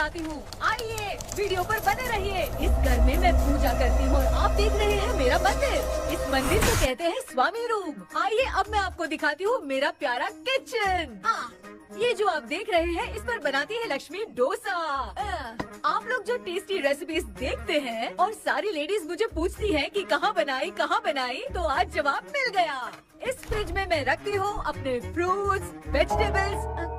बनाती हूँ। आइए वीडियो पर बने रहिए। इस घर में मैं पूजा करती हूँ और आप देख रहे हैं मेरा मंदिर। इस मंदिर को कहते हैं स्वामी रूम। आइए अब मैं आपको दिखाती हूँ मेरा प्यारा किचन। ये जो आप देख रहे हैं इस पर बनाती है लक्ष्मी डोसा। आप लोग जो टेस्टी रेसिपीज देखते हैं और सारी लेडीज मुझे पूछती हैं कि कहाँ बनाई, तो आज जवाब मिल गया। इस फ्रिज में मैं रखती हूँ अपने फ्रूट्स, वेजिटेबल्स।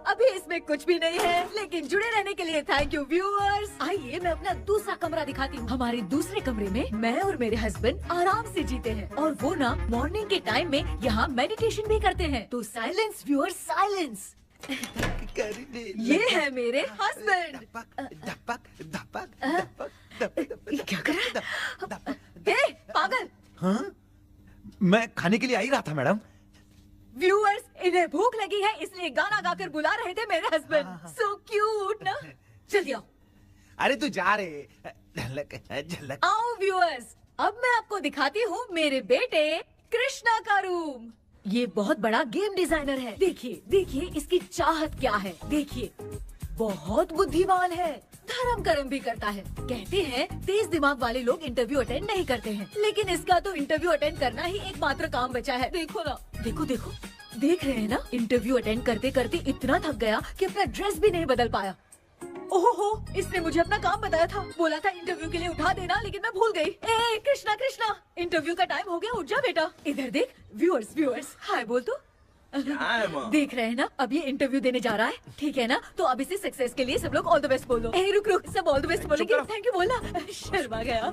अभी इसमें कुछ भी नहीं है, लेकिन जुड़े रहने के लिए थैंक यू व्यूअर्स। आइए मैं अपना दूसरा कमरा दिखाती हूँ। हमारे दूसरे कमरे में मैं और मेरे हस्बैंड आराम से जीते हैं और वो ना मॉर्निंग के टाइम में यहाँ मेडिटेशन भी करते हैं। तो साइलेंस व्यूअर्स, साइलेंस। ये है मेरे हस्बैंड। क्या कर रहा है? पागल। हाँ? मैं खाने के लिए आ ही रहा था मैडम। व्यूअर्स, इन्हें भूख लगी है इसलिए गाना गाकर बुला रहे थे मेरे हस्बैंड। सो क्यूट ना। जल्दी आओ। अरे तू जा रे। झलक। आओ व्यूअर्स, अब मैं आपको दिखाती हूँ मेरे बेटे कृष्णा का रूम। ये बहुत बड़ा गेम डिजाइनर है। देखिए इसकी चाहत क्या है। देखिए बहुत बुद्धिमान है, धर्म कर्म भी करता है। कहते हैं तेज दिमाग वाले लोग इंटरव्यू अटेंड नहीं करते हैं, लेकिन इसका तो इंटरव्यू अटेंड करना ही एकमात्र काम बचा है। देखो ना, देखो देख रहे हैं ना, इंटरव्यू अटेंड करते करते इतना थक गया कि अपना ड्रेस भी नहीं बदल पाया। ओहो, इसने मुझे अपना काम बताया था। बोला था इंटरव्यू के लिए उठा देना, लेकिन मैं भूल गई। ए कृष्णा, इंटरव्यू का टाइम हो गया, उठ जा बेटा। इधर देख। व्यूअर्स हाय बोल तो। देख रहे हैं ना, अब ये इंटरव्यू देने जा रहा है, ठीक है ना? तो अब इसे सक्सेस के लिए सब लोग ऑल द बेस्ट बोलो। ए रुक, सब ऑल द बेस्ट बोलेंगे। थैंक यू बोलना। शर्मा गया।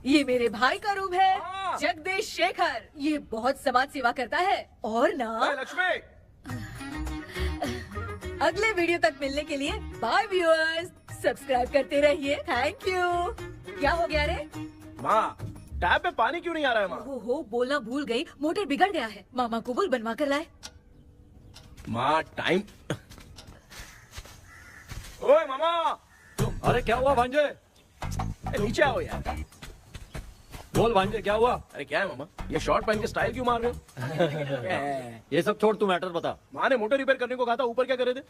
ये मेरे भाई का रूम है, जगदीश शेखर। ये बहुत समाज सेवा करता है और ना लक्ष्मी। अगले वीडियो तक मिलने के लिए बाय व्यूअर्स। सब्सक्राइब करते रहिए। Thank you. क्या हो गया रे? माँ, टैप में पानी क्यों नहीं आ रहा है माँ? हो बोलना भूल गई, मोटर बिगड़ गया है। मामा को बोल बनवा कर लाए। माँ टाइम। ओए मामा। अरे क्या हुआ भांजे? नीचे आओ यार। बोल भांजे क्या हुआ? अरे क्या है मामा, ये शॉर्ट पहन के स्टाइल क्यों मार रहे हो? ये सब छोड़, तू मैटर बता। माँ ने मोटर रिपेयर करने को कहा था, ऊपर क्या कर रहे थे?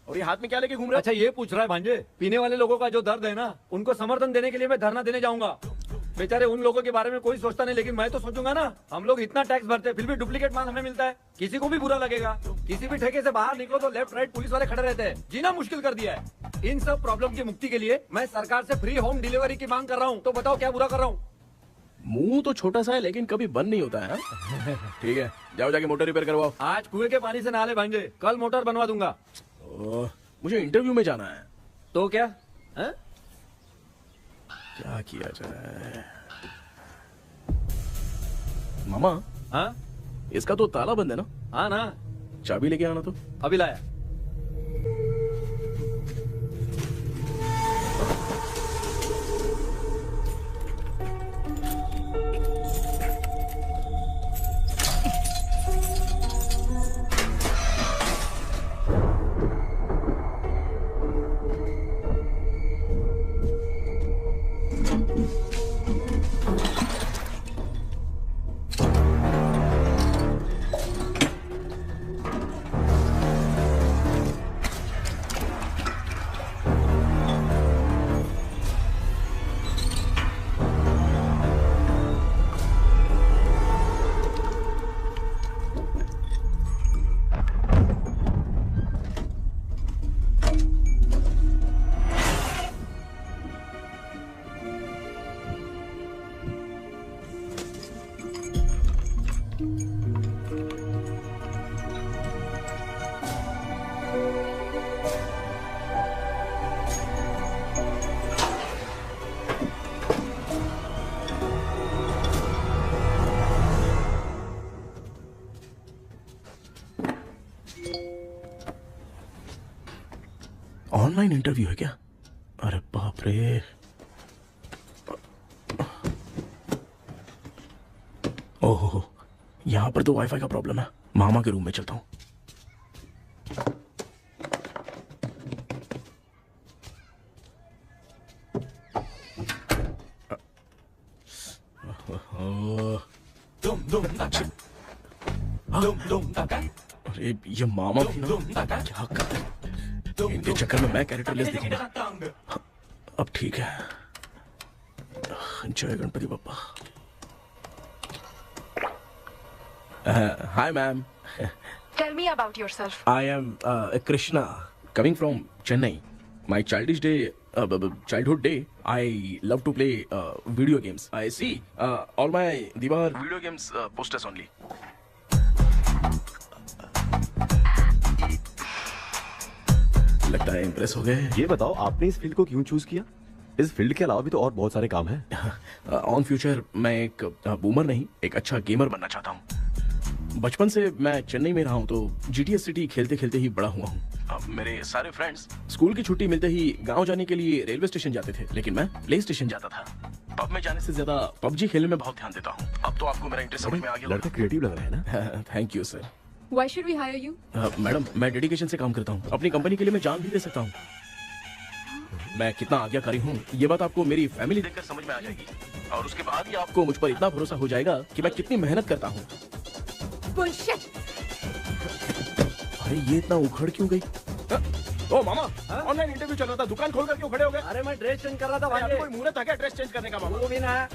और ये हाथ में क्या लेके घूम रहे हो? अच्छा ये पूछ रहा है भांजे, पीने वाले लोगों का जो दर्द है ना, उनको समर्थन देने के लिए मैं धरना देने जाऊंगा। बेचारे उन लोगों के बारे में कोई सोचता नहीं, लेकिन मैं तो सोचूंगा ना। हम लोग इतना टैक्स भरते हैं, फिर भी डुप्लीकेट माल हमें मिलता है। किसी को भी बुरा लगेगा। किसी भी ठेके से बाहर निकलो तो लेफ्ट राइट पुलिस वाले खड़े रहते हैं। जीना मुश्किल कर दिया है। इन सब प्रॉब्लम की मुक्ति के लिए मैं सरकार से फ्री होम डिलीवरी की मांग कर रहा हूँ। तो बताओ क्या बुरा कर रहा हूँ? मुंह तो छोटा सा है, लेकिन कभी बंद नहीं होता है। ठीक है, जाओ जाके मोटर रिपेयर करवाओ। आज कुएं के पानी से नहा ले भांजे, कल मोटर बनवा दूंगा। मुझे इंटरव्यू में जाना है। तो क्या है? क्या किया जाए? मामा। हाँ, इसका तो ताला बंद है ना? हाँ ना। चाबी लेके आना तो। अभी लाया। ऑनलाइन इंटरव्यू है क्या? अरे बाप रे। ओहो, यहाँ पर तो वाईफाई का प्रॉब्लम है। मामा के रूम में चलता हूँ। अरे ये मामा भी ना क्या करते हैं? इनके चक्कर में मैं कैरेक्टरलेस दिखूंगा। अब ठीक है। जय Ganpati Bappa. Hi ma'am. Tell me about yourself. I am Krishna, coming from Chennai. My childhood day, I love to play video games. I see all my Diwar video games posters only. लगता है impress हो गए। ये बताओ आपने इस field को क्यों चूज किया? इस फील्ड के अलावा भी तो और बहुत सारे काम हैं। ऑन फ्यूचर मैं एक बूमर नहीं, एक अच्छा गेमर बनना चाहता हूँ। बचपन से मैं चेन्नई में रहा हूँ तो जीटीएस सिटी खेलते खेलते ही बड़ा हुआ हूँ। मेरे सारे फ्रेंड्स स्कूल की छुट्टी मिलते ही गांव जाने के लिए रेलवे स्टेशन जाते थे, लेकिन मैं प्ले स्टेशन जाता था। पब में जाने से ज्यादा पबजी खेलने में बहुत ध्यान देता हूँ। अब तो आपको मेरा इंटरेस्ट समझ में आ गया। लड़का क्रिएटिव लग रहा है ना? Thank you sir. Why should we hire you? Madam मैं डेडिकेशन से काम करता हूँ, अपनी कंपनी के लिए मैं जान भी दे सकता हूँ। मैं कितना आज्ञाकारी हूँ ये बात आपको मेरी फैमिली देखकर समझ में आ जाएगी, और उसके बाद ही आपको मुझ पर इतना भरोसा हो जाएगा कि मैं कितनी मेहनत करता हूँ। Bullshit! अरे ये इतना उखड़ क्यों गई? ओ मामा, ऑनलाइन इंटरव्यू चल रहा था, दुकान खोलकर क्यों खड़े हो गए? अरे मैं ड्रेस चेंज कर रहा था भाई भाई। कोई मुहूर्त था क्या ड्रेस चेंज करने का मामा? वो भी ना।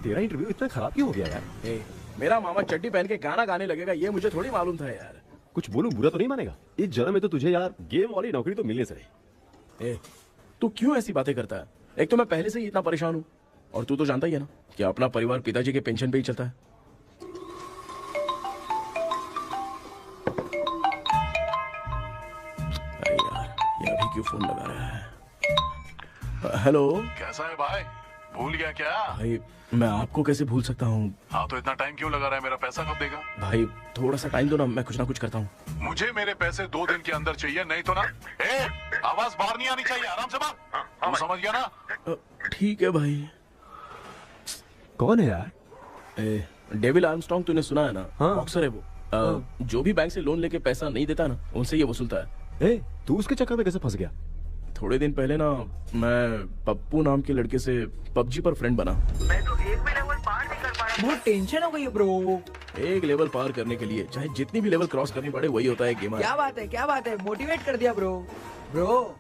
तेरा इंटरव्यू इतना खराब क्यों हो गया यार? ए, मेरा मामा चड्डी पहन के गाना गाने लगेगा ये मुझे थोड़ी मालूम था यार। कुछ बोलूं बुरा तो नहीं मानेगा? इस जन्म में तो तुझे यार गेम वाली नौकरी तो मिलने से रही। ए, तू क्यों ऐसी बातें करता है? एक तो मैं पहले से ही इतना परेशान हूँ, और तू तो जानता ही है ना कि अपना परिवार पिताजी के पेंशन पे ही चलता है। अरे यार ये अभी क्यों फोन लगा रहा है? हेलो कैसा है भाई? भूल गया क्या? भाई, मैं आपको कैसे भूल सकता हूँ? हाँ तो इतना टाइम क्यों लगा रहा है? मेरा पैसा कब देगा? भाई थोड़ा सा टाइम दो ना, मैं कुछ ना कुछ करता हूँ। मुझे मेरे पैसे 2 दिन के अंदर चाहिए, नहीं तो ना आवाज बाहर नहीं आनी चाहिए। आराम से बात, तू समझ गया ना? ठीक है भाई। कौन है यार? डेविल आर्मस्ट्रॉन्ग तूने सुना है ना? हाँ। बॉक्सर है वो। जो भी बैंक से लोन लेके पैसा नहीं देता ना, उनसे ये वसूलता है। तू उसके चक्कर में कैसे फंस गया? थोड़े दिन पहले ना मैं पप्पू नाम के लड़के से पबजी पर फ्रेंड बना। मैं तो एक भी लेवल पार नहीं कर पा रहा। बहुत टेंशन हो गई है ब्रो। एक लेवल पार करने के लिए चाहे जितनी भी लेवल क्रॉस करनी पड़े, वही होता है गेमर। क्या बात है, मोटिवेट कर दिया ब्रो।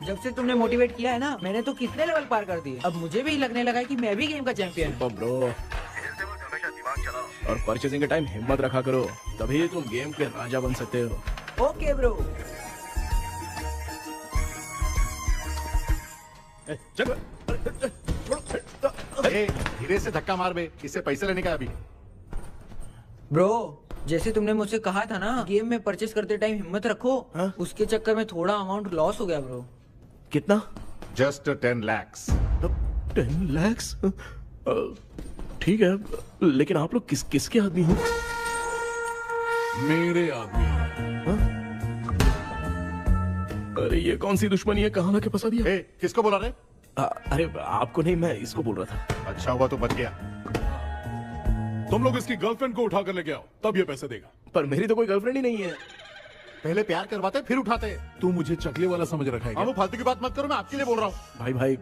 जब से तुमने मोटिवेट किया है ना, मैंने तो कितने लेवल पार कर दिए। अब मुझे भी लगने लगा कि मैं भी गेम का चैंपियन हूँ। ब्रो, और परचेजिंग के टाइम हिम्मत रखा करो, तभी तुम गेम के राजा बन सकते हो। Okay bro. धीरे से धक्का मार बे, इससे पैसे लेने का अभी। ब्रो जैसे तुमने मुझसे कहा था ना, गेम में परचेस करते टाइम हिम्मत रखो। हाँ? उसके चक्कर में थोड़ा अमाउंट लॉस हो गया ब्रो। कितना? Just 10 lakhs। 10 lakhs? ठीक है, लेकिन आप लोग किसके आदमी हो? मेरे आदमी। अरे ये कौन सी दुश्मनी है, कहाँ लाके फंसा दिया? किसको बोला रे? अरे आपको नहीं, मैं इसको बोल रहा था। अच्छा हुआ तो बच गया। तुम लोग इसकी गर्लफ्रेंड को उठा कर लेके आओ, तब ये पैसे देगा। पर मेरी तो कोई गर्लफ्रेंड ही नहीं है। पहले प्यार करवाते फिर उठाते। तू मुझे चकले वाला समझ रखा है क्या? वो फालतू की बात मत करो, मैं आपके लिए बोल रहा हूँ। भाई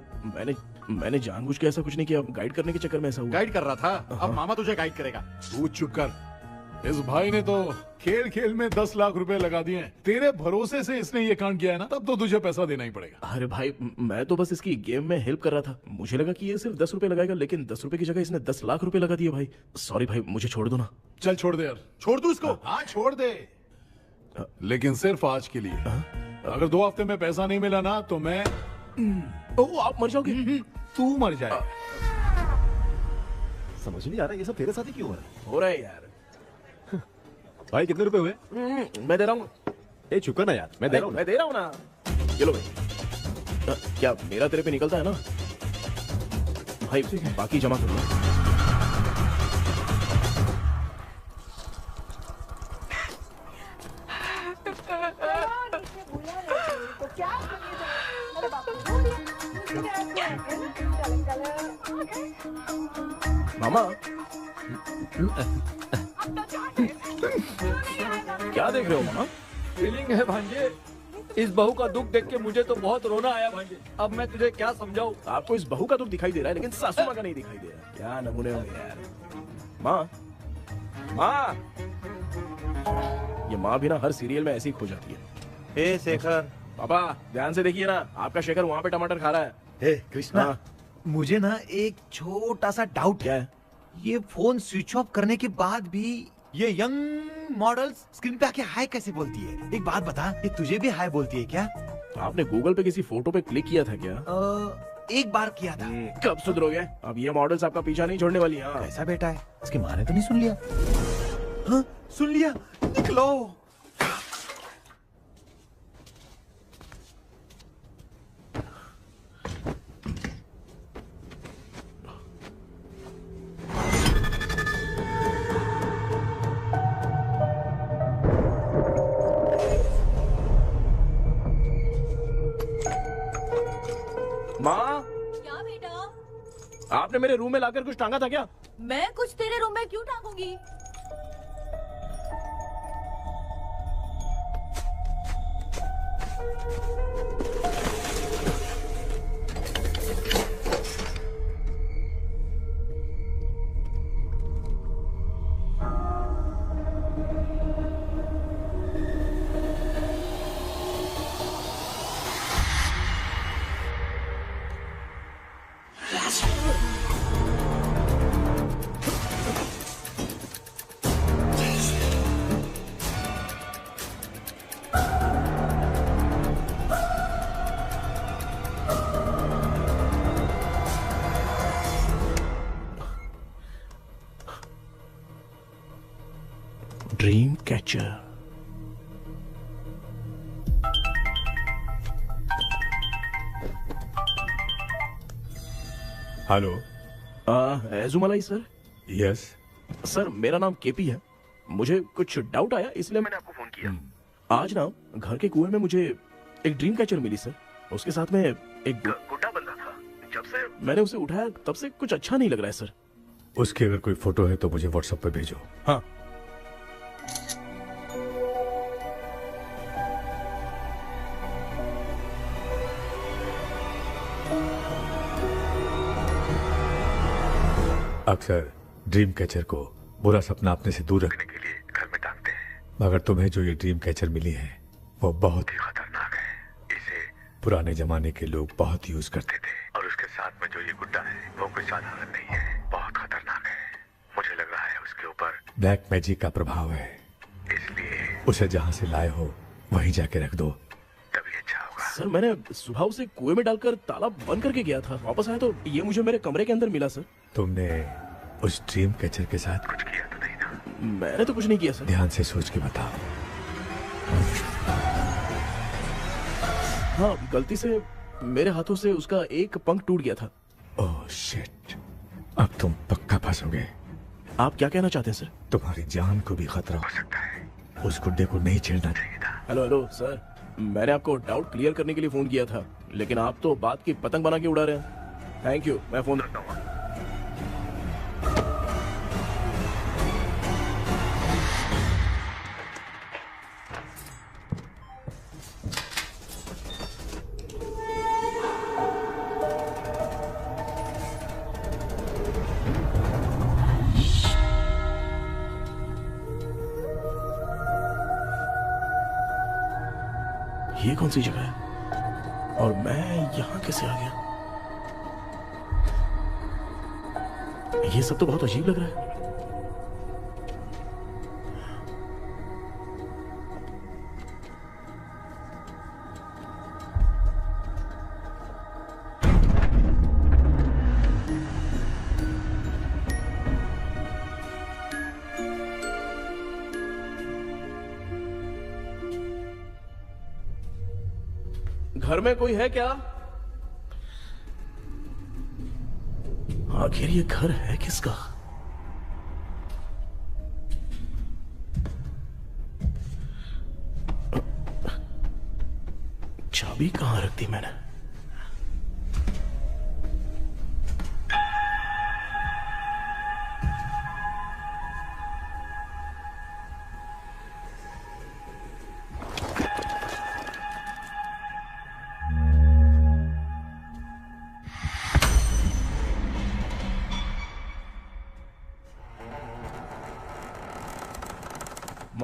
मैंने जानबूझ के ऐसा कुछ नहीं किया, गाइड करने के चक्कर में ऐसा हुआ। गाइड कर रहा था, अब मामा तुझे गाइड करेगा। तू चुप कर। इस भाई ने तो खेल खेल में 10 लाख रुपए लगा दिए हैं। तेरे भरोसे से इसने ये कांड किया है ना, तब तो तुझे पैसा देना ही पड़ेगा। अरे भाई, मैं तो बस इसकी गेम में हेल्प कर रहा था। मुझे लगा कि ये सिर्फ 10 रुपए लगाएगा, लेकिन 10 रुपए की जगह इसने 10 लाख रुपए लगा दिए। भाई सॉरी भाई, मुझे छोड़ दो ना। चल छोड़ दे यार। छोड़ दू इसको? हाँ छोड़ दे, लेकिन सिर्फ आज के लिए। अगर 2 हफ्ते में पैसा नहीं मिला ना तो मैं ओह, आप मर जाओगे। तू मर जाए। समझ नहीं आ रहा ये सब तेरे साथ ही क्यों हो रहा है? हो रहा है यार। भाई कितने रुपए हुए? मैं दे रहा हूँ। चुप कर ना यार, मैं दे रहा हूँ। मैं दे रहा हूँ ना। ये लो भाई। क्या मेरा तेरे पे निकलता है ना भाई? बाकी जमा कर लो। मामा क्या देख रहे हो मामा? फीलिंग है भांजे, इस बहू का दुख देख के मुझे तो बहुत रोना आया भांजे। अब मैं तुझे क्या समझाऊं? आपको इस बहू का दुख दिखाई दे रहा है, लेकिन सासू माँ का नहीं दिखाई दे रहा। क्या नमूने हो यार। माँ, माँ, ये माँ भी ना हर सीरियल में ऐसी ही खो जाती है। ए शेखर। पापा ध्यान से देखिए ना, आपका शेखर वहाँ पे टमाटर खा रहा है। हे कृष्णा, हाँ। मुझे ना एक छोटा सा डाउट क्या है। है? ये फोन स्विच ऑफ करने के बाद भी ये यंग मॉडल्स स्क्रीन पे आके हाय कैसे बोलती है? एक बात बता, ये तुझे भी हाय बोलती है क्या? आपने गूगल पे किसी फोटो पे क्लिक किया था क्या? एक बार किया था। कब सुधरोगे? अब ये मॉडल्स आपका पीछा नहीं छोड़ने वाली। हाँ। कैसा बेटा है? इसकी माँ ने तो नहीं सुन लिया? हाँ, सुन लिया। निकलो। माँ, क्या बेटा? आपने मेरे रूम में लाकर कुछ टांगा था क्या? मैं कुछ तेरे रूम में क्यों टांगूंगी? Dream catcher. Hello. Ezhumalai sir. Yes. Sir मेरा नाम केपी है। मुझे कुछ डाउट आया इसलिए मैंने आपको फोन किया। आज ना घर के कुएं में मुझे एक ड्रीम कैचर मिली सर। उसके साथ में एक गुड्डा बंदा था। जब से मैंने उसे उठाया तब से कुछ अच्छा नहीं लग रहा है सर। उसकी अगर कोई फोटो है तो मुझे व्हाट्सएप पे भेजो। हाँ। अक्सर ड्रीम कैचर को बुरा सपना अपने से दूर रखने के लिए घर में टांगते हैं, मगर तुम्हें जो ये ड्रीम कैचर मिली है वो बहुत ही खतरनाक है। इसे पुराने जमाने के लोग बहुत यूज करते थे, और उसके साथ में जो ये गुड्डा है वो कोई साधारण नहीं है, बहुत खतरनाक है। मुझे लग रहा है उसके ऊपर ब्लैक मैजिक का प्रभाव है, इसलिए उसे जहाँ से लाए हो वहीं जाके रख दो, तभी अच्छा होगा। सर मैंने सुबह उसे कुएं में डालकर ताला बंद करके गया था। वापस आया तो ये मुझे मेरे कमरे के अंदर मिला सर। तुमने उस ड्रीम कैचर के साथ कुछ किया तो नहीं ना? मैंने तो कुछ नहीं किया सर। ध्यान से सोच के बताओ। हाँ, गलती से मेरे हाथों से उसका एक पंख टूट गया था। ओह शिट, अब तुम पक्का फंसोगे। आप क्या कहना चाहते हैं सर? तुम्हारी जान को भी खतरा हो सकता है। उस गुड्डे को नहीं छेड़ना चाहिए था। हेलो हेलो सर, मैंने आपको डाउट क्लियर करने के लिए फोन किया था, लेकिन आप तो बात की पतंग बना के उड़ा रहे हैं। थैंक यू, मैं फोन रखता हूँ। ये कौन सी जगह है और मैं यहाँ कैसे आ गया? ये सब तो बहुत अजीब लग रहा है। घर में कोई है क्या? आखिर ये घर है किसका? चाबी कहां रख दी मैंने?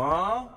माँ।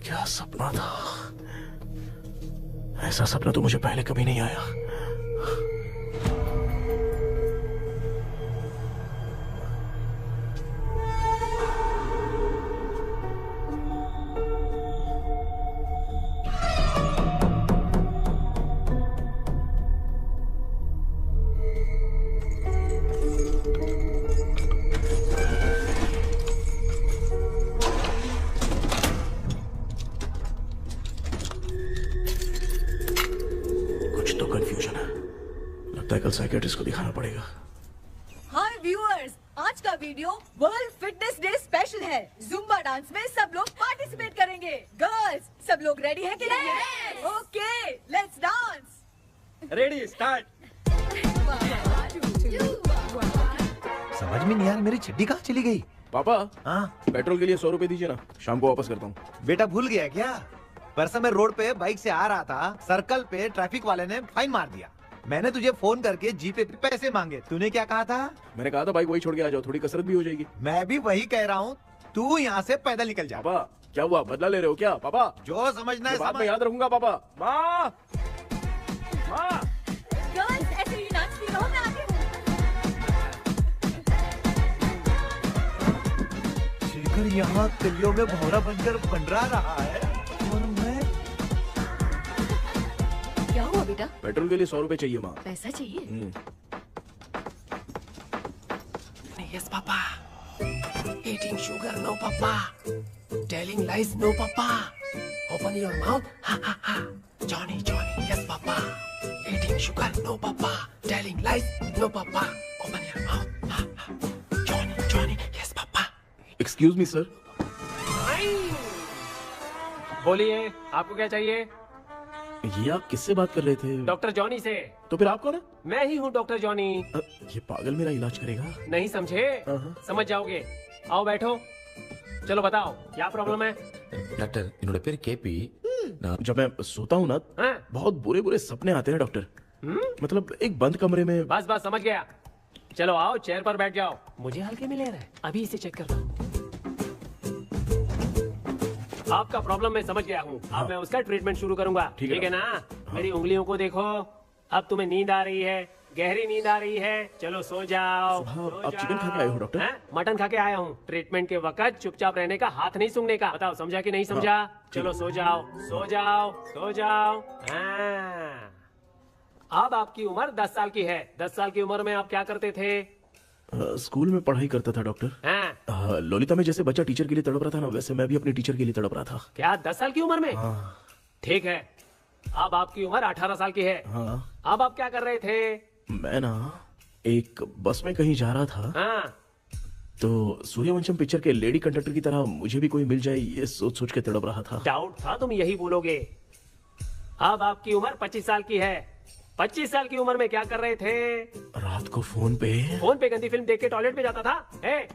क्या सपना था? ऐसा सपना तो मुझे पहले कभी नहीं आया। कल साइकियाट्रिस्ट को दिखाना पड़ेगा। हाय व्यूअर्स, आज का video world fitness day special है। जुम्बा डांस में सब लोग पार्टिसिपेट करेंगे। गर्ल्स, सब लोग रेडी हैं कि नहीं? Okay, let's dance. Ready, start. समझ में नहीं यार, मेरी चड्डी कहाँ चली गई? पापा, हाँ पेट्रोल के लिए 100 रुपए दीजिए ना, शाम को वापस करता हूँ। बेटा भूल गया क्या? परसों मैं रोड पे बाइक से आ रहा था, सर्कल पे ट्रैफिक वाले ने फाइन मार दिया। मैंने तुझे फोन करके जीपे पे पैसे मांगे, तूने क्या कहा था? मैंने कहा था बाइक वही छोड़ के आ जाओ, थोड़ी कसरत भी हो जाएगी। मैं भी वही कह रहा हूँ, तू यहाँ से पैदल निकल जा। पापा क्या हुआ, बदला ले रहे हो क्या? पापा जो समझना है बाद में समझ। याद रखूंगा। पापा, माँ, माँ। गर्ल्स, ऐसे ही नाचती रहो, मैं आती हूँ। शेखर यहाँ कलियों में भौरा बनकर बंडरा रहा है और मैं। क्या हुआ बेटा? पेट्रोल के लिए 100 रुपए चाहिए माँ। पैसा चाहिए? Yes, Papa. Eating sugar, no, Papa. Telling lies, no, Papa. Open your mouth, ha ha ha. Johnny, Johnny, yes, Papa. Eating sugar, no, Papa. Telling lies, no, Papa. Open your mouth, ha ha. Johnny, Johnny, yes, Papa. Excuse me sir. बोलिए, आपको क्या चाहिए? ये आप किससे बात कर रहे थे? डॉक्टर जॉनी से। तो फिर आप कौन है? मैं ही हूँ डॉक्टर जॉनी। ये पागल मेरा इलाज करेगा? नहीं समझे? समझ जाओगे। आओ बैठो। चलो बताओ क्या प्रॉब्लम है? डॉक्टर इन्होंने पेर केपी जब मैं सोता हूँ ना, बहुत बुरे बुरे सपने आते हैं डॉक्टर। मतलब एक बंद कमरे में। बस बस समझ गया। चलो आओ, चेयर पर बैठ जाओ। मुझे हल्के में ले रहा है, अभी इसे चेक कर लो। आपका प्रॉब्लम मैं समझ गया हूँ। अब मैं उसका ट्रीटमेंट शुरू करूंगा, ठीक है ना? मेरी उंगलियों को देखो। अब तुम्हें नींद आ रही है, गहरी नींद आ रही है। चलो सो जाओ। आप चिकन खा के आए हो डॉक्टर? मटन खा के आया हूँ। ट्रीटमेंट के वक्त चुपचाप रहने का, हाथ नहीं सूंघने का। बताओ समझा कि नहीं समझा? चलो सो जाओ, सो जाओ, सो जाओ। हाँ। अब आपकी उम्र 10 साल की है। 10 साल की उम्र में आप क्या करते थे? स्कूल में पढ़ाई करता था डॉक्टर। लोलिता में जैसे बच्चा टीचर के लिए तड़प रहा था ना, वैसे मैं भी अपने टीचर के लिए तड़प रहा था। क्या 10 साल की उम्र में? ठीक है, अब आपकी उम्र 18 साल की है। अब आप क्या कर रहे थे? मैं ना एक बस में कहीं जा रहा था, तो सूर्यवंशम पिक्चर के लेडी कंडक्टर की तरह मुझे भी कोई मिल जाए, ये सोच सोच के तड़प रहा था। डाउट था तुम यही बोलोगे। अब आपकी उम्र 25 साल की है। 25 साल की उम्र में क्या कर रहे थे? रात को फोन पे गंदी फिल्म देख के टॉयलेट में जाता था।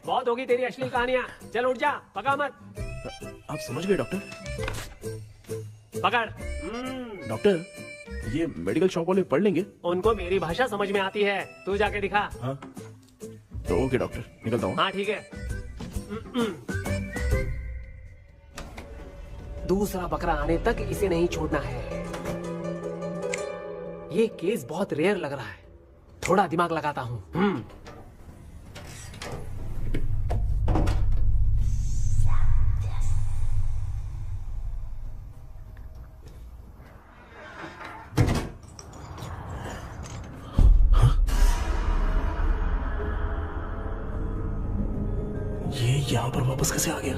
बहुत होगी तेरी अश्लील कहानियां। चल उठ जा, पका मत। आप समझ गए डॉक्टर? पकड़। डॉक्टर, ये मेडिकल शॉप वाले पढ़ लेंगे? उनको मेरी भाषा समझ में आती है, तू जाके दिखा। तो ओके डॉक्टर, निकलता हूँ। हाँ ठीक है। दूसरा बकरा आने तक इसे नहीं छोड़ना है। ये केस बहुत रेयर लग रहा है, थोड़ा दिमाग लगाता हूँ। ये यहाँ पर वापस कैसे आ गया?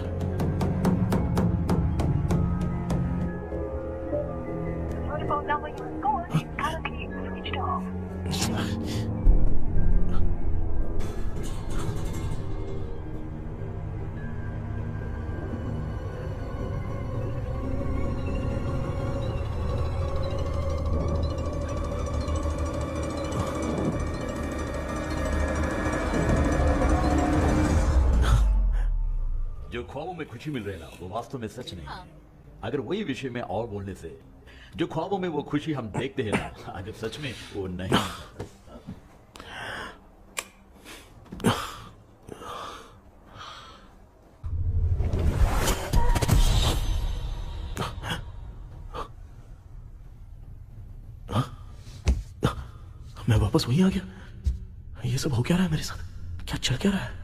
जो ख्वाबों में खुशी मिल रही है ना, वो वास्तव में सच नहीं है। अगर वही विषय में और बोलने से, जो ख्वाबों में वो खुशी हम देखते हैं ना, अगर सच में वो नहीं। मैं वापस वहीं आ गया। ये सब हो क्या रहा है मेरे साथ? क्या चल क्या रहा है?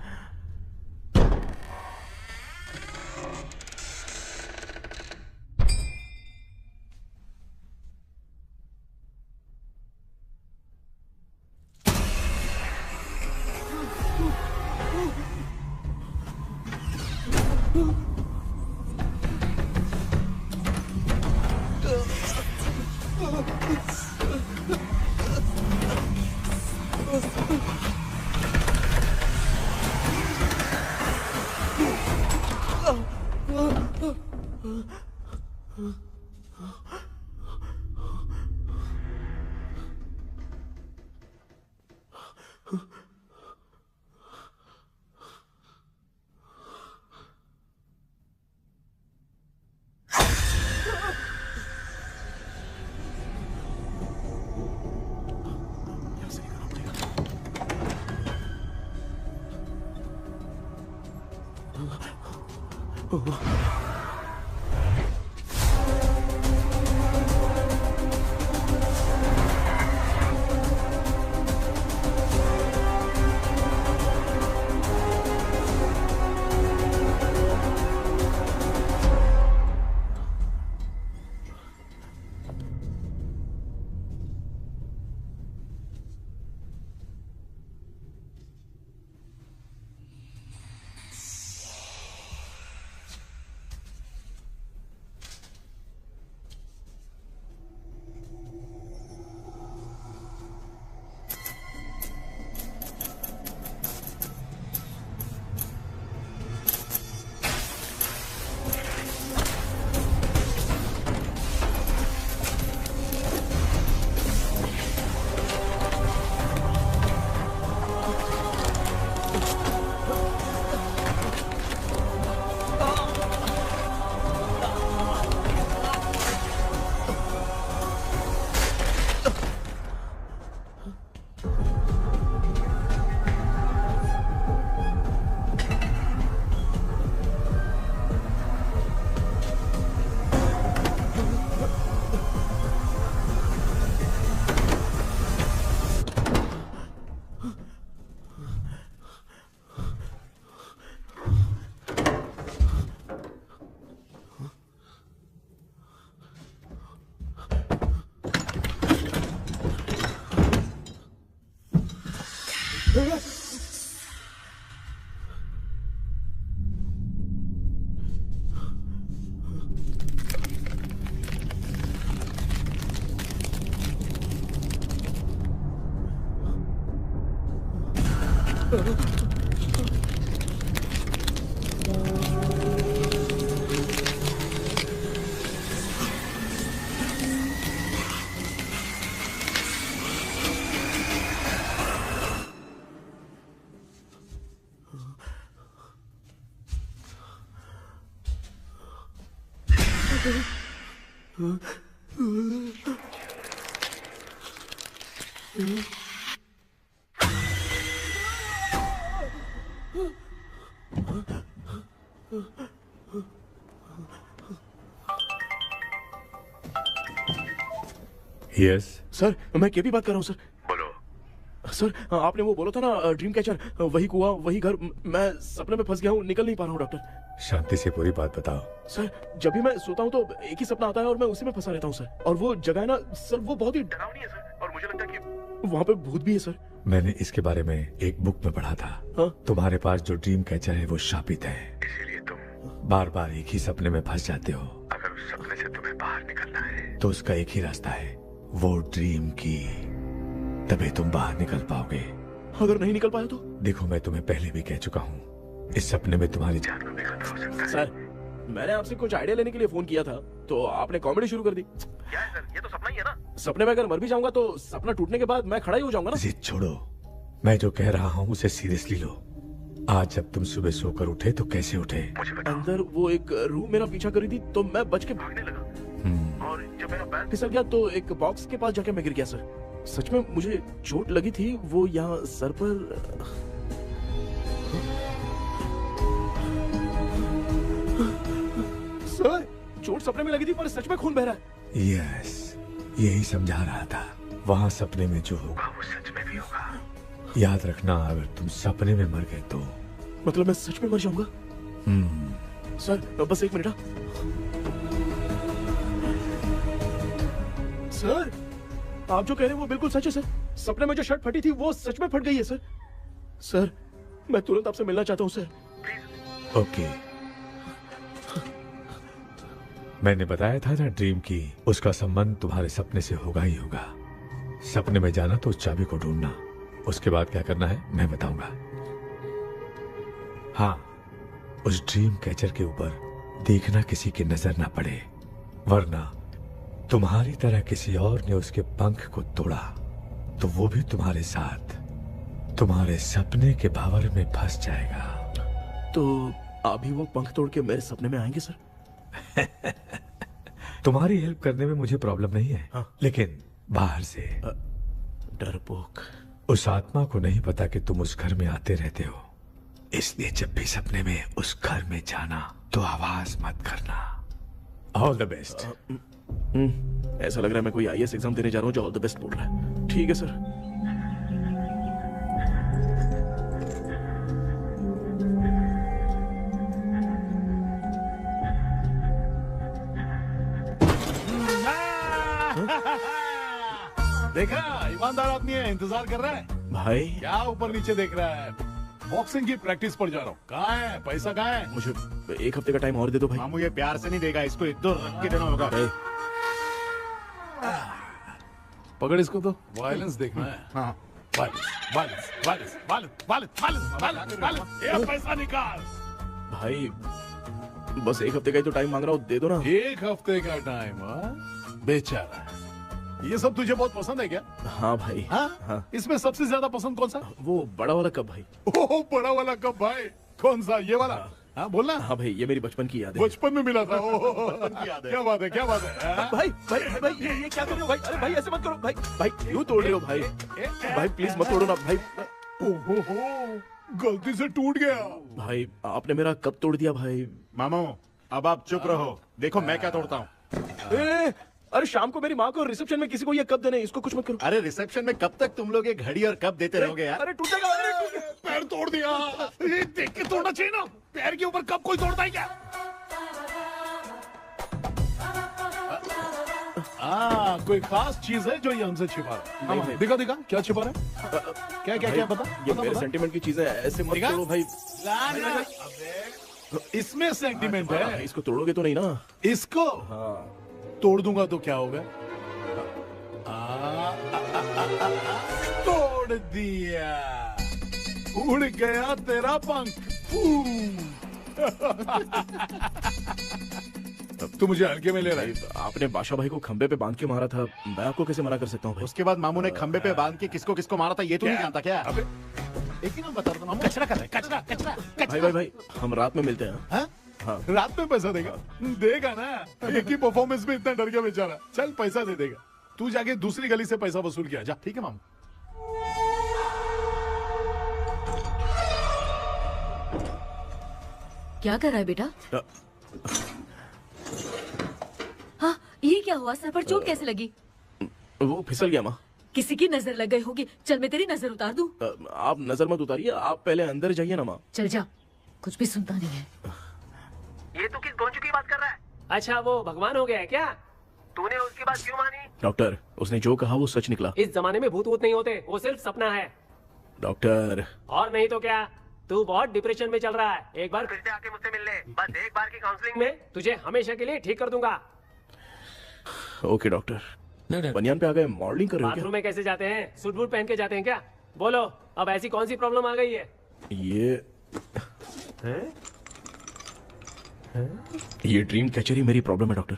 यस सर मैं केपी बात कर रहा हूँ सर। बोलो सर, आपने वो बोला था ना ड्रीम कैचर, वही कुआं वही घर, मैं सपने में फंस गया हूँ, निकल नहीं पा रहा हूँ डॉक्टर। शांति से पूरी बात बताओ। सर जब भी मैं सोता हूँ तो एक ही सपना आता है और मैं उसी में फंसा रहता हूँ सर। और वो जगह है ना सर, वो बहुत ही डरावनी है सर, और मुझे लगता है कि वहाँ पे भूत भी है सर। मैंने इसके बारे में एक बुक में पढ़ा था। हाँ? तुम्हारे पास जो ड्रीम कैचर है वो शापित है, इसीलिए तुम बार बार एक ही सपने में फंस जाते हो। अगर उस सपने से तुम्हें बाहर निकलना है तो उसका एक ही रास्ता है, वो ड्रीम की, तभी तुम बाहर निकल पाओगे। अगर नहीं निकल पाया तो? देखो मैं तुम्हें पहले भी कह चुका हूँ, इस सपने में तुम्हारी जान को भी खतरा हो सकता है। सर मैंने आपसे कुछ आइडिया लेने के लिए फोन किया था तो आपने कॉमेडी शुरू कर दी। क्या है सर, ये तो सपना ही है ना। सपने में अगर मर भी जाऊंगा तो सपना टूटने के बाद मैं खड़ा ही हो जाऊंगा ना। जिद छोड़ो, मैं जो कह रहा हूँ उसे सीरियसली लो। आज जब तुम सुबह सोकर उठे तो कैसे उठे? अंदर वो एक रूह मेरा पीछा करी थी तो मैं बच के भागने लगा, और जब मेरा पैर फिसल गया तो एक बॉक्स के पास जाके मैं गिर गया सर। सच में मुझे चोट लगी थी, वो यहाँ सर पर। सर चोट सपने में लगी थी पर सच में खून बह रहा है। यस, यही समझा रहा था, वहाँ सपने में जो होगा वो सच में भी होगा। याद रखना, अगर तुम सपने में मर गए तो मतलब मैं सच में मर जाऊंगा। सर बस एक मिनट। सर आप जो कह रहे हैं वो बिल्कुल सच है सर। सपने में जो शर्ट फटी थी वो सच में फट गई है सर। सर मैं तुरंत आपसे मिलना चाहता हूँ सर। ओके, मैंने बताया था ना ड्रीम की, उसका संबंध तुम्हारे सपने से होगा ही होगा। सपने में जाना तो उस चाबी को ढूंढना, उसके बाद क्या करना है मैं बताऊंगा। हाँ, उस ड्रीम कैचर के ऊपर देखना किसी की नजर ना पड़े, वरना तुम्हारी तरह किसी और ने उसके पंख को तोड़ा तो वो भी तुम्हारे साथ तुम्हारे सपने के भावर में फंस जाएगा। तो अभी वो पंख तोड़ के मेरे सपने में आएंगे सर? तुम्हारी हेल्प करने में मुझे प्रॉब्लम नहीं है। हाँ। लेकिन बाहर से डरपोक, उस आत्मा को नहीं पता कि तुम उस घर में आते रहते हो, इसलिए जब भी सपने में उस घर में जाना तो आवाज मत करना। All the best. ऐसा लग रहा है मैं कोई आईएएस एग्जाम देने जा रहा हूँ जो ऑल द बेस्ट बोल रहा है। ठीक है सर। देखा, ईमानदार आदमी है, इंतजार कर रहा है। भाई क्या ऊपर नीचे देख रहा है? बॉक्सिंग की प्रैक्टिस पर जा रहा हूँ। कहाँ है पैसा, कहाँ है? मुझे एक हफ्ते का टाइम और दे दो भाई। मामू ये प्यार से नहीं देगा, इसको एक दो रख के देना होगा। पकड़ इसको, तो वायलेंस देखना है। हाँ, violence violence violence violence violence violence violence, ये पैसा निकाल। भाई बस एक हफ्ते का ही तो टाइम मांग रहा हूँ, दे दो ना। एक हफ्ते का टाइम? बेचारा, ये सब तुझे बहुत पसंद है क्या? हाँ भाई। हाँ? इसमें सबसे ज्यादा पसंद कौन सा? वो बड़ा वाला कप भाई। ओह, बड़ा वाला कप भाई। कौन सा, ये वाला? हाँ बोलना। हाँ भाई, ये मेरी बचपन की याद है। बचपन में मिला था। क्या बात है, क्या बात है। भाई भाई भाई ये क्या कर रहे हो भाई? अरे भाई ऐसे मत करो भाई। भाई क्यों तोड़ रहे हो भाई? भाई प्लीज मत तोड़ो ना भाई। ओहो, गलती से टूट गया। भाई आपने मेरा कप तोड़ दिया भाई। मामू अब आप चुप रहो, देखो मैं क्या तोड़ता हूँ। अरे शाम को मेरी माँ को रिसेप्शन में किसी को ये कप देने, इसको कुछ मत करो। अरे रिसेप्शन में कब तक तुम लोग ये घड़ी और कप देते रहोगे यार? अरे टूट जाएगा। पैर तोड़ दिया। ये देख के तोड़ना चाहिए ना, पैर के ऊपर कप कोई तोड़ता है क्या? कोई खास चीज है जो ये हमसे छिपा रहा है? दिखा दिखा, क्या छिपा रहा है? क्या क्या क्या बता? ये मेरे सेंटीमेंट की चीजें ऐसे मत करो भाई। इसमें सेंटीमेंट है। इसको तोड़ोगे तो नहीं ना? इसको तोड़ दूंगा तो क्या होगा? तोड़ दिया। उड़ गया तेरा पंख। तू मुझे हल्के में ले रहा है। आपने बादशाह भाई को खंबे पे बांध के मारा था, मैं आपको कैसे मना कर सकता हूँ भाई? उसके बाद मामू ने खंबे पे बांध के किसको किसको मारा था ये तो नहीं जानता क्या? अबे एक ही नाम बता रहा, मामू कचरा कर रहा है, कचरा कचरा भाई भाई भाई, हम रात में मिलते हैं। हाँ? हाँ। रात में पैसा देगा? देगा ना, एक ही परफॉर्मेंस में इतना डर गया बेचारा। चल पैसा दे देगा, तू जाके दूसरी गली से पैसा वसूल किया जा। ठीक है मामू। क्या कर रहा है बेटा? हाँ, ये क्या हुआ? सर पर चोट कैसे लगी? वो फिसल गया माँ। किसी की नजर लग गई होगी। चल मैं तेरी नजर उतार दूं। आप नजर मत उतारिए, आप पहले अंदर जाइए ना माँ। चल जा, कुछ भी सुनता नहीं है। ये तो किस गोंजू की बात कर रहा है? अच्छा वो भगवान हो गया है क्या? तूने उसकी बात क्यों मानी? डॉक्टर, उसने जो कहा वो सच निकला। इस जमाने में भूत वूत नहीं होते, वो सिर्फ सपना है। डॉक्टर। और नहीं तो क्या, तू बहुत डिप्रेशन में चल रहा है। एक बार फिर से आके मुझसे मिल ले, बस एक बार की काउंसलिंग में तुझे हमेशा के लिए ठीक कर दूंगा। Okay doctor. बनियान पे आ गए, मॉडलिंग कर रहे हो क्या? बाथरूम में कैसे जाते हैं? सूट बूट पहन के जाते हैं क्या? बोलो, अब ऐसी कौन सी प्रॉब्लम आ गई है? ये ड्रीम कैचर ही मेरी प्रॉब्लम है डॉक्टर।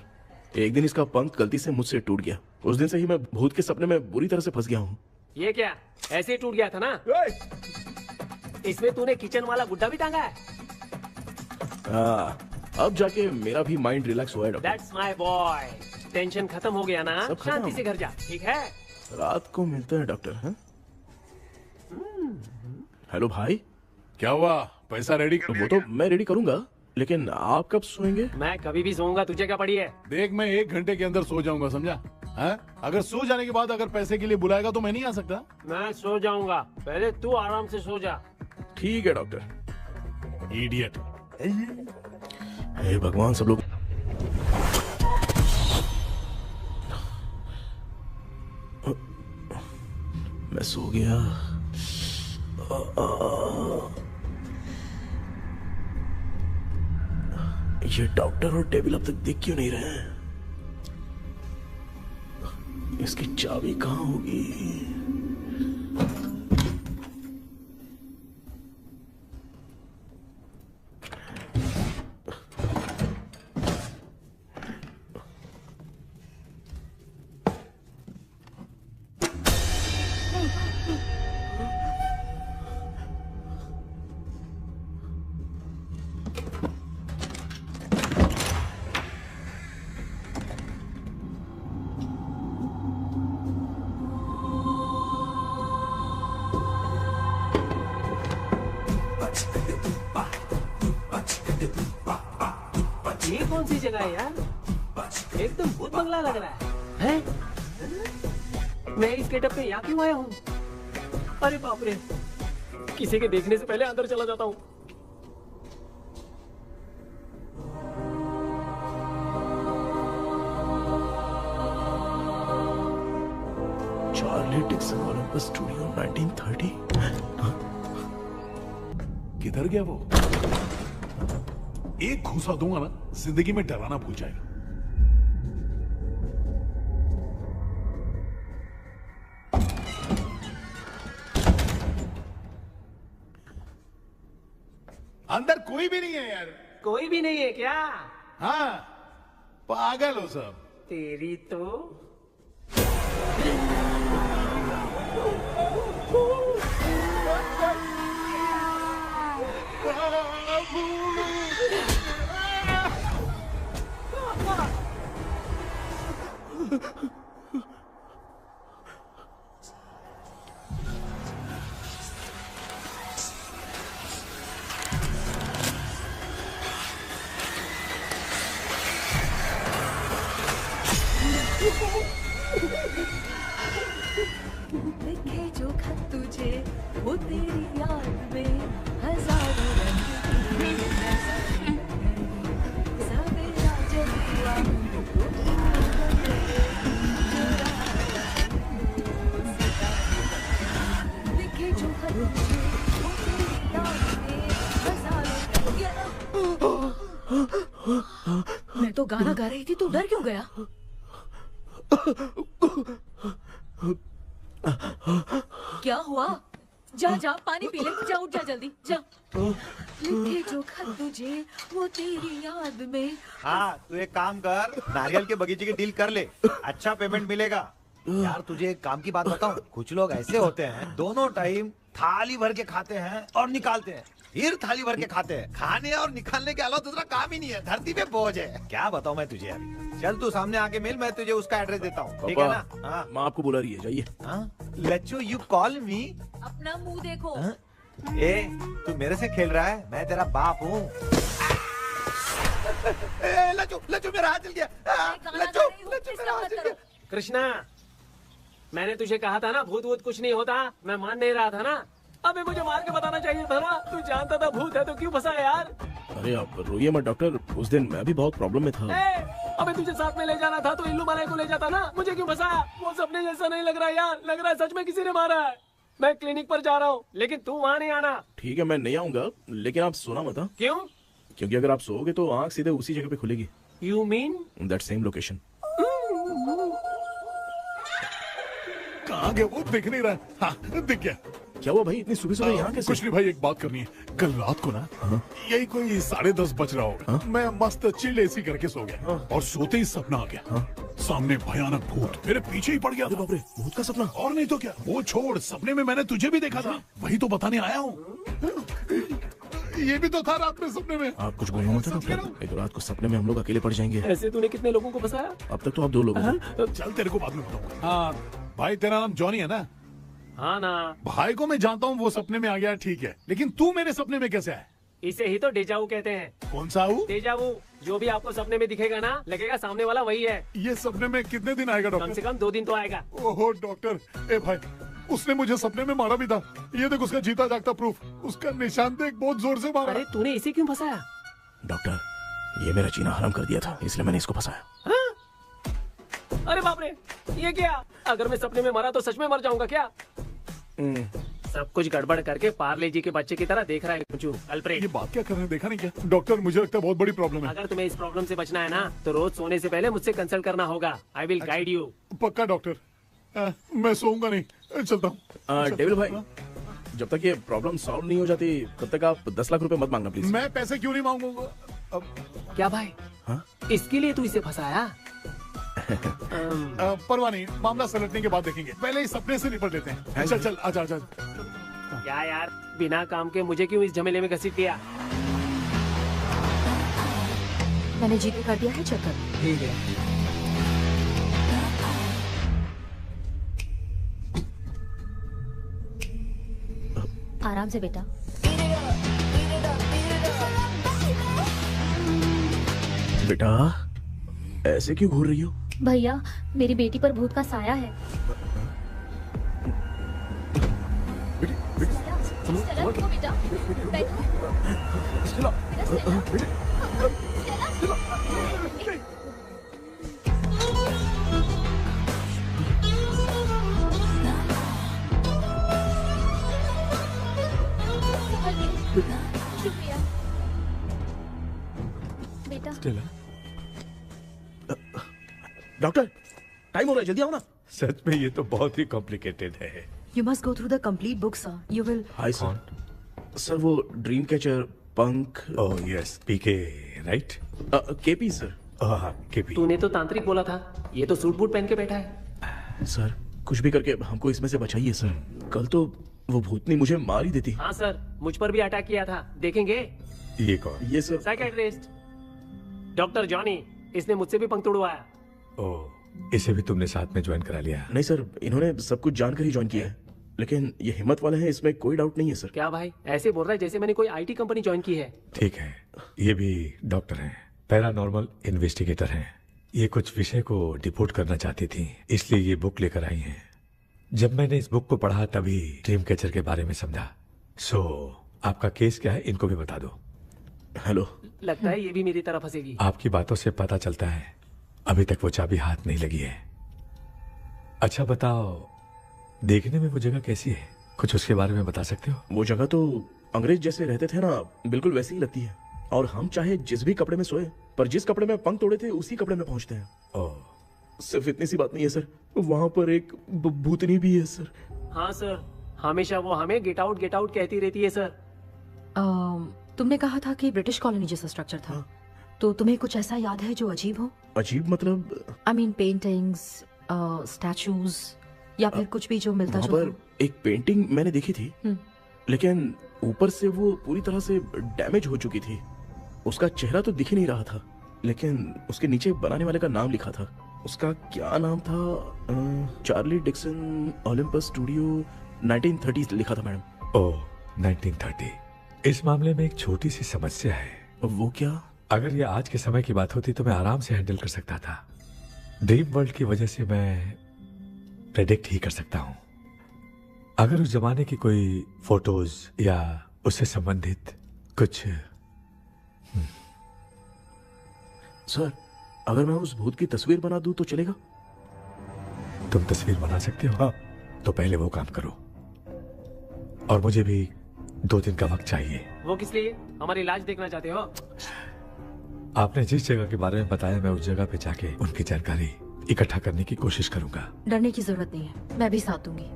एक दिन इसका पंख गलती से मुझसे टूट गया। उस दिन से ही मैं भूत के सपने में बुरी तरह से फंस गया हूँ। ये क्या ऐसे ही टूट गया था ना? इसमें तूने किचन वाला गुड्डा भी टांगा है? अब जाके मेरा भी माइंड रिलैक्स हुआ है doctor. That's my boy. Tension खत्म हो गया ना? सब खत्म। शांति से घर जा, ठीक है? रात को मिलते हैं डॉक्टर। हाँ? हेलो भाई। क्या हुआ? पैसा रेडी कर? वो तो मैं रेडी करूंगा, लेकिन आप कब सोएंगे? मैं कभी भी सोऊंगा, तुझे क्या पड़ी है? देख मैं 1 घंटे के अंदर सो जाऊंगा, समझा? हाँ? अगर सो जाने के बाद अगर पैसे के लिए बुलाएगा तो मैं नहीं आ सकता। मैं सो जाऊंगा, पहले तू आराम से सो जा। ठीक है डॉक्टर। इडियट। हे भगवान, सब लोग मैं सो गया। ये डॉक्टर और टेबल अब तक दिख क्यों नहीं रहे हैं? इसकी चाबी कहाँ होगी? ये कौन सी जगह है यार? एकदम भूत बंगला लग रहा है। मैं इस गेटअप पे यहाँ क्यों आया हूँ? अरे बाप रे, किसी के देखने से पहले अंदर चला जाता हूँ। Charlie Dixon Olympus studio 1930। किधर गया वो? एक घूसा दूंगा ना, जिंदगी में डराना भूल जाएगा। अंदर कोई भी नहीं है यार। कोई भी नहीं है क्या? हाँ, पागल हो सब। तेरी तो लिखे जो खत तुझे वो तेरी याद में हजारों रंग की सवेरा जब हुआ लिखे जो खत तुझे वो तेरी याद में हजारों मैं तो गाना गा रही थी, तू डर क्यों गया? क्या हुआ? जा जा पानी पी ले, जा उठ जा जल्दी जा। लिखे जो खत तुझे वो तेरी याद में। हाँ तू एक काम कर, नारियल के बगीचे की डील कर ले, अच्छा पेमेंट मिलेगा। यार तुझे एक काम की बात बताऊं, कुछ लोग ऐसे होते हैं दोनों टाइम थाली भर के खाते हैं और निकालते हैं, फिर थाली भर के खाते हैं। खाने और निकालने के अलावा दूसरा काम ही नहीं है, धरती पे बोझ है। क्या बताऊं मैं तुझे अभी। चल तू सामने आके मिल, मैं तुझे उसका एड्रेस देता हूँ, ठीक है ना? हाँ माँ आपको बुला रही है, जाइए। लच्चू यू कॉल मी। अपना मुंह देखो। ए तू मेरे से खेल रहा है, मैं तेरा बाप हूँ। लच्चू लच्चू मेरा हाथ जल गया। लच्चू लच्चू मेरा हाथ जल गया। कृष्णा, मैंने तुझे कहा था ना भूत वूत कुछ नहीं होता, मैं मान नहीं रहा था ना। अबे मुझे मार के बताना चाहिए था ना, तू जानता था भूत है तो क्यों फंसा यार। अरे आप रोइए मत डॉक्टर, उस दिन मैं भी बहुत प्रॉब्लम में था। अबे तुझे साथ में ले जाना था तो इल्लू मलाई को ले जाता ना, मुझे क्यों फंसाया? वो सपने जैसा नहीं लग रहा यार, लग रहा है सच में किसी ने मारा है। मैं क्लिनिक पर जा रहा हूँ, लेकिन तू वहाँ नहीं आना। ठीक है मैं नहीं आऊंगा, लेकिन आप सोना मत। क्यों? क्योंकि अगर आप सोओगे तो आंख सीधे उसी जगह पे खुलेगी। You mean that same location. कहाँ गया वो, दिख नहीं रहा। हाँ दिख गया। क्या हुआ भाई, इतनी सुबह सुबह यहाँ कैसे? कुछ नहीं भाई, एक बात करनी है। कल रात को ना यही कोई 10:30 बज रहा होगा, मैं मस्त चिल एसी करके सो गया और सोते ही सपना आ गया। सामने भयानक भूत मेरे पीछे ही पड़ गया। बाप रे, भूत का सपना? और नहीं तो क्या। वो छोड़, सपने में मैंने तुझे भी देखा था, वही तो बताने आया हूँ। ये भी तो था रात में सपने में। आप कुछ बोलना मत डॉक्टर, एक रात को सपने में हम लोग अकेले पड़ जाएंगे। ऐसे तूने कितने लोगों को फंसाया? अब तक तो आप 2 लोग हैं। चल तेरे को बाद में बताऊंगा। हाँ भाई, तेरा नाम जॉनी है ना? हाँ ना। भाई को मैं जानता हूँ, वो सपने में आ गया ठीक है, लेकिन तू मेरे सपने में कैसे आया? इसे ही तो डेजावू कहते हैं। कौन सा हूँ? डेजावू, जो भी आपको सपने में दिखेगा ना, लगेगा सामने वाला वही है। ये सपने में कितने दिन आएगा डॉक्टर? कम से कम 2 दिन तो आएगा। ओहो डॉक्टर, ए भाई उसने मुझे सपने में मारा भी था। ये देख उसका जीता जागता प्रूफ, उसका निशान देख, बहुत जोर से मारा। अरे तूने इसे क्यों फंसाया? डॉक्टर, ये मेरा जीना हराम कर दिया था, इसलिए मैंने इसको फंसाया। अरे बाप रे, ये क्या? अगर मैं सपने में मरा तो सच में मर जाऊंगा क्या? सब कुछ गड़बड़ करके पार्ले जी के बच्चे की तरह देख रहा है अल्फ्रेड। ये बात क्या कर रहे हैं, देखा नहीं क्या? डॉक्टर मुझे लगता है बहुत बड़ी प्रॉब्लम है। अगर तुम्हें इस प्रॉब्लम से बचना है ना, तो रोज सोने से पहले मुझसे कंसल्ट करना होगा। I will guide you. पक्का डॉक्टर, मैं सोऊंगा नहीं, चलता हूँ। डेविल भाई, जब तक ये प्रॉब्लम सॉल्व नहीं हो जाती तब तक आप 10 लाख रुपए मत मांगना प्लीज। मैं पैसे क्यों नहीं मांगूंगा? क्या भाई? हाँ? इसके लिए तू इसे फंसाया? परवाह नहीं, मामला सलटने के बाद देखेंगे, पहले इस सपने से निपट लेते हैं। चल चल आजा आजा। क्या यार, बिना काम के मुझे क्यों इस झमेले में घसीट दिया? मैंने जीपे कर दिया है, चेक कर। ठीक है। आराम से बेटा। बेटा ऐसे क्यों घूर रही हो? भैया, मेरी बेटी पर भूत का साया है। स्टेला, रुको बेटा, बैठो। शुक्रिया बेटा। डॉक्टर, टाइम हो रहा है, जल्दी आओ ना। सच में ये तो बहुत ही कॉम्प्लिकेटेड है। You must go through the complete book, sir. You will. Hi sir. Sir वो ड्रीम कैचर, पंख। ओह यस, पीके राइट? KP sir. हाँ केपी। तूने तो तांत्रिक बोला था, ये तो सूट बूट पहन के बैठा है। सर कुछ भी करके हमको इसमें से बचाइए सर, कल तो वो भूतनी मुझे मार ही देती। हाँ सर, मुझ पर भी अटैक किया था, देखेंगे? ये कौन? ये सर साइकियाट्रिस्ट डॉक्टर जॉनी, इसने मुझसे भी पंख तोड़वाया। ओह, इसे भी तुमने साथ में ज्वाइन करा लिया? नहीं सर, इन्होंने सब कुछ जानकर ही ज्वाइन किया है, लेकिन ये हिम्मत वाले हैं, इसमें कोई डाउट नहीं है सर। क्या भाई, ऐसे बोल रहा है जैसे मैंने कोई आईटी कंपनी ज्वाइन की है। ठीक है, ये भी डॉक्टर हैं, पैरानॉर्मल इन्वेस्टिगेटर हैं। ये कुछ विषय को डिपोर्ट करना चाहती थी, इसलिए ये बुक लेकर आई हैं। जब मैंने इस बुक को पढ़ा तभी ड्रीम कैचर के बारे में समझा। सो आपका केस क्या है, इनको भी बता दो। हेलो। लगता है ये भी मेरी तरफ फंसेगी। आपकी बातों से पता चलता है अभी तक वो चाबी हाथ नहीं लगी है। अच्छा बताओ, देखने में वो जगह कैसी है, कुछ उसके बारे में बता सकते हो? वो जगह तो अंग्रेज जैसे रहते थे ना, बिल्कुल वैसी ही लगती है। और हम चाहे जिस भी कपड़े में सोए, पर जिस कपड़े में पंख तोड़े थे उसी कपड़े में पहुंचते हैं। ओह। सिर्फ इतनी सी बात नहीं है सर, वहां पर एक भूतनी भी है सर। हाँ सर, हमेशा वो हमें गेट आउट कहती रहती है सर। तुमने कहा था कि ब्रिटिश कॉलोनी जैसा स्ट्रक्चर था, तो तुम्हें कुछ ऐसा याद है जो अजीब हो? अजीब मतलब? आई मीन पेंटिंग्स, स्टैचूज या फिर कुछ भी जो मिलता वहाँ जुलता। पर एक पेंटिंग मैंने देखी थी, लेकिन ऊपर से वो पूरी तरह से डैमेज हो चुकी थी। उसका चेहरा तो दिख ही नहीं रहा था, लेकिन उसके नीचे बनाने वाले का नाम लिखा था। उसका क्या नाम था? चार्ली डिक्सन ओलंपस स्टूडियो 1930 लिखा था मैडम। ओह 1930। इस मामले में एक छोटी सी समस्या है। वो क्या? अगर ये आज के समय की बात होती तो मैं आराम से हैंडल कर सकता था। ड्रीम वर्ल्ड की वजह से मैं प्रेडिक्ट ही कर सकता हूँ। अगर उस जमाने की कोई फोटोज या उससे संबंधित कुछ। सर, अगर मैं उस भूत की तस्वीर बना दूं तो चलेगा? तुम तस्वीर बना सकते हो? हाँ। तो पहले वो काम करो, और मुझे भी 2 दिन का वक्त चाहिए। वो किस लिए? हमारी इलाज देखना चाहते हो? आपने जिस जगह के बारे में बताया, मैं उस जगह पे जाके उनकी जानकारी इकट्ठा करने की कोशिश करूंगा। डरने की जरूरत नहीं है, मैं भी साथ दूंगी।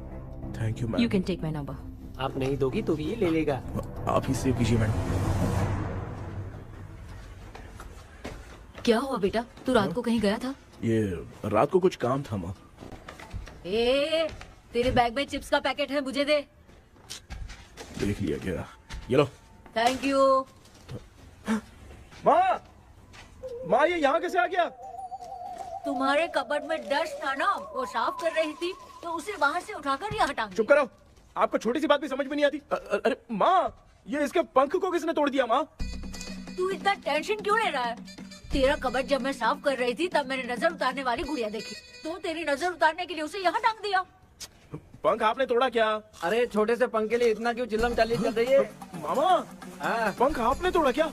Thank you ma'am. You can take my number. आप नहीं दोगी तो भी ये ले लेगा। आप ही सेव कीजिए मैडम। क्या हुआ बेटा, तू रात को कहीं गया था? ये रात को कुछ काम था माँ। तेरे बैग में चिप्स का पैकेट है, मुझे दे। देख लिया क्या? ये लो। Thank you. माँ ये यहाँ कैसे आ गया? तुम्हारे कबर्ड में डस्ट था ना, वो साफ कर रही थी तो उसे वहाँ से उठाकर यहाँ टांग चुप करो, आपको छोटी सी बात भी समझ में नहीं आती। अरे माँ, ये इसके पंख को किसने तोड़ दिया? माँ तू इतना टेंशन क्यों ले रहा है? तेरा कबर्ड जब मैं साफ कर रही थी तब मैंने नजर उतारने वाली गुड़िया देखी, तो तेरी नजर उतारने के लिए उसे यहाँ टांग दिया। पंख आपने तोड़ा क्या? अरे छोटे से पंख के लिए इतना क्यों चिल्लम चाली चल रही है? मामा, पंख आपने तोड़ा क्या?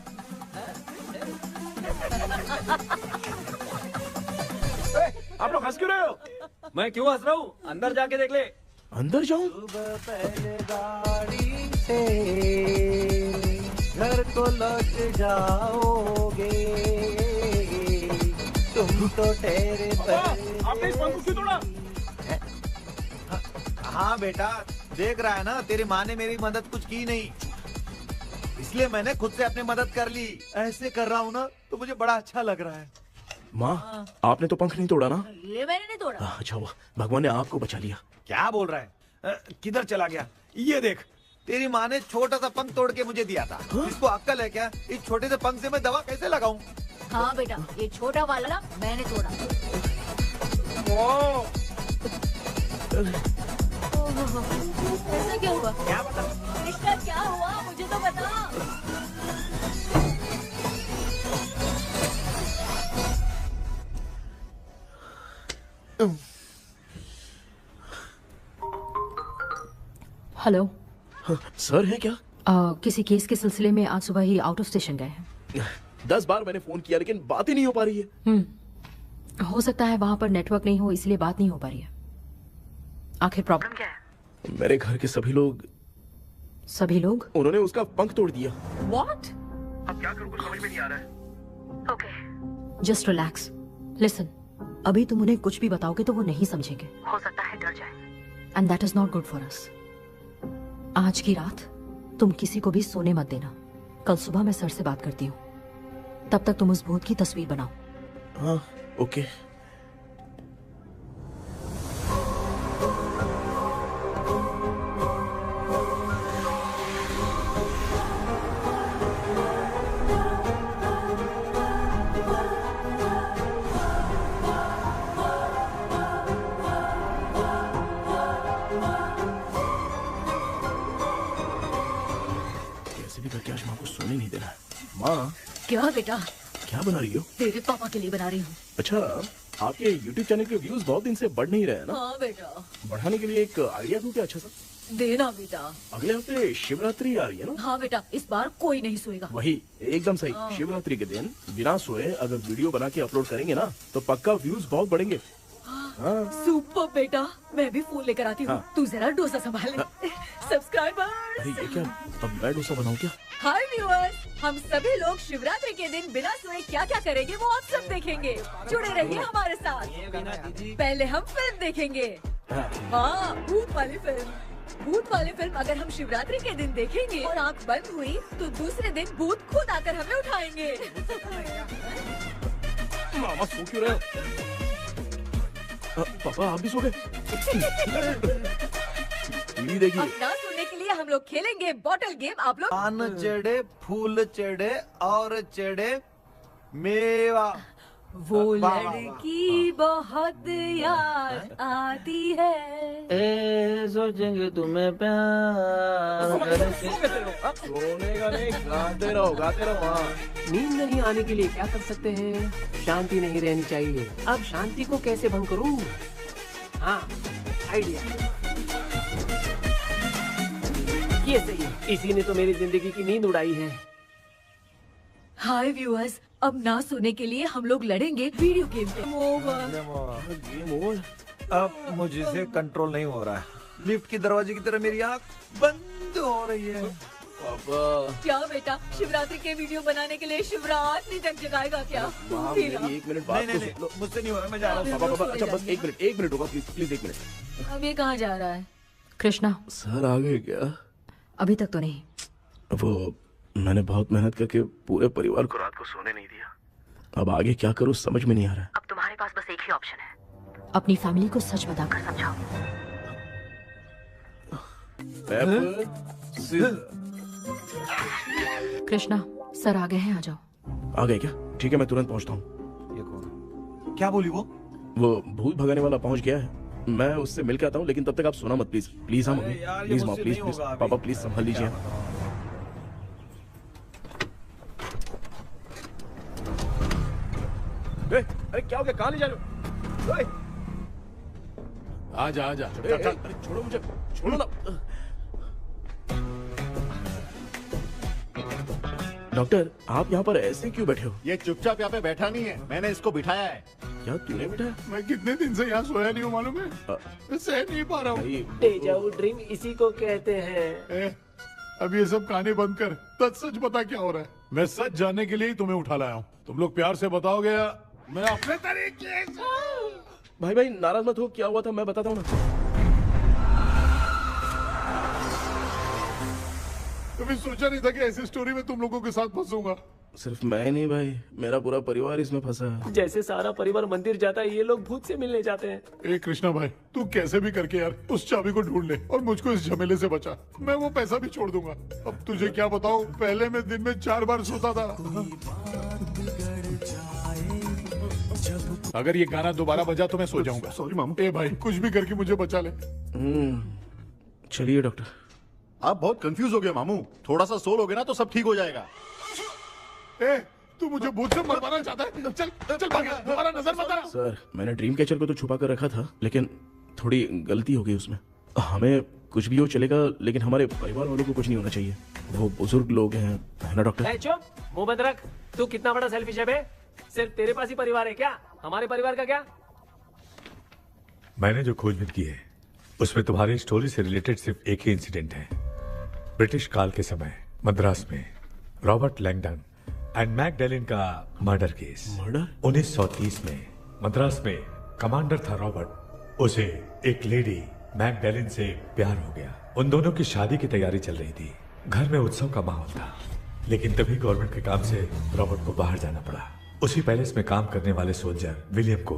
आप लोग हंस क्यों रहे हो? मैं क्यों हंस रहा हूँ? अंदर जाके देख ले। अंदर जाऊं? घर को लौट जाओगे तुम तो ठहरे। आपने इस पंख को क्यों तोड़ा? हाँ बेटा, देख रहा है ना, तेरी माँ ने मेरी मदद कुछ की नहीं, इसलिए मैंने खुद से अपनी मदद कर ली। ऐसे कर रहा हूँ ना तो मुझे बड़ा अच्छा लग रहा है। माँ, आपने तो पंख नहीं तोड़ा ना? ये मैंने नहीं तोड़ा। अच्छा हुआ, भगवान ने आपको बचा लिया। क्या बोल रहा है? किधर चला गया? ये देख, तेरी माँ ने छोटा सा पंख तोड़ के मुझे दिया था। इसको अक्ल है क्या? इस छोटे से पंख से मैं दवा कैसे लगाऊं? हाँ बेटा, ये छोटा वाला ना मैंने तोड़ा। ऐसा क्या हुआ? क्या बता? इसका क्या हुआ, मुझे तो बता। हेलो सर है क्या? किसी केस के सिलसिले में आज सुबह ही आउट ऑफ स्टेशन गए हैं। 10 बार मैंने फोन किया लेकिन बात ही नहीं हो पा रही है। हो सकता है वहाँ पर नेटवर्क नहीं हो, इसलिए बात नहीं हो पा रही है। आखिर प्रॉब्लम क्या है? मेरे घर के सभी लोग उन्होंने उसका पंख तोड़ दिया। What? अब क्या करूं, कुछ समझ में नहीं आ रहा है। Okay. Just relax. Listen. अभी तुम उन्हें कुछ भी बताओगे तो वो नहीं समझेंगे। हो सकता है डर जाए। And that is not good for us. आज की रात तुम किसी को भी सोने मत देना। कल सुबह मैं सर से बात करती हूँ। तब तक तुम उस भूत की तस्वीर बनाओ। हाँ, ओके। करके आज माँ को सोने नहीं देना। माँ, क्या बेटा? क्या बना रही हो? तेरे पापा के लिए बना रही हूँ। अच्छा, आपके YouTube चैनल के व्यूज बहुत दिन से बढ़ नहीं रहे हैं ना? हाँ बेटा। बढ़ाने के लिए एक आइडिया दूं क्या अच्छा सा? देना बेटा। अगले हफ्ते शिवरात्रि आ रही है ना? हाँ बेटा, इस बार कोई नहीं सोएगा। वही, एकदम सही। हाँ। शिवरात्रि के दिन बिना सोए अगर वीडियो बना के अपलोड करेंगे ना तो पक्का व्यूज बहुत बढ़ेंगे। हाँ। सुपर बेटा, मैं भी फोन लेकर आती हूँ। हाँ। तू जरा डोसा संभाल ले। सब्सक्राइबर। अरे ये क्या, अब मैं डोसा बनाऊं क्या? हाय व्यूअर्स, हम सभी लोग शिवरात्रि के दिन बिना सोए क्या क्या करेंगे वो आप सब देखेंगे। जुड़े रहिए हमारे साथ। पहले हम फिल्म देखेंगे। हाँ, भूत वाली फिल्म। भूत वाली फिल्म अगर हम शिवरात्रि के दिन देखेंगे और आंख बंद हुई तो दूसरे दिन भूत खुद आकर हमें उठाएंगे। मामा सो क्यों रहे हो? पापा आप भी सो गए? टीवी देखिए। अब ना सोने के लिए हम लोग खेलेंगे बॉटल गेम। आप लोग पान चढ़े, फूल चढ़े और चढ़े मेवा। वो लड़की बहुत याद आती है। सोचेंगे तुम्हें प्यार। सोने का नहीं, गाते रहो गाते रहो। नींद नहीं आने के लिए क्या कर सकते हैं? शांति नहीं रहनी चाहिए। अब शांति को कैसे भंग करूं? हाँ, आइडिया। ये सही है। इसी ने तो मेरी जिंदगी की नींद उड़ाई है। हाय व्यूअर्स, अब ना सोने के लिए हम लोग लड़ेंगे वीडियो गेम पे। Game over. अब मुझसे कंट्रोल नहीं हो रहा है। लिफ्ट की दरवाजे की तरह मेरी आंख बंद हो रही है। पापा क्या बेटा, शिवरात्रि के वीडियो बनाने के लिए शिवरात्रि तक जगाएगा क्या? मेरी 1 मिनट बात नहीं, मुझसे नहीं हो रहा, मैं जा रहा हूँ। पापा अच्छा बस 1 मिनट होगा प्लीज 1 मिनट। अब ये कहाँ जा रहा है? कृष्णा, सर आ गए क्या? अभी तक तो नहीं। वो मैंने बहुत मेहनत करके पूरे परिवार को रात को सोने नहीं दिया। अब आगे क्या करूं समझ में नहीं आ रहा। अब तुम्हारे पास बस एक ही ऑप्शन है, अपनी फैमिली को सच बताकर समझाओ। कृष्णा, सर आ गए हैं, आ जाओ। आ गए क्या? ठीक है मैं तुरंत पहुंचता हूँ। ये कौन? क्या बोली वो? भूत भगाने वाला पहुंच गया है। मैं उससे मिल के आता हूँ, लेकिन तब तक आप सोना मत प्लीज। प्लीज हाँ मम्मी, प्लीज माँ, प्लीज पापा प्लीज संभाल लीजिए। अरे क्या हो गया? कहाँ ले जा रहे हो? आजा आजा। अरे छोड़ो मुझे, छोड़ो ना। डॉक्टर आप यहाँ पर ऐसे क्यों बैठे हो? ये चुपचाप यहाँ पे बैठा नहीं है, मैंने इसको बिठाया है। क्या तूने बैठा है? मैं कितने दिन से यहाँ सोया नहीं हूँ मालूम है? मैं सह नहीं पा रहा हूँ। डेजा वू ड्रीम इसी को कहते हैं। अब ये सब कहानी बंद कर, सच बता क्या हो रहा है। मैं सच जानने के लिए ही तुम्हें उठा लाया हूँ। तुम लोग प्यार से बताओगे या मैं अपने तरीके से? भाई नाराज मत हो, क्या हुआ था मैं बताता हूँ ना। कभी सोचा नहीं था कि ऐसी स्टोरी में तुम लोगों के साथ फंसूंगा। सिर्फ मैं नहीं भाई, मेरा पूरा परिवार इसमें फंसा है। जैसे सारा परिवार मंदिर जाता है, ये लोग भूत से मिलने जाते हैं। ए कृष्णा भाई, तू कैसे भी करके यार उस चाबी को ढूंढ ले और मुझको इस झमेले से बचा। मैं वो पैसा भी छोड़ दूंगा। अब तुझे क्या बताऊं, पहले मैं दिन में 4 बार सोता था। अगर ये गाना दोबारा बजा तो मैं सो जाऊंगा। सॉरी मामू। ए भाई कुछ भी करके मुझे बचा ले। चलिए डॉक्टर। आप बहुत कंफ्यूज हो गए मामू, थोड़ा सा सो लोगे ना तो सब ठीक हो जाएगा। ए तू मुझे भूत से मरवाना चाहता है? चल चल भाग, दोबारा नजर मत आना। सर मैंने ड्रीम कैचर को तो छुपा कर रखा था, लेकिन थोड़ी गलती हो गई उसमें। हमें कुछ भी हो चलेगा, लेकिन हमारे परिवार वालों को कुछ नहीं होना चाहिए। वो बुजुर्ग लोग हैं, है ना डॉक्टर? चुप, मुंह बंद रख। तू कितना बड़ा सेल्फिश है बे? सिर्फ तेरे पास ही परिवार है क्या? हमारे परिवार का क्या? मैंने जो खोजबीन की है उसमें तुम्हारी स्टोरी से रिलेटेड सिर्फ एक ही इंसिडेंट है। ब्रिटिश काल के समय मद्रास में रॉबर्ट लैंगडन एंड मैकडैलिन का मर्डर केस। मर्डर? 1930 में मद्रास में कमांडर था रॉबर्ट। उसे एक लेडी मैकडैलिन से प्यार हो गया। उन दोनों की शादी की तैयारी चल रही थी। घर में उत्सव का माहौल था, लेकिन तभी गवर्नमेंट के काम से रॉबर्ट को बाहर जाना पड़ा। उसी पैलेस में काम करने वाले सोल्जर विलियम को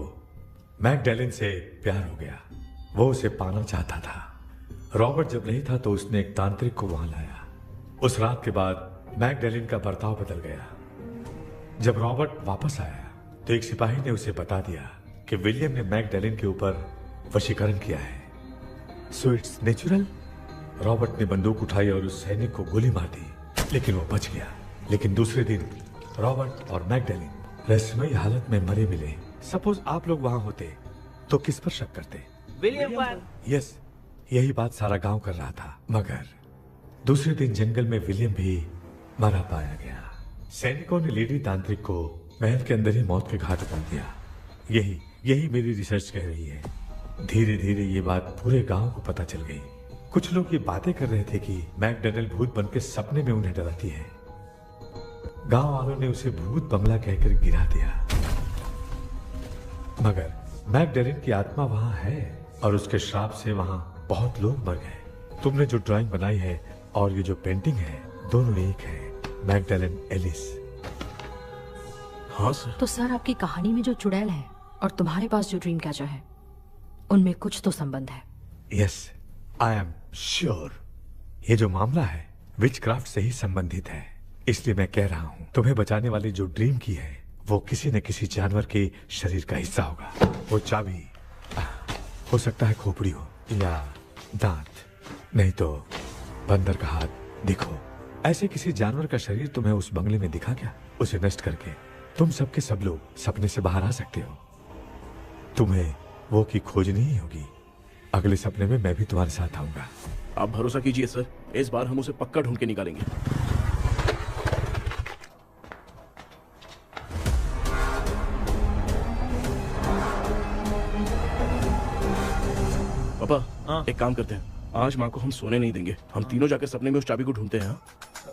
मैकडैलिन से प्यार हो गया। वो उसे पाना चाहता था। रॉबर्ट जब नहीं था तो उसने एक तांत्रिक को वहां लाया। उस रात के बाद मैकडैलिन का बर्ताव बदल गया। जब रॉबर्ट वापस आया तो एक सिपाही ने उसे बता दिया कि विलियम ने मैकडैलिन के ऊपर वशीकरण किया है। So it's natural. रॉबर्ट ने बंदूक उठाई और उस सैनिक को गोली मार दी, लेकिन वो बच गया। लेकिन दूसरे दिन रॉबर्ट और मैकडैलिन रहस्यमयी हालत में मरे मिले। सपोज आप लोग वहां होते तो किस पर शक करते? विलियम पर। यस, यही बात सारा गांव कर रहा था। मगर दूसरे दिन जंगल में विलियम भी मरा पाया गया। सैनिकों ने लेडी तांत्रिक को महल के अंदर ही मौत के घाट उतार दिया। यही मेरी रिसर्च कह रही है। धीरे धीरे ये बात पूरे गांव को पता चल गई। कुछ लोग ये बातें कर रहे थे कि मैकडैलिन भूत बन के सपने में उन्हें डराती है। गांव वालों ने उसे भूत बंगला कहकर गिरा दिया। मगर मैकडैलिन की आत्मा वहां है और उसके श्राप से वहां बहुत लोग मर गए। तुमने जो ड्राइंग बनाई है और ये जो पेंटिंग है दोनों एक है, मैगडेलेन एलिस। हाँ सर। तो सर आपकी कहानी में जो चुड़ैल है और तुम्हारे पास जो ड्रीम कैचर है उनमें कुछ तो संबंध है। Yes, I am sure. ये जो मामला है विचक्राफ्ट से ही संबंधित है, इसलिए मैं कह रहा हूँ तुम्हें बचाने वाली जो ड्रीम की है वो किसी न किसी जानवर के शरीर का हिस्सा होगा। वो चाबी हो सकता है खोपड़ी हो या दांत, नहीं तो बंदर का हाथ। देखो, ऐसे किसी जानवर का शरीर तुम्हें उस बंगले में दिखा क्या? उसे नष्ट करके तुम सबके सब लोग सपने से बाहर आ सकते हो। तुम्हें वो की खोजनी ही होगी। अगले सपने में मैं भी तुम्हारे साथ आऊंगा। आप भरोसा कीजिए सर, इस बार हम उसे पक्का ढूंढ के निकालेंगे। पापा, एक काम करते हैं, आज माँ को हम सोने नहीं देंगे। हम तीनों जाकर सपने में उस चाबी को ढूंढते हैं।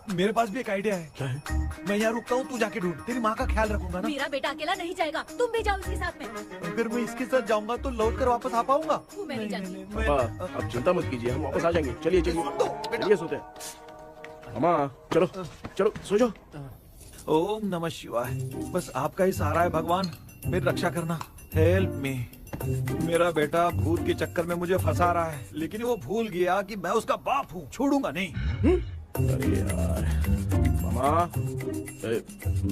मेरे पास भी एक आइडिया है। क्या है? मैं यहाँ रुकता हूँ, तू जाके ढूंढ। तेरी माँ का ख्याल रखूंगा ना। मेरा बेटा अकेला नहीं जाएगा, तुम भी जाओ इसके साथ में। अगर मैं इसके साथ जाऊंगा तो लौट कर वापस आ पाऊंगा? मैं नहीं जाती। पापा, आप चिंता मत कीजिए, हम वापस आ जाएंगे। चलिए चलिए सोते हैं। मामा चलो चलो सो जाओ। ओम नमः शिवाय। बस आपका ही सहारा है भगवान, मेरी रक्षा करना। Help me. मेरा बेटा भूत के चक्कर में मुझे फंसा रहा है, लेकिन वो भूल गया कि मैं उसका बाप हूँ। छोड़ूंगा नहीं। अरे यार मामा,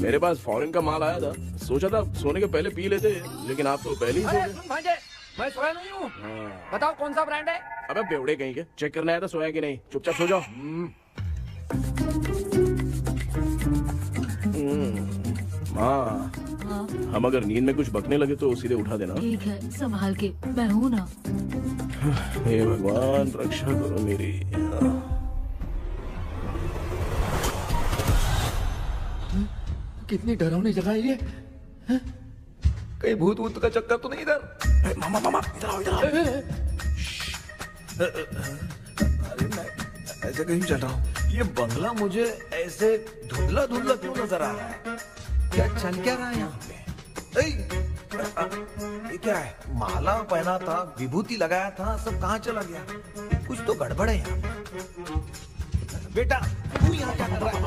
मेरे पास फॉरेन का माल आया था, सोचा था सोने के पहले पी लेते, लेकिन आप तो पहले ही सो गए। मैं सोया नहीं हूँ। बताओ कौन सा ब्रांड है? अबे बेवड़े कहीं के, चेक करना आया था सोया कि नहीं। चुपचाप सो जाओ। माँ, हम अगर नींद में कुछ बकने लगे तो सीधे उठा देना। ठीक है, संभाल के, मैं हूँ ना। हे भगवान रक्षा करो मेरी। कितनी डरावनी जगह है ये। कहीं भूत वूत का चक्कर तो नहीं इधर? मामा मामा इधर आओ, इधर आओ। अरे मैं ऐसे कहीं चल रहा हूँ। ये बंगला मुझे ऐसे धुंधला धुंधला क्यों नजर आ रहा है? क्या चल क्या रहा है यहाँ पे? ये क्या है? माला पहना था, विभूति लगाया था, सब कहाँ चला गया? कुछ तो गड़बड़ है यहाँ पे। बेटा तू यहाँ क्या कर रहा है?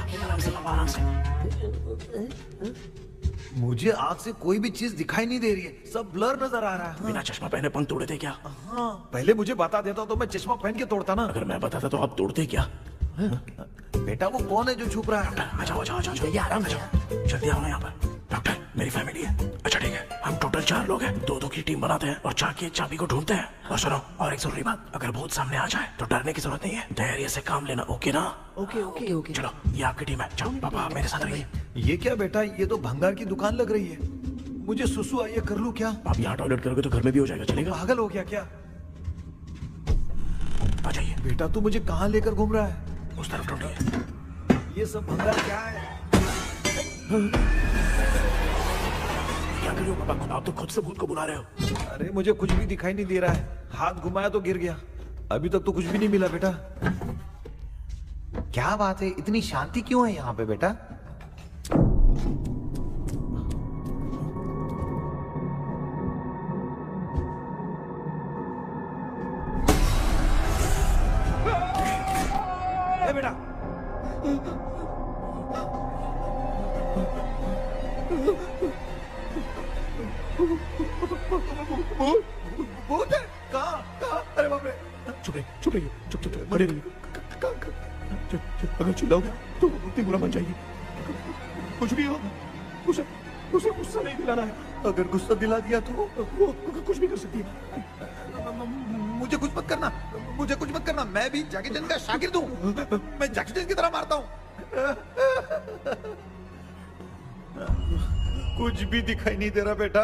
मुझे आग से कोई भी चीज दिखाई नहीं दे रही है, सब ब्लर नजर आ रहा है। बिना चश्मा पहने पंख तोड़े थे क्या? हाँ, पहले मुझे बता देता तो मैं चश्मा पहन के तोड़ता ना। अगर मैं बताता तो आप तोड़ते क्या? बेटा वो कौन है जो छुप रहा है? आ जाओ, आराम से जाओ, जल्दी आओ ना यहाँ पर। डॉक्टर, मेरी फैमिली है। अच्छा ठीक है, हम टोटल 4 लोग हैं, 2-2 की टीम बनाते हैं और जाके चाबी को ढूंढते हैं। और सुनो, और एक जरूरी बात, अगर भूत सामने आ जाए तो डरने की जरूरत नहीं है, धैर्य से काम लेना। ओके ना? ओके। चलो, ये आपकी टीम है। चलो पापा मेरे साथ रहिए। ये क्या बेटा, ये तो भंगार की दुकान लग रही है। मुझे सुसु आई है, कर लूं क्या? आप यहाँ टॉयलेट करोगे तो घर में भी हो जाएगा, चलेगा? पागल हो गया क्या? आ जाइए। बेटा तू मुझे कहाँ लेकर घूम रहा है? उस तरफ ढूंढिए। ये सब भंगार क्या है? क्या कर रहे हो पापा? आप तो खुद से भूत को बुला रहे हो। अरे मुझे कुछ भी दिखाई नहीं दे रहा है, हाथ घुमाया तो गिर गया। अभी तक तो कुछ भी नहीं मिला बेटा। क्या बात है, इतनी शांति क्यों है यहाँ पे बेटा? बेटा भूत है? कहाँ? अरे बाप रे! चुप रहिए, चुप खड़े रहिए। अगर चिल्लाओगे तो इतनी बुरा बन जाएगी। कुछ भी हो, उसे गुस्सा नहीं दिलाना है। अगर गुस्सा दिला दिया तो वो कुछ भी कर सकती है। मुझे कुछ मत करना, मैं भी जैकी चैन का शागिर्द हूँ। मैं जैकी चैन की तरह मारता हूँ। कुछ भी दिखाई नहीं दे रहा बेटा।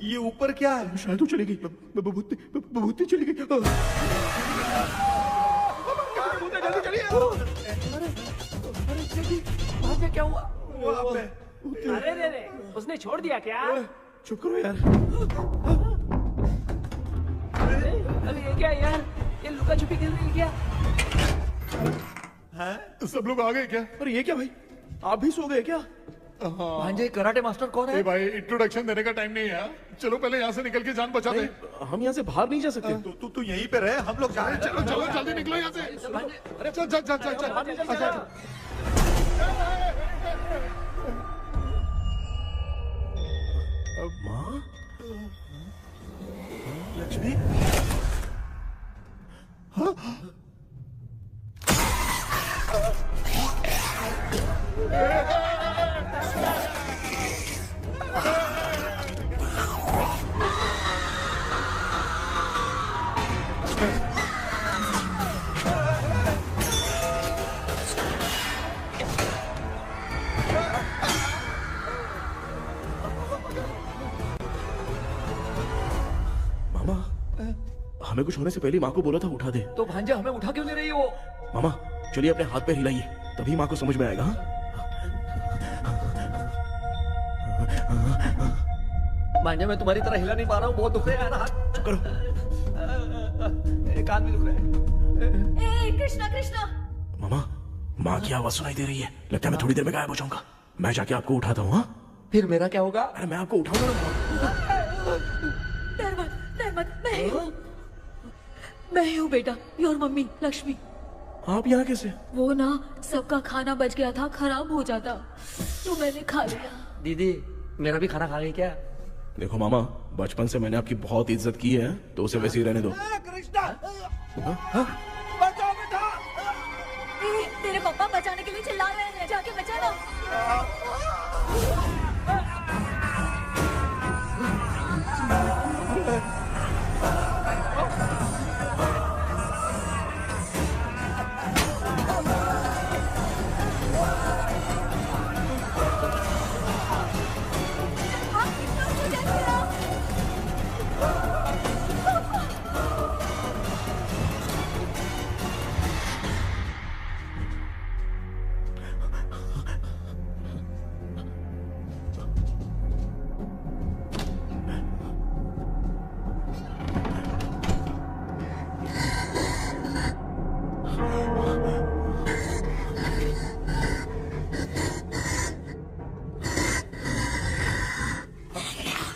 ये ऊपर क्या है? शायद तो चली गई, भूती चली गई। जल्दी चलिए। अरे क्या हुआ? अरे उसने छोड़ दिया क्या? चुप करो यार। अरे ये क्या यार, ये लुका छुपी खेल रही है क्या? हैं? सब लोग आ गए क्या? अरे ये क्या भाई, आप भी सो गए क्या? भांजे कराटे मास्टर कौन है? ए भाई इंट्रोडक्शन देने का टाइम नहीं है। चलो पहले यहाँ से निकल के जान बचा दे। हम यहाँ से बाहर नहीं जा सकते। तू यहीं पे रहे, हम लोग जा रहे हैं। चलो चलो जल्दी निकलो यहाँ से। अरे चल चल चल चल चल। माँ, लक्ष्मी, मामा, हमें कुछ होने से पहले माँ को बोला था उठा दे। तो भांजे हमें उठा क्यों ले रही है वो? मामा चलिए अपने हाथ पे हिलाइए, तभी माँ को समझ में आएगा। भांजे मैं तुम्हारी तरह हिला नहीं पा रहा हूँ, बहुत दुख रहा है यार हाथ। चुप करो। कान भी दुख रहे हैं। ए कृष्णा कृष्णा। मामा, माँ की आवाज सुनाई दे रही है, लगता है मैं थोड़ी देर में गायब हो जाऊंगा। मैं जाके आपको उठाता हूँ। हाँ फिर मेरा क्या होगा? अरे मैं आपको उठाऊंगा ना। डर मत, मैं हूँ बेटा, योर मम्मी लक्ष्मी। आप यहाँ कैसे? वो ना सबका खाना बच गया था, खराब हो जाता तो मैंने खा लिया। दीदी मेरा भी खाना खा गई क्या? देखो मामा, बचपन से मैंने आपकी बहुत इज्जत की है, तो उसे वैसे ही रहने दो। कृष्णा, बचाओ बेटा। तेरे पापा बचाने के लिए चिल्ला रहे हैं, जाके बचाना।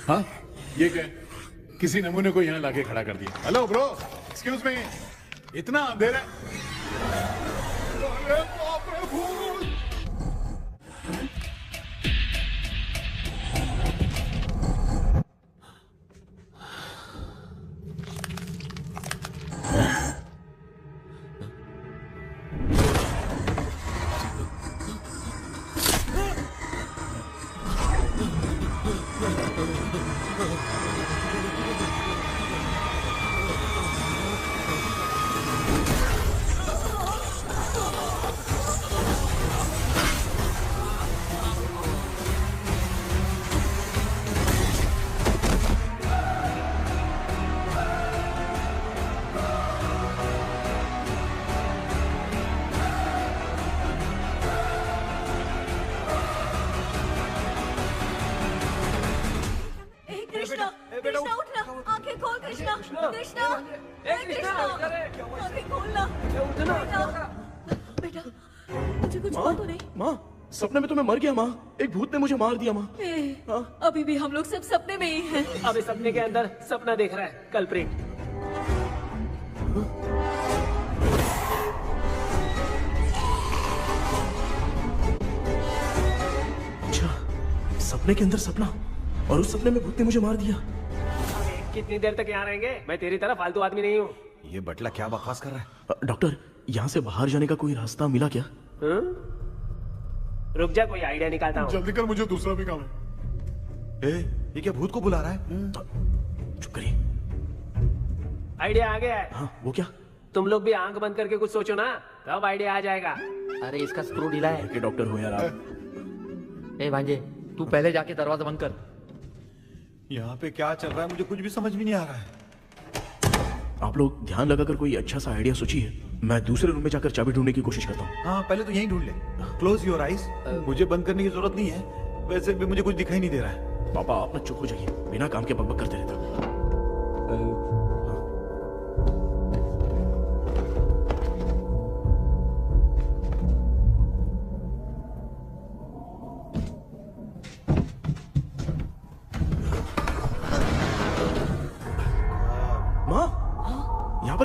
हाँ ये क्या? किसी नमूने को यहाँ लाके खड़ा कर दिया। हेलो ब्रो, एक्सक्यूज मी, इतना अंधेरा। अरे बाप रे भूत! कृष्णा उठना, आंखें खोल कृष्णा, कृष्णा, कृष्णा, आंखें खोलना। बेटा, मुझे कुछ हुआ तो नहीं? माँ, सपने में तो मैं मर गया माँ, एक भूत ने मुझे मार दिया माँ। अभी भी हम लोग सब सपने में ही हैं। अभी सपने के अंदर सपना देख रहा है कल्प्रिट। अच्छा, सपने के अंदर सपना, और उस सपने में भूत ने मुझे मार दिया। कितनी देर तक यहाँ रहेंगे? मैं तेरी तरह फालतू आदमी नहीं हूँ। ये बटला क्या बकवास कर रहा है? डॉक्टर, यहाँ से बाहर जाने का कोई रास्ता मिला क्या? रुक जा, कोई आइडिया निकालता हूँ। जल्दी कर, मुझे दूसरा भी काम है। ये क्या भूत को बुला रहा है? चुप करिए। आइडिया आ गया है। हाँ, वो क्या? तुम लोग भी आंख बंद करके कुछ सोचो ना, तब आइडिया आ जाएगा। अरे इसका स्क्रू ढीला है। के डॉक्टर हो यार आप। ए भांजे, तू पहले जाके दरवाजा बंद कर। यहाँ पे क्या चल रहा है मुझे कुछ भी समझ में नहीं आ रहा है। आप लोग ध्यान लगाकर कोई अच्छा सा आइडिया सोचिए, मैं दूसरे रूम में जाकर चाबी ढूंढने की कोशिश करता हूँ। हाँ, पहले तो यहीं ढूंढ ले। Close your eyes. मुझे बंद करने की जरूरत नहीं है, वैसे भी मुझे कुछ दिखाई नहीं दे रहा है। पापा, आप ना चुप हो जाइए, बिना काम के बकबक करते रहता।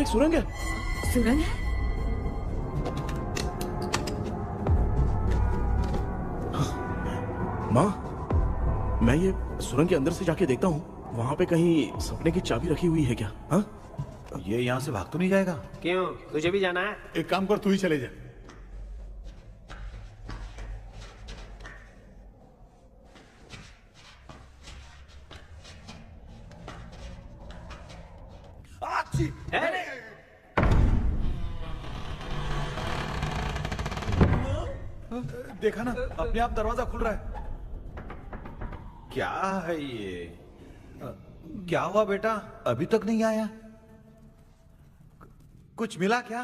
एक सुरंग है। सुरंग है? माँ, मैं ये सुरंग के अंदर से जाके देखता हूँ, वहाँ पे कहीं सपने की चाबी रखी हुई है क्या? हाँ? ये यहाँ से भाग तो नहीं जाएगा? क्यों, तुझे भी जाना है? एक काम कर, तू ही चले जा। देखा ना, अपने आप दरवाजा खुल रहा है। क्या है ये? क्या हुआ बेटा, अभी तक नहीं आया? कुछ मिला क्या?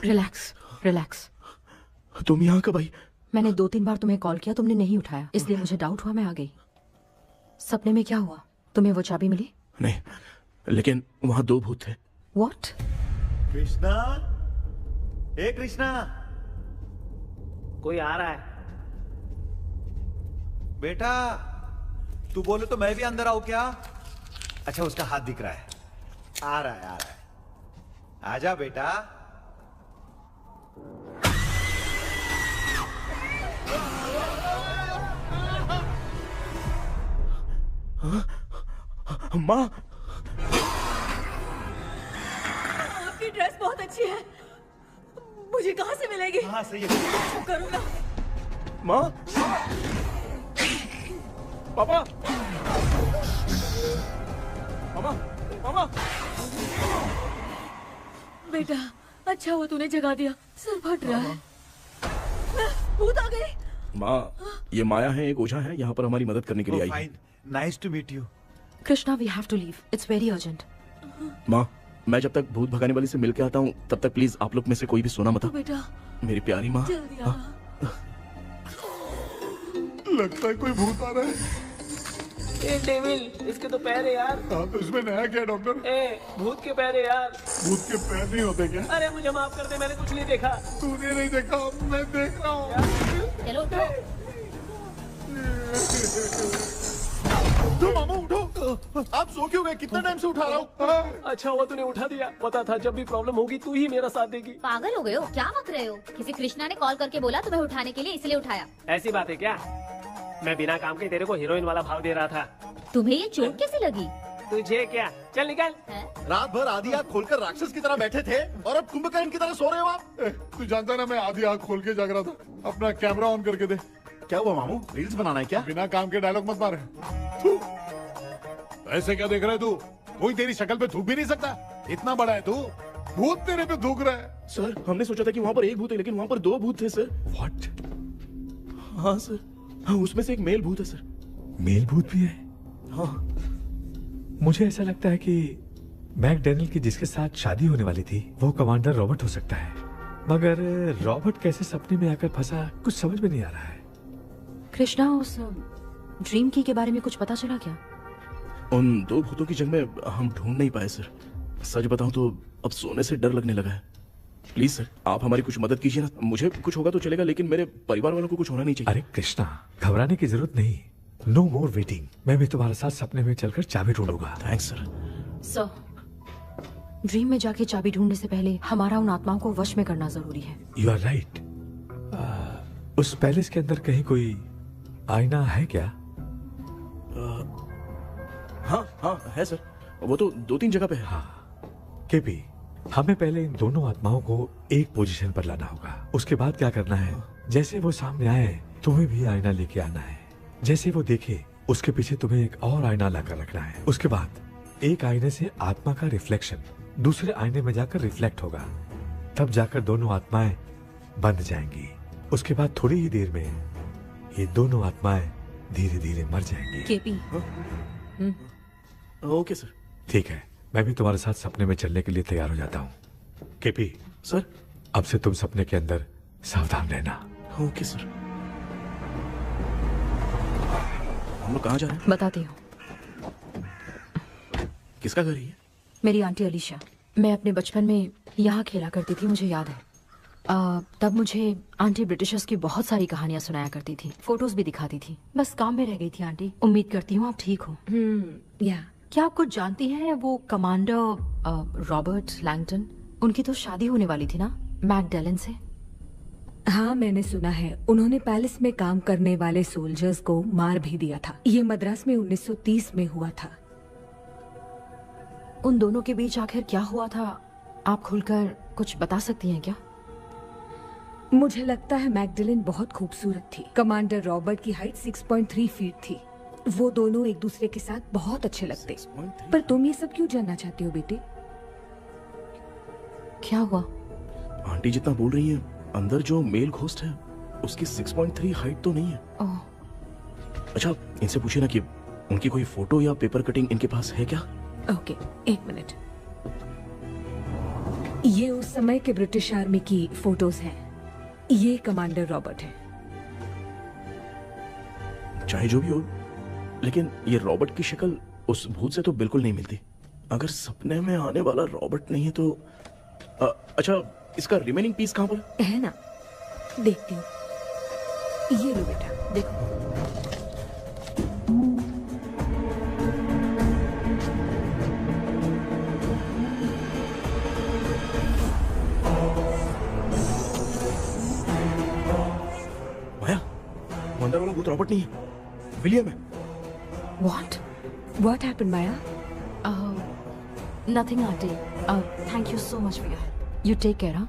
Relax, relax. तुम यहाँ कब आई? मैंने 2-3 बार तुम्हें कॉल किया, तुमने नहीं उठाया, इसलिए मुझे डाउट हुआ, मैं आ गई। सपने में क्या हुआ? तुम्हें वो चाबी मिली? नहीं, लेकिन वहाँ 2 भूत थे। What? कृष्णा, ए कृष्णा, कोई आ रहा है। बेटा तू बोले तो मैं भी अंदर आऊं क्या? अच्छा, उसका हाथ दिख रहा है। आ रहा है, आ रहा है। आजा बेटा। माँ, आपकी ड्रेस बहुत अच्छी है, मुझे कहाँ से मिलेगी? हाँ सही है। करूँगा। माँ, पापा, मामा, मामा। बेटा अच्छा हुआ तूने जगा दिया, सर फट रहा है। भूत आ गए। माँ, ये माया है, एक ओझा है, यहाँ पर हमारी मदद करने के लिए आई है। Nice to meet you. Krishna, we have to leave, it's very urgent. माँ, मैं जब तक भूत भगाने वाली से मिल के आता हूँ, तब तक प्लीज आप लोग में से कोई भी सोना मत। बेटा मेरी प्यारी माँ। जल्दी आ। लगता है कोई भूत आ रहा है। ए डेविल, इसके तो पैर है यार। हाँ, तो इसमें नया क्या डॉक्टर? ए, भूत के पैर है यार। भूत के पैर नहीं होते क्या? अरे मुझे माफ कर दे, मैंने कुछ नहीं देखा। तूने नहीं देखा, मैं देख रहा हूँ। चलो उठो। उठो मामा, उठो। आप सो क्यों गए? कितना टाइम से उठा रहा हूँ। अच्छा हुआ तूने उठा दिया, पता था जब भी प्रॉब्लम होगी तू ही मेरा साथ देगी। पागल हो गए हो क्या? बक रहे हो? किसी कृष्णा ने कॉल करके बोला तुम्हें उठाने के लिए, इसलिए उठाया। ऐसी बात है क्या? मैं बिना काम के तेरे को हीरोइन वाला भाव दे रहा था। तुम्हें ये चोट कैसे लगी? तुझे क्या? चल निकल। रात भर आधी आँख खोलकर राक्षस की तरह बैठे थे और अब कुंभकर्ण की तरह सो रहे हो आप। तू जानता ना, मैं आधी आँख खोल के जाग रहा था। अपना कैमरा ऑन करके दे। क्या हुआ मामू, रील्स बनाना है क्या? बिना काम के डायलॉग मत मार। ऐसे क्या देख रहा है तू? कोई तेरी शक्ल पे थूक भी नहीं सकता, इतना बड़ा है तू। भूत तेरे पे थूक रहा है। सर, हमने सोचा था कि वहाँ पर एक भूत है, लेकिन वहाँ पर 2 भूत थे सर। व्हाट? हाँ सर, हाँ, उसमें से एक मेल भूत है सर। मेल भूत भी है? हाँ। मुझे ऐसा लगता है कि मैकडैनियल की जिसके साथ शादी होने वाली थी वो कमांडर रॉबर्ट हो सकता है, मगर रॉबर्ट कैसे सपने में आकर फंसा, कुछ समझ में नहीं आ रहा है। कृष्णा, उस ड्रीम की के बारे में कुछ पता चला क्या? उन 2 भूतों की जंग में हम ढूंढ नहीं पाए सर। सच बताऊं तो अब सोने से डर लगने लगा है। प्लीज सर, आप हमारी कुछ मदद कीजिए ना। मुझे कुछ होगा तो चलेगा, लेकिन मेरे परिवार वालों को कुछ होना नहीं चाहिए। अरे कृष्णा, घबराने की जरूरत नहीं, नो मोर वेटिंग। मैं भी तुम्हारे साथ सपने में चलकर चाबी ढूंढूंगा। Thanks sir. सर, ड्रीम में जाके चाबी ढूंढने से पहले हमारा उन आत्माओं को वश में करना जरूरी है। You are right. उस पैलेस के अंदर कहीं कोई आईना है क्या? हाँ हाँ है सर, वो तो 2-3 जगह पे है। हाँ केपी, हमें पहले इन दोनों आत्माओं को एक पोजीशन पर लाना होगा। उसके बाद क्या करना है, जैसे वो सामने आए तुम्हें भी आईना लेके आना है। जैसे वो देखे उसके पीछे तुम्हें एक और आईना लाकर रखना है। उसके बाद एक आईने से आत्मा का रिफ्लेक्शन दूसरे आईने में जाकर रिफ्लेक्ट होगा, तब जाकर दोनों आत्माएं बंध जाएंगी। उसके बाद थोड़ी ही देर में ये दोनों आत्माएं धीरे धीरे मर जाएंगी। KP, okay sir. ठीक है, मैं भी तुम्हारे साथ सपने में चलने के लिए तैयार हो जाता हूँ। केपी सर, अब से तुम सपने के अंदर सावधान रहना। Okay sir. हम लोग कहाँ जा रहे हैं? बताती हूँ। किसका घर है ये? मेरी आंटी अलीशा। मैं अपने बचपन में यहाँ खेला करती थी, मुझे याद है। तब मुझे आंटी ब्रिटिशर्स की बहुत सारी कहानियां सुनाया करती थी, फोटोज भी दिखाती थी। बस काम में रह गई थी आंटी। उम्मीद करती हूँ आप ठीक हो। या क्या आप कुछ जानती हैं वो कमांडर रॉबर्ट लैंगटन? उनकी तो शादी होने वाली थी ना मैकडैलन से। हाँ, मैंने सुना है उन्होंने पैलेस में काम करने वाले सोल्जर्स को मार भी दिया था। ये मद्रास में 1930 में हुआ था। उन दोनों के बीच आखिर क्या हुआ था, आप खुलकर कुछ बता सकती हैं क्या? मुझे लगता है मैकडैलन बहुत खूबसूरत थी। कमांडर रॉबर्ट की हाइट 6.3 फीट थी। वो दोनों एक दूसरे के साथ बहुत अच्छे लगते। पर तुम ये सब क्यों जानना चाहते हो बेटे? क्या हुआ? आंटी जितना बोल रही है, अंदर जो मेल घोस्ट है उसकी 6.3 हाइट तो नहीं है। अच्छा, इनसे पूछिए ना कि उनकी कोई फोटो या पेपर कटिंग इनके पास है क्या? ओके, एक मिनट। ये उस समय के ब्रिटिश आर्मी की फोटोज हैं। ये कमांडर रॉबर्ट है। चाहे जो भी हो, लेकिन ये रॉबर्ट की शक्ल उस भूत से तो बिल्कुल नहीं मिलती। अगर सपने में आने वाला रॉबर्ट नहीं है तो अच्छा, इसका रिमेनिंग पीस कहाँ पर है? ना, देखती हूँ। ये लो बेटा, देखो। अंदर वाला भूत रॉबर्ट नहीं है, विलियम है। What happened, Maya? Nothing, auntie. Thank you so much for your help. You take care, huh?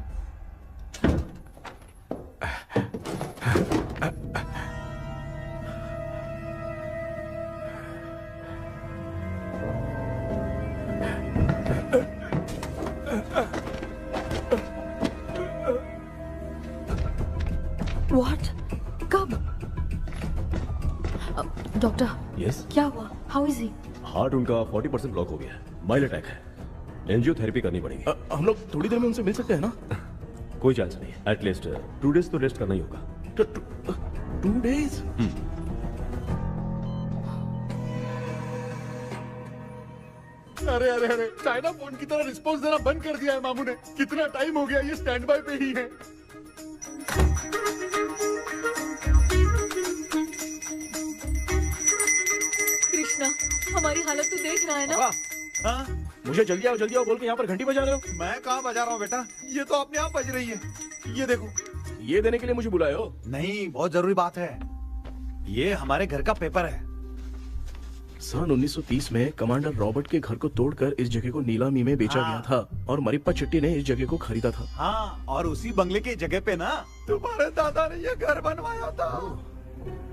What? कब? डॉक्टर। यस। क्या हुआ? How is he? हार्ट उनका 40% ब्लॉक हो गया है, माइल्ड अटैक है, एंजियोथेरेपी करनी पड़ेगी। हम लोग थोड़ी देर में उनसे मिल सकते हैं ना? कोई चांस नहीं, एटलीस्ट 2 डेज तो रेस्ट करना ही होगा। 2 डेज? अरे अरे अरे, चाइना फोन की तरह रिस्पॉन्स देना बंद कर दिया है मामू ने। कितना टाइम हो गया, ये स्टैंड बाय पे ही है। कृष्णा, हमारी हालत तो देख रहा है ना? हाँ? मुझे जल्दी आओ बोल के यहाँ पर घंटी बजा रहे हो। मैं कहाँ बजा रहा हूँ बेटा, ये तो अपने आप बज रही है। ये देखो। ये देने के लिए मुझे बुलाए हो? नहीं, बहुत जरूरी बात है। ये हमारे घर का पेपर है। सन 1930 में कमांडर रॉबर्ट के घर को तोड़कर इस जगह को नीलामी में बेचा गया था और मरिप्पा चिट्टी ने इस जगह को खरीदा था। हाँ, और उसी बंगले की जगह पे ना तुम्हारे दादा ने ये घर बनवाया था।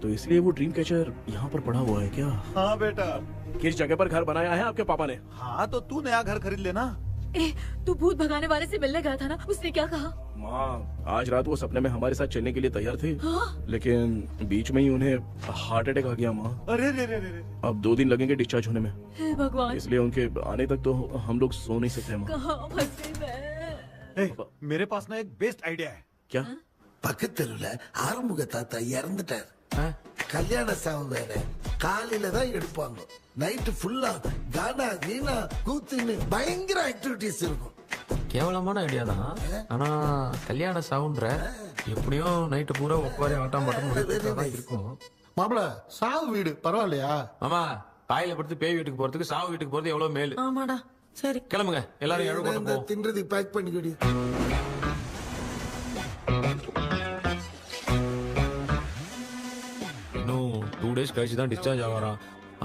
तो इसलिए वो ड्रीम कैचर यहाँ पर पड़ा हुआ है क्या? हाँ बेटा। किस जगह पर घर बनाया है आपके पापा ने? हाँ, तो तू नया घर खरीद लेना। तू भूत भगाने वाले से मिलने गया था ना, उसने क्या कहा? माँ, आज रात वो सपने में हमारे साथ चलने के लिए तैयार थे। लेकिन बीच में ही उन्हें हार्ट अटैक आ गया माँ। अरे रे रे रे। अब 2 दिन लगेंगे डिस्चार्ज होने में। हे भगवान। इसलिए उनके आने तक तो हम लोग सो नहीं सकते माँ। कहाँ फंसे मैं? मेरे पास ना एक बेस्ट आइडिया है। क्या? பக்கத்தெருவுல ஆறுமுக தாத்தா இறந்துட்டார். கல்யாண சாவு வேற, காலையில தான் எடுப்பாங்க. நைட்டு ஃபுல்லா கானா கீனா கூத்துன்னு பயங்கர ஆக்டிவிட்டிஸ் இருக்கும். கேவலமான ஐடியா தான், ஆனா கல்யாண சாவுன்ற எப்படியும் நைட்டு பூரா உட்காரி ஆட்டம் மட்டும் இருக்கும். மாப்பிள, சாவு வீடு பரவாயில்லையா? மாமா, பாயில படுத்து பேய் வீட்டுக்கு போறதுக்கு சாவு வீட்டுக்கு போறது எவ்வளவு மேல். ஆமாடா, சரி கிளம்புங்க, எல்லாரும் எழு கொண்டு போ. தின்றதுக்கு பேக் பண்ணிக்கடி. இன்னும் 2 டேஸ் கழிச்சு தான் டிஸ்சார்ஜ் ஆவாராம்.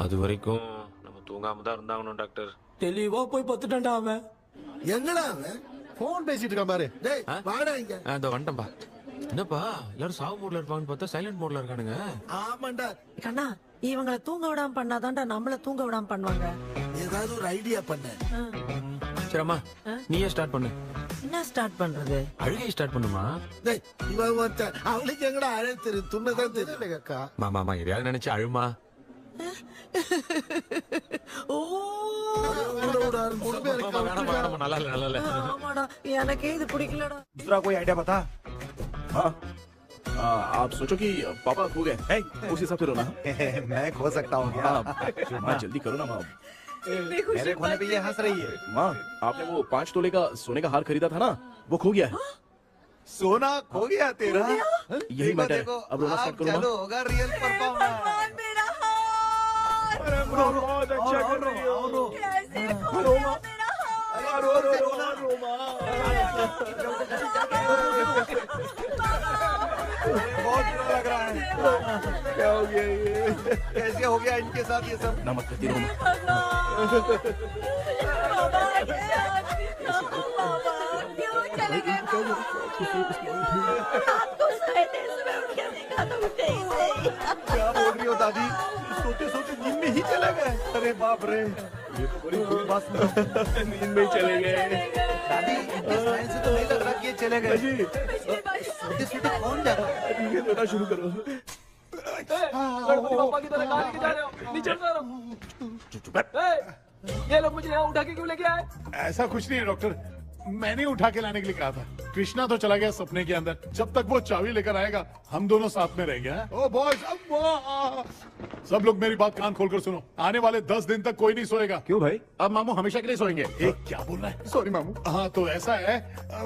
அது வரைக்கும் நம்ம தூங்காம தான் இருந்தாகணும் டாக்டர். தெளிவா போய் பத்துட்டான்டா அவன். எங்கடா அவன்? போன் பேசிட்டு இருக்கான் பாரு. டேய் வாடா இங்க. அந்த வந்துட்டம்பா. என்னப்பா எல்லாரும் சாவு மோட்ல இருப்பாங்கன்னு பார்த்தா சைலண்ட் மோட்ல இருக்கானுங்க. ஆமாண்டா கண்ணா, இவங்கள தூங்க விடாம பண்ணாதான்டா நம்மள தூங்க விடாம பண்ணுவாங்க. ஏதாவது ஒரு ஐடியா பண்ணு. சரிம்மா, நீயே ஸ்டார்ட் பண்ணு. என்ன ஸ்டார்ட் பண்றது? அழுகை ஸ்டார்ட் பண்ணுமா? டேய் இவன் ஒருத்த அவளுக்கு எங்கடா அழ தெரியும், துண்ணதான் தெரியல அக்கா. மாமா எதையாவது நினைச்சு அழுமா. ஓ நல்லா இல்ல. ஆமாடா, எனக்கே இது பிடிக்கலடா. दूसरा कोई आइडिया बता। हाँ, आप सोचो कि पापा खो गए, उस हिसाब से रोना। मैं खो सकता हूँ क्या? माँ जल्दी करो ना माँ। मेरे खोने पे ये हंस रही है। माँ, आपने वो 5 तोले का सोने का हार खरीदा था ना, वो खो गया है। सोना खो गया तेरा? यही मैटर है। अब रोना स्टार्ट करो चलो होगा रियल परफॉर्मेंस। बहुत अच्छा कर रही हो। बहुत बुरा लग रहा है। क्या हो गया ये? कैसे हो गया इनके साथ ये सब? ना मत करती रहो। क्या बोल रही हो दादी? सोते सोते नींद में ही चले गए? अरे बाप रे, ये तो बड़ी बुरी बात सुना। नींद में ही चले गए। दादी, इस लाइन से तो नहीं लग रहा कि ये चले गए। सोते सोते कौन जाता है? ठीक है, रोना शुरू करो। गणपति बापा की तरह कहाँ लेके जा रहे हो? नीचे उतारो। ये लोग मुझे यहाँ उठा के क्यों लेके आए? ऐसा कुछ नहीं है डॉक्टर, मैंने उठा के लाने के लिए कहा था। कृष्णा तो चला गया सपने के अंदर, जब तक वो चाबी लेकर आएगा हम दोनों साथ में रहेंगे। ओ बॉयज, सब लोग मेरी बात कान खोलकर सुनो। आने वाले 10 दिन तक कोई नहीं सोएगा। क्यों भाई? अब मामू हमेशा के लिए सोएंगे। क्या बोल रहा है? सॉरी मामू। हाँ तो ऐसा है,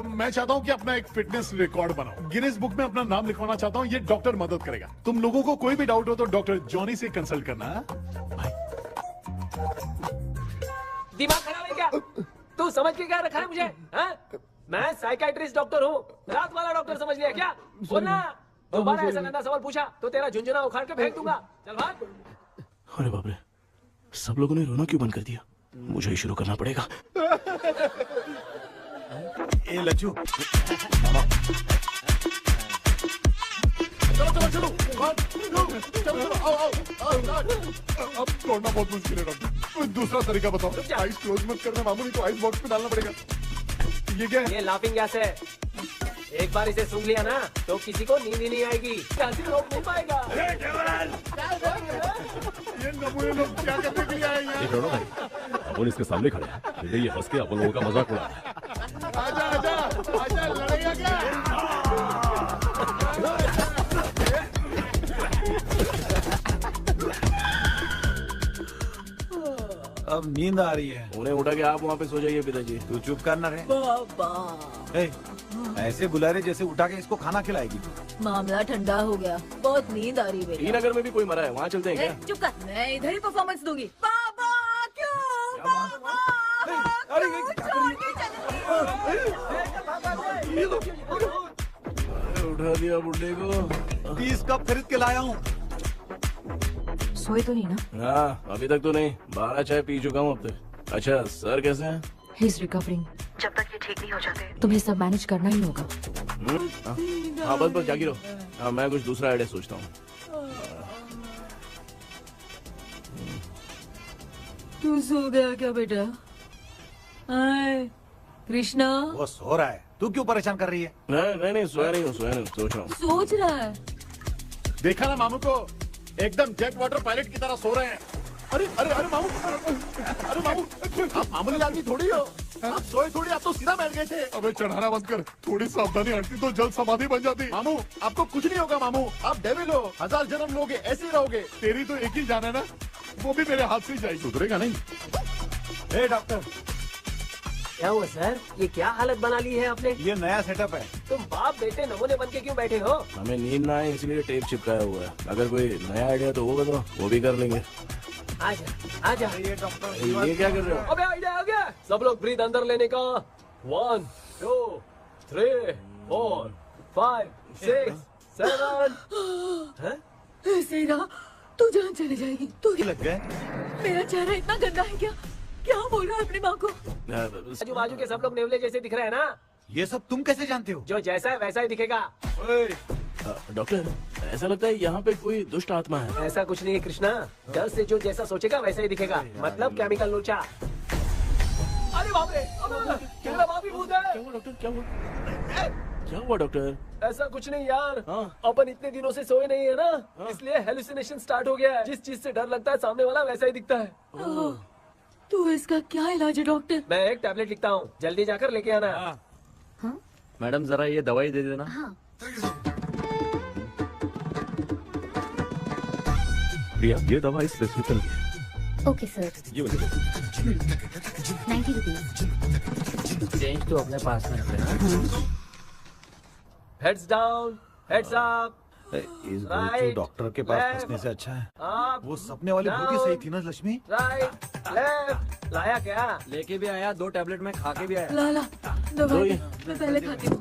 मैं चाहता हूँ कि अपना एक फिटनेस रिकॉर्ड बनाओ, गिनीज बुक में अपना नाम लिखवाना चाहता हूँ। ये डॉक्टर मदद करेगा। तुम लोगों को कोई भी डाउट हो तो डॉक्टर जॉनी से कंसल्ट करना। दिमाग खराब है क्या? तू समझ के क्या रखा है मुझे? हाँ? मैं साइकाइट्रिस्ट डॉक्टर हूँ, रात वाला डॉक्टर समझ लिया क्या? बोलना, दोबारा ऐसा गंदा सवाल पूछा तो तेरा झुंझुना उखाड़ के फेंक दूंगा। चल भाग। अरे बाप रे, सब लोगों ने रोना क्यों बंद कर दिया? मुझे ही शुरू करना पड़ेगा। ए लज्जू, चलो, अब तोड़ना बहुत मुश्किल है डॉक्टर, कोई दूसरा तरीका बताओ। आइस क्लोज मत करना मामू, नहीं तो आइस बॉक्स में डालना पड़ेगा। ये क्या है? ये लाफिंग गैस है। एक बार इसे सूंघ लिया ना तो किसी को नींद ही नहीं आएगी, रोक नहीं पाएगा। ये नमूने लोग क्या करने के लिए आए हैं? एक रोना भाई, अपन इसके सामने खड़े हैं, फिर ये हंस के अपन लोगों का मजाक उड़ा रहा है। आजा आजा आजा, लड़ेगा क्या? अब नींद आ रही है। उन्हें उठा के आप वहाँ पे सो जाइए पिताजी। तू चुप करना रे। ऐसे बुला रहे जैसे उठा के इसको खाना खिलाएगी। मामला ठंडा हो गया, बहुत नींद आ रही है। टी नगर में भी कोई मरा है, वहाँ चलते हैं क्या? चुप कर, मैं इधर ही परफॉर्मेंस दूंगी। बाबा क्यों? बाबा उठा दिया बुड्ढे को। 30 कप खरीद के लाया हूँ। सोए तो नहीं ना? हाँ, अभी तक तो नहीं। 12 चाय पी चुका हूँ अब तक। अच्छा, सर कैसे हैं? He is recovering. जब तक ये ठीक नहीं हो जाते तुम्हें सब मैनेज करना ही होगा। हाँ बस जागी रहो। हाँ, मैं कुछ दूसरा आइडिया सोचता हूँ। तू सो गया क्या बेटा? कृष्णा वो सो रहा है, तू क्यों परेशान कर रही है? नहीं, सोया नहीं हूँ, सोच रहा हूँ। सोच रहा है। देखा ना मामू को, एकदम जेट वाटर पायलट की तरह सो रहे हैं। अरे अरे अरे मामू, अरे मामू, आप मामूली आदमी थोड़ी हो, आप सोए थोड़ी, आप तो सीधा बैठ गए थे। अबे चढ़ाना बंद कर, थोड़ी सावधानी हटती तो जल्द समाधि बन जाती। मामू आपको कुछ नहीं होगा मामू, आप डेविल हो, 1000 जन्म लोगे, ऐसे ही रहोगे। तेरी तो एक ही जान है ना, वो भी मेरे हाथ से ही जाएगी। सुधरेगा नहीं। ए डॉक्टर, क्या हुआ सर? ये क्या हालत बना ली है आपने? ये नया सेटअप है। तुम बाप बेटे नमूने बन के क्यों बैठे हो? हमें नींद ना आए इसलिए टेप चिपकाया हुआ है। अगर कोई नया आइडिया तो वो बताओ, वो भी कर लेंगे। आजा आजा। ये डॉक्टर, ये क्या कर रहे हो? अबे आइडिया आ गया। सब लोग ब्रीथ अंदर लेने का। 1 2 3 4 5 6 7। ऐसे ही रहा तू जान चली जाएगी। तू लग गए। मेरा चेहरा इतना गंदा है क्या? क्या बोल रहा है अपनी माँ को? आजू बाजू के सब लोग नेवले जैसे दिख रहे हैं ना। ये सब तुम कैसे जानते हो? जो जैसा है वैसा ही दिखेगा। डॉक्टर, ऐसा लगता है यहाँ पे कोई दुष्ट आत्मा है। ऐसा कुछ नहीं है कृष्णा, डर से जो जैसा सोचेगा वैसा ही दिखेगा। मतलब केमिकल लोचा। अरे बाप रे, मेरा बाप ही भूत है। क्या हुआ डॉक्टर? क्या हुआ डॉक्टर? ऐसा कुछ नहीं यार, अपन इतने दिनों से सोए नहीं है ना, इसलिए हेलुसिनेशन स्टार्ट हो गया है। जिस चीज से डर लगता है सामने वाला वैसा ही दिखता है। तो इसका क्या इलाज है डॉक्टर? मैं एक टैबलेट लिखता हूँ, जल्दी जाकर लेके आना। हाँ? मैडम जरा ये दवाई दे देना। हाँ। प्रिया, ये दवा इस प्रेस्क्रिप्शन की है। ओके सर, ये वाली 90 रुपीज। चेंज तो अपने पास में रखना। Heads down, heads up. इस गोचू डॉक्टर के पास फंसने से अच्छा है वो सपने वाली बुद्धि सही थी ना लक्ष्मी। Right left. लाया क्या? लेके भी आया, 2 टैबलेट में खा के भी आया। ला दवा दे, मैं पहले खाती हूँ।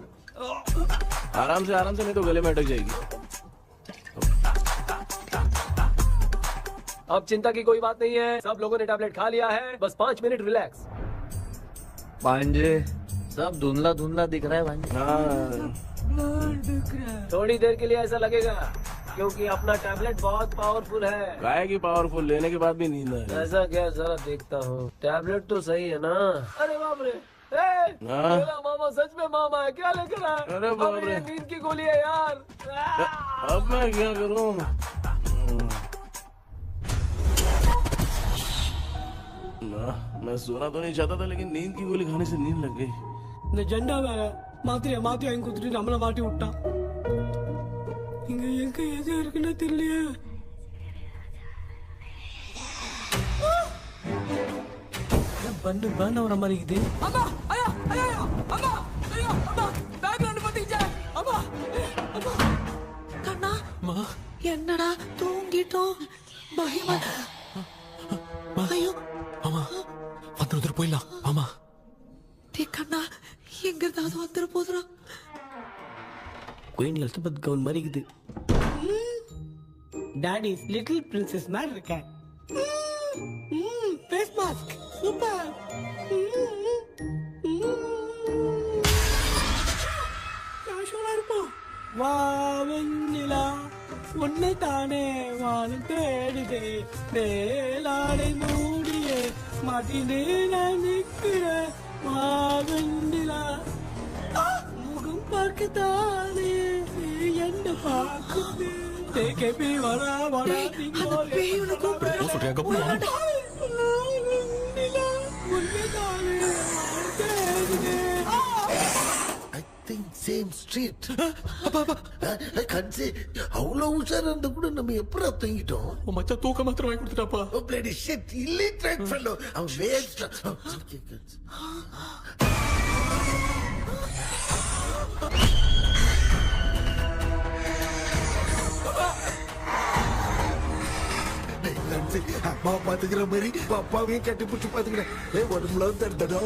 आराम से नहीं तो गले में अटक जाएगी। अब चिंता की कोई बात नहीं है, सब लोगों ने टैबलेट खा लिया है, बस 5 मिनट रिलैक्स। भांजे सब धुंधला धुंधला दिख रहा है भांजे। थोड़ी देर के लिए ऐसा लगेगा क्योंकि अपना टैबलेट बहुत पावरफुल है। गाय की पावरफुल, लेने के बाद भी नींद है। ऐसा क्या? जरा देखता हूँ, टैबलेट तो सही है ना? अरे बाप रे, मेरा मामा सच में मामा है, क्या लेकर आया? अरे बाप रे, नींद की गोली है यार। अब मैं क्या करूँ? मैं सोना तो नहीं चाहता था, लेकिन नींद की गोली खाने से नींद लग गई। ஜெண்டா வேற மாத்திரையா மாத்தி வாங்கி கொடுத்துட்டு நம்மள மாட்டி விட்டான். இங்க எங்க எது இருக்குன்னு தெரியலையே. பண்ணு வர மாதிரி இது. அம்மா ஐயா ஐயா அம்மா ஐயா அம்மா பேக்ரவுண்ட் பத்திச்சே அம்மா அம்மா கண்ணா அம்மா என்னடா தூங்கிட்டோம் பயமா ஐயோ அம்மா வந்துரு போயிடலாம் அம்மா. கண்ணா எங்க இருந்தாவது வந்துட போதுரா. குயின் எலிசபெத் கவுன் மாதிரி இருக்குது. டாடி லிட்டில் பிரின்சஸ் மாதிரி இருக்கேன். Face mask super. காஷோரா இருப்போம். வா வெண்ணிலா உன்னை தானே வானம் தேடுதே மேலாடை மூடியே மாட்டினே நான் நிற்கிறேன். மாவெண்டிலா முகம் பார்க்கத்தானே என்ன பார்க்குது தேக்கே வரா வரா பேயுன கூப்பிடுறேன் சொல்றியா cup I think same street. I can't say அவ்வளவு உஷாரா இருந்தா கூட நம்ம எப்படா தூங்கிட்டோம்? மச்சான் தூக்க மாத்திரம் வாங்கி கொடுத்துட்டாப்பா. Oh bloody shit, illiterate fellow. I'm waste. அம்மா பாத்துக்கிற மாதிரி அப்பாவையும் கட்டி பிடிச்சி பாத்துக்கிறேன். உடம்புல தடா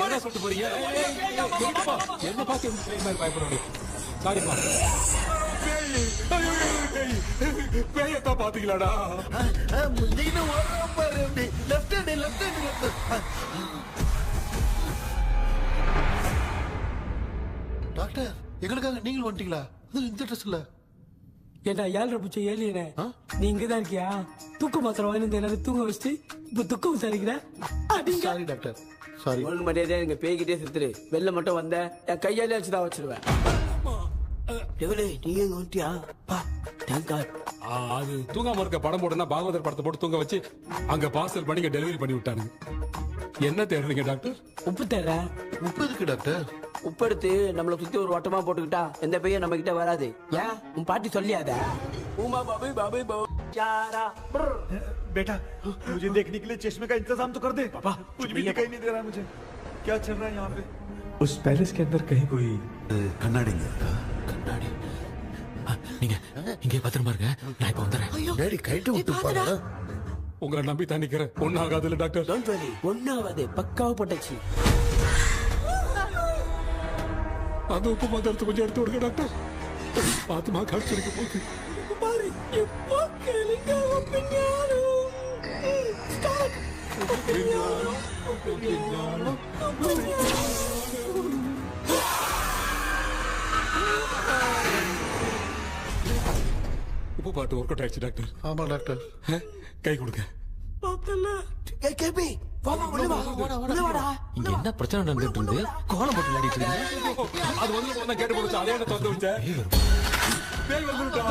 என்ன சொல்லிட்டு போறீங்க? என்ன பார்த்து பயப்படுறீங்க? சாரிப்பா. பேயத்தான் பாத்தீங்களாடா? டாக்டர் எங்களுக்காக நீங்களும் வந்துட்டீங்களா? இந்த ட்ரெஸ்ல ஏண்டா 7 பூச்சி ஏலியனே, நீ இங்கதான் இருக்கியா? தூக்க மாத்திரம் வாங்கி எல்லாரும் தூங்க வச்சுட்டு இப்ப துக்கம் விசாரிக்கிற. Sorry doctor, sorry. ஒண்ணு மரியாதையா எங்க பேய்கிட்டே செத்துரு. வெளில மட்டும் வந்த என் கையாலே வச்சுதான் வச்சிருவேன். நீங்க எங்க வந்துட்டியா? அது தூங்காம இருக்க படம் போடுனா பாகவதர் படத்தை போட்டு தூங்க வச்சு அங்க பார்சல் பண்ணி டெலிவரி பண்ணி விட்டானுங்க. என்ன தேடுறீங்க டாக்டர்? உப்பு தேடுற. உப்பு எதுக்கு டாக்டர்? உப்பு எடுத்து நம்மள சுத்தி ஒரு வட்டமா போட்டுக்கிட்டா எந்த பையன் நம்ம கிட்ட வராது. ஏன் உன் பாட்டி சொல்லியாத? உமா பாபு பாபு चारा बेटा मुझे देखने के लिए चश्मे का इंतजाम तो कर दे। पापा कुछ भी दिखाई नहीं दे रहा मुझे, क्या चल रहा है यहाँ पे? उस पैलेस के अंदर कहीं कोई கண்ணாடி கண்ணாடி நீங்க இங்கே பத்திரமா இருங்க, நான் இப்ப வந்துடுறேன். டேடி கைட்டு விட்டு பாரு. உங்களை நம்பி தான் நிக்கிறேன். ஒன்னும் ஆகாதுல்ல டாக்டர்? டோன்ட் வரி, ஒன்னாவது பக்காவ போட்டாச்சு. அந்த உப்பு மாத்திரத்தை கொஞ்சம் எடுத்து விடுங்க டாக்டர். பாத்துமா காய்ச்சலுக்கு போகுது பாரு. இப்போ கேளுங்க ஒப்பினியானோ. ஸ்டார்ட். ஒப்பினியானோ. உப்பு பாட்டு ஒர்க் அவுட் ஆயிடுச்சு டாக்டர். ஆமா டாக்டர். கை கொடுங்க. பார்த்தல கேபி வாடா வாடா. இங்க என்ன பிரச்சனை நடந்துட்டு இருந்து கோலம் போட்டு விளையாடிட்டு இருக்கீங்க? அது வந்து கேட்டு போச்சு. அதே என்ன தந்து வச்சேன். பேய் வந்துட்டா.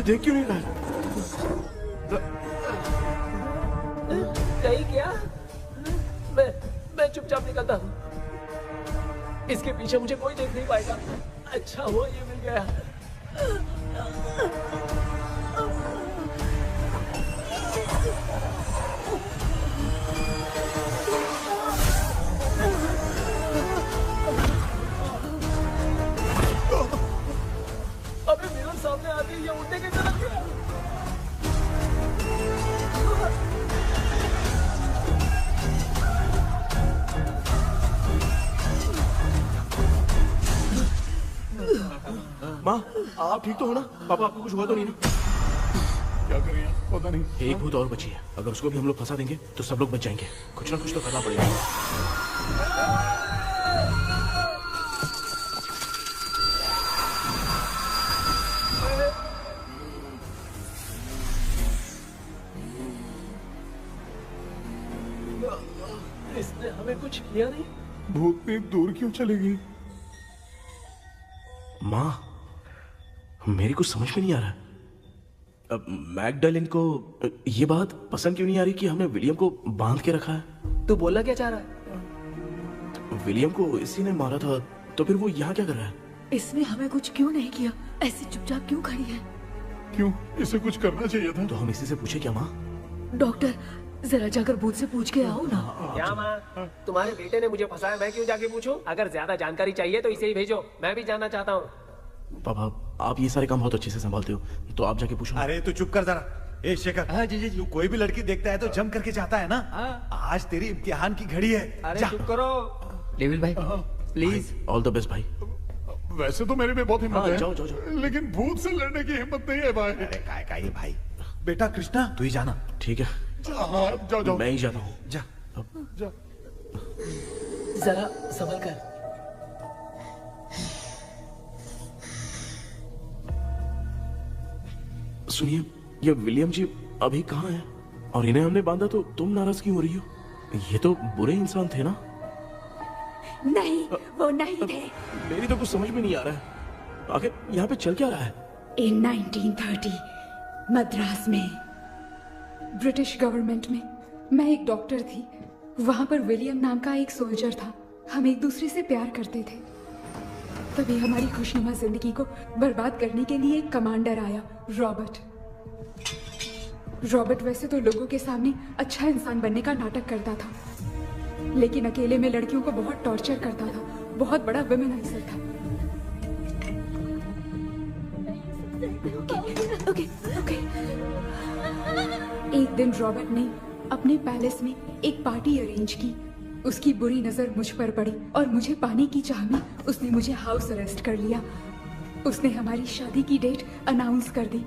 देख क्यों नहीं रहा है? नहीं क्या? मैं चुपचाप निकलता हूँ। इसके पीछे मुझे कोई देख नहीं पाएगा। अच्छा हुआ ये मिल गया। अबे मिरर सामने आते ही ये उड़ने की तरफ गया। माँ, आप ठीक तो हो ना? पापा आपको कुछ हुआ तो नहीं ना? क्या करें पता नहीं। एक भूत और बची है, अगर उसको भी हम लोग फंसा देंगे तो सब लोग बच जाएंगे। कुछ ना कुछ तो करना पड़ेगा। इसने हमें कुछ किया नहीं। भूतनी दूर क्यों चली गई? माँ, मेरी कुछ समझ में नहीं आ रहा। अब मैगडालिन को ये बात पसंद क्यों नहीं आ रही कि हमने विलियम को बांध के रखा है? तू बोलना क्या चाह रहा है? विलियम को इसी ने मारा था, तो फिर वो यहाँ क्या कर रहा है? इसने हमें कुछ क्यों नहीं किया? ऐसे चुपचाप क्यों खड़ी है? क्यों? इसे कुछ करना चाहिए था। तो हम इसी से पूछे क्या माँ? डॉक्टर, जरा जाकर भूत से पूछ के आओ ना। क्या माँ? तुम्हारे बेटे ने मुझे फंसाया, मैं क्यों जाके पूछूं? अगर ज्यादा जानकारी चाहिए तो इसे ही भेजो, मैं भी जानना चाहता हूँ। पापा, आप ये सारे काम बहुत अच्छे से संभालते हो, तो आप जाके पूछो। अरे तू चुप कर जरा। ए शेखर, हाँ जी जी जी। तू कोई भी लड़की देखता है तो जम करके चाहता है ना? आज तेरी इम्तिहान की घड़ी है। अरे जा। चुप करो। डेविल भाई प्लीज। ऑल द बेस्ट भाई। वैसे तो मेरे में बहुत हिम्मत हाँ, है, जाओ, जाओ, जाओ। लेकिन भूत से लड़ने की हिम्मत नहीं है भाई। अरे काय का ये भाई। बेटा कृष्णा, तू ही जाना। ठीक है, हाँ, जाओ जाओ। मैं ही जाता हूँ। जा। जा। जरा संभल कर। सुनिए, ये विलियम जी अभी कहाँ हैं? और इन्हें हमने बांधा तो तुम नाराज क्यों हो रही हो? ये तो बुरे इंसान थे ना? नहीं, वो नहीं थे। मेरी तो कुछ समझ में नहीं आ रहा है। आखिर यहाँ पे चल क्या रहा है? In 1930 मद्रास में ब्रिटिश गवर्नमेंट में मैं एक डॉक्टर थी। वहां पर विलियम नाम का एक सोल्जर था। हम एक दूसरे से प्यार करते थे। तभी हमारी खुशनुमा जिंदगी को बर्बाद करने के लिए एक कमांडर आया, रॉबर्ट। रॉबर्ट वैसे तो लोगों के सामने अच्छा इंसान बनने का नाटक करता था, लेकिन अकेले में लड़कियों को बहुत टॉर्चर करता था। बहुत बड़ा वुमेनाइजर था। ओके। एक दिन रॉबर्ट ने अपने पैलेस में एक पार्टी अरेंज की। उसकी बुरी नजर मुझ पर पड़ी और मुझे पाने की चाह में उसने मुझे हाउस अरेस्ट कर लिया। उसने हमारी शादी की डेट अनाउंस कर दी।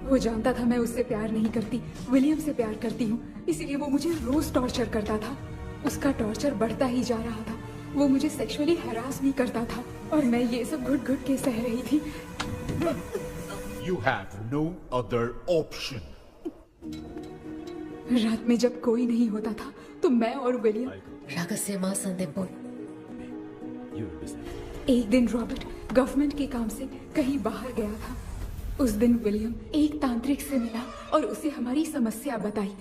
वो जानता था मैं उससे प्यार नहीं करती, विलियम से प्यार करती हूँ, इसलिए वो मुझे रोज टॉर्चर करता था। उसका टॉर्चर बढ़ता ही जा रहा था। वो मुझे सेक्सुअली हैरास भी करता था और मैं ये सब घुट-घुट के सह रही थी। You have no other option. रात में जब कोई नहीं होता था तो मैं और विलियम रहस्यमा संदेपुर। एक दिन रॉबर्ट गवर्नमेंट के काम से कहीं बाहर गया था। उस दिन विलियम एक तांत्रिक से मिला और उसे हमारी समस्या बताई।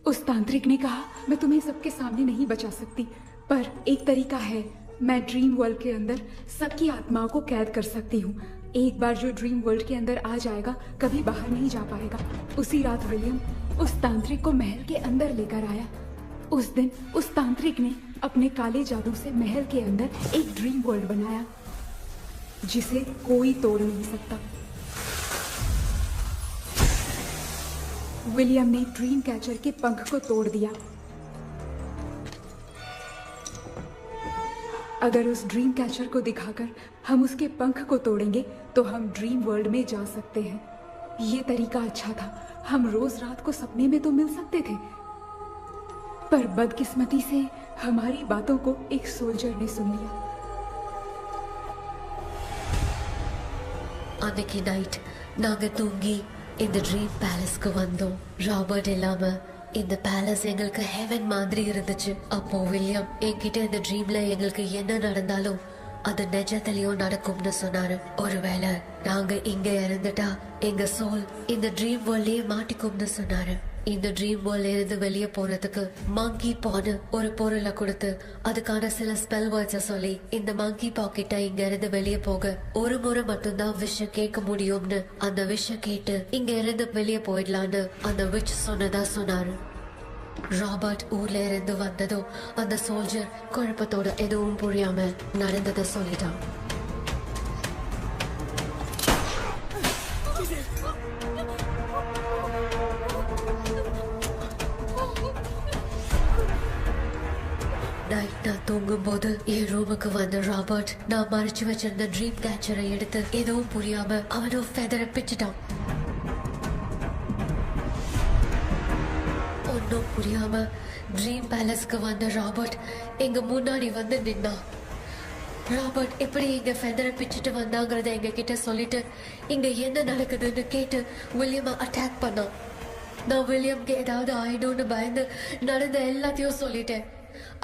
उस तांत्रिक ने कहा, मैं तुम्हें सबके सामने नहीं बचा सकती, पर एक तरीका है। मैं ड्रीम वर्ल्ड के अंदर सबकी आत्माओं को कैद कर सकती हूँ। एक बार जो ड्रीम वर्ल्ड के अंदर आ जाएगा कभी बाहर नहीं जा पाएगा। उसी रात विलियम उस तांत्रिक को महल के अंदर लेकर आया। उस दिन उस तांत्रिक ने अपने काले जादू से महल के अंदर एक ड्रीम वर्ल्ड बनाया जिसे कोई तोड़ नहीं सकता। विलियम ने ड्रीम कैचर के पंख को तोड़ दिया। अगर उस ड्रीम कैचर को दिखाकर हम उसके पंख को तोड़ेंगे तो हम ड्रीम वर्ल्ड में जा सकते हैं। ये तरीका अच्छा था। हम रोज रात को सपने में तो मिल सकते थे, पर बदकिस्मती से हमारी बातों को एक सोल्जर ने सुन लिया। அன்னைக்கு நைட் நாங்க தூங்கி இந்த ட்ரீம் பேலஸ்க்கு வந்தோம். ராபர்ட் இல்லாம இந்த பேலஸ் எங்களுக்கு ஹெவன் மாதிரி இருந்துச்சு. அப்போ வில்லியம் என்கிட்ட இந்த ட்ரீம்ல எங்களுக்கு என்ன நடந்தாலும் அது நிஜத்திலேயோ நடக்கும்னு சொன்னாரு. ஒருவேளை நாங்க இங்க இறந்துட்டா எங்க சோல் இந்த ட்ரீம் வேர்ல்ட்லயே மாட்டிக்கும்னு சொன்னாரு. இந்த ட்ரீம் வேர்ல்ட்ல இருந்து வெளியே போறதுக்கு மங்கி பான்னு ஒரு பொருளை கொடுத்து அதுக்கான சில ஸ்பெல் வேர்ட்ஸை சொல்லி இந்த மங்கி பாக்கெட்ட இங்க இருந்து வெளியே போக ஒரு முறை மட்டும்தான் விஷயம் கேட்க முடியும்னு அந்த விஷயம் கேட்டு இங்க இருந்து வெளியே போயிடலான்னு அந்த விச் சொன்னதா சொன்னாரு. ராபர்ட் ஊர்ல இருந்து வந்ததும் அந்த சோல்ஜர் குழப்பத்தோட எதுவும் புரியாம நடந்ததை சொல்லிட்டான். நைட் நான் தூங்கும் போது என் ரூமுக்கு வந்த ராபர்ட் நான் மறைச்சு வச்சிருந்த ட்ரீம் கேச்சரை எடுத்து எதுவும் புரியாம அவனும் ஃபெதரை பிச்சுட்டான். ஒன்னும் புரியாம ட்ரீம் பேலஸ்க்கு வந்த ராபர்ட் எங்க முன்னாடி வந்து நின்னான். ராபர்ட் எப்படி இங்க ஃபெதரை பிச்சுட்டு வந்தாங்கிறத எங்க கிட்ட சொல்லிட்டு இங்க என்ன நடக்குதுன்னு கேட்டு வில்லியமை அட்டாக் பண்ணான். நான் வில்லியம்க்கு ஏதாவது ஆயிடும்னு பயந்து நடந்த எல்லாத்தையும் சொல்லிட்டேன்.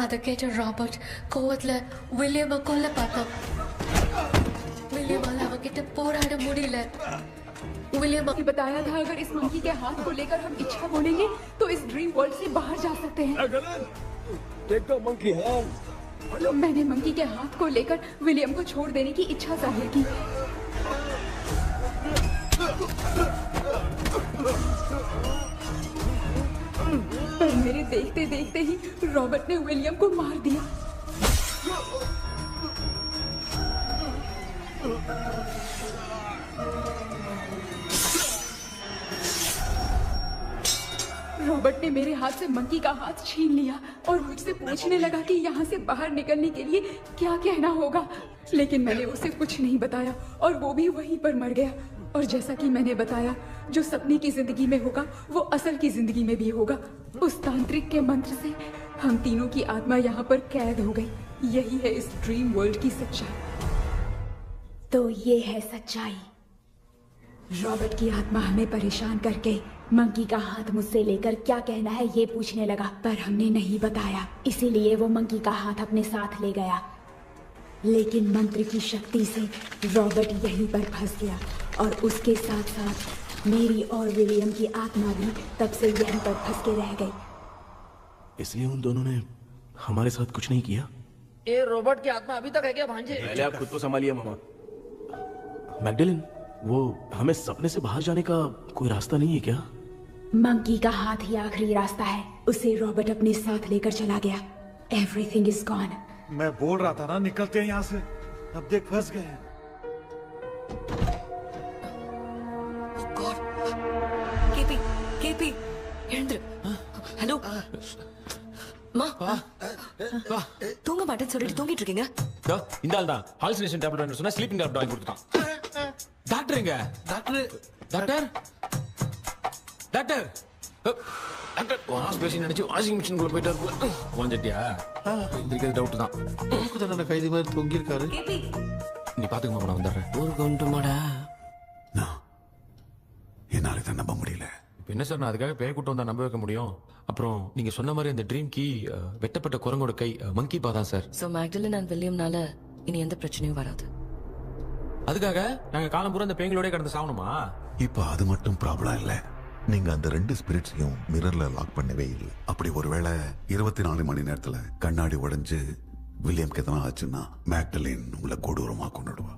அதை கேட்ட ராபர்ட் கோவத்துல வில்லியமை கொல்ல பார்த்தான். विलियम किट पोराड़ मुड़ीले विलियम ने बताया था अगर इस मंकी के हाथ को लेकर हम इच्छा बोलेंगे तो इस ड्रीम वर्ल्ड से बाहर जा सकते हैं। Take the monkey hand. मैंने मंकी के हाथ को लेकर विलियम को छोड़ देने की इच्छा जाहिर की। पर मेरे देखते देखते ही रॉबर्ट ने विलियम को मार दिया। रॉबर्ट ने मेरे हाथ से मंकी का हाथ छीन लिया और मुझसे पूछने लगा कि यहाँ से बाहर निकलने के लिए क्या कहना होगा, लेकिन मैंने उसे कुछ नहीं बताया और वो भी वहीं पर मर गया। और जैसा कि मैंने बताया, जो सपने की जिंदगी में होगा वो असल की जिंदगी में भी होगा। उस तांत्रिक के मंत्र से हम तीनों की आत्मा यहाँ पर कैद हो गई। यही है इस ड्रीम वर्ल्ड की सच्चाई। तो ये है सच्चाई। रॉबर्ट की आत्मा हमें परेशान करके मंकी का हाथ मुझसे लेकर क्या कहना है ये पूछने लगा, पर हमने नहीं बताया, इसीलिए वो मंकी का हाथ अपने साथ ले गया। लेकिन मंत्र की शक्ति से रॉबर्ट यहीं पर फंस गया और उसके साथ साथ मेरी और विलियम की आत्मा भी तब से यहीं पर फंस के रह गई। इसलिए उन दोनों ने हमारे साथ कुछ नहीं किया। ये रॉबर्ट की आत्मा अभी तक है क्या भांजे? पहले आप खुद को संभालिए मामा। मैगडेलिन, वो हमें सपने से बाहर जाने का कोई रास्ता नहीं है क्या? मंकी का हाथ ही आखिरी रास्ता है। उसे रॉबर्ट अपने साथ लेकर चला गया। Everything is gone. मैं बोल रहा था ना निकलते हैं यहाँ से, अब देख फंस गए हैं। केपी, केपी, எழுந்துரு. ஹலோ மா, தூங்க மாட்டேன்னு சொல்லிட்டு தூங்கிட்டு இருக்கீங்க? இந்த ஆள் தான் ஹாலுசினேஷன் டேப்லெட் வாங்கி சொன்னா ஸ்லீப்பிங் டேப்லெட் வாங்கி கொடுத்துட்டான். டாக்டர் எங்க? Doctor doctor doctor doctor wash basin நினைச்சு வாஷிங் மிஷின் குள்ள போயிட்டாரு. வாஞ்சிட்டியா? இதுக்கு டவுட் தான். தன்னோட கைதி மாதிரி தொங்கி இருக்காரு. நீ பாத்துக்கமா, நான் வந்துடுறேன். ஒரு கொண்டுமாடா. என்னால தான் நம்ப முடியல. என்ன சார், நான் அதுக்காக பேய் கூட்டம் தான் நம்ப வைக்க முடியும்? அப்புறம் நீங்க சொன்ன மாதிரி அந்த ட்ரீம் கீ வெட்டப்பட்ட குரங்கோட கை மங்கி பாதான் சார். சோ மேக்டலின் அண்ட் வில்லியம்னால இனி எந்த பிரச்சனையும் வராது. அதுக்காக நாங்க காலம் பூரா அந்த பேய்களோட கடந்து சாவணுமா? இப்ப அது மட்டும் ப்ராப்ளம் இல்ல, நீங்க அந்த ரெண்டு ஸ்பிரிட்ஸையும் மிரர்ல லாக் பண்ணவே இல்லை. அப்படி ஒருவேளை 24 மணி நேரத்துல கண்ணாடி உடைஞ்சு வில்லியம்க்கு எதனா ஆச்சுன்னா மேக்டலின் உங்களை கொடூரமா கொண்டுடுவா.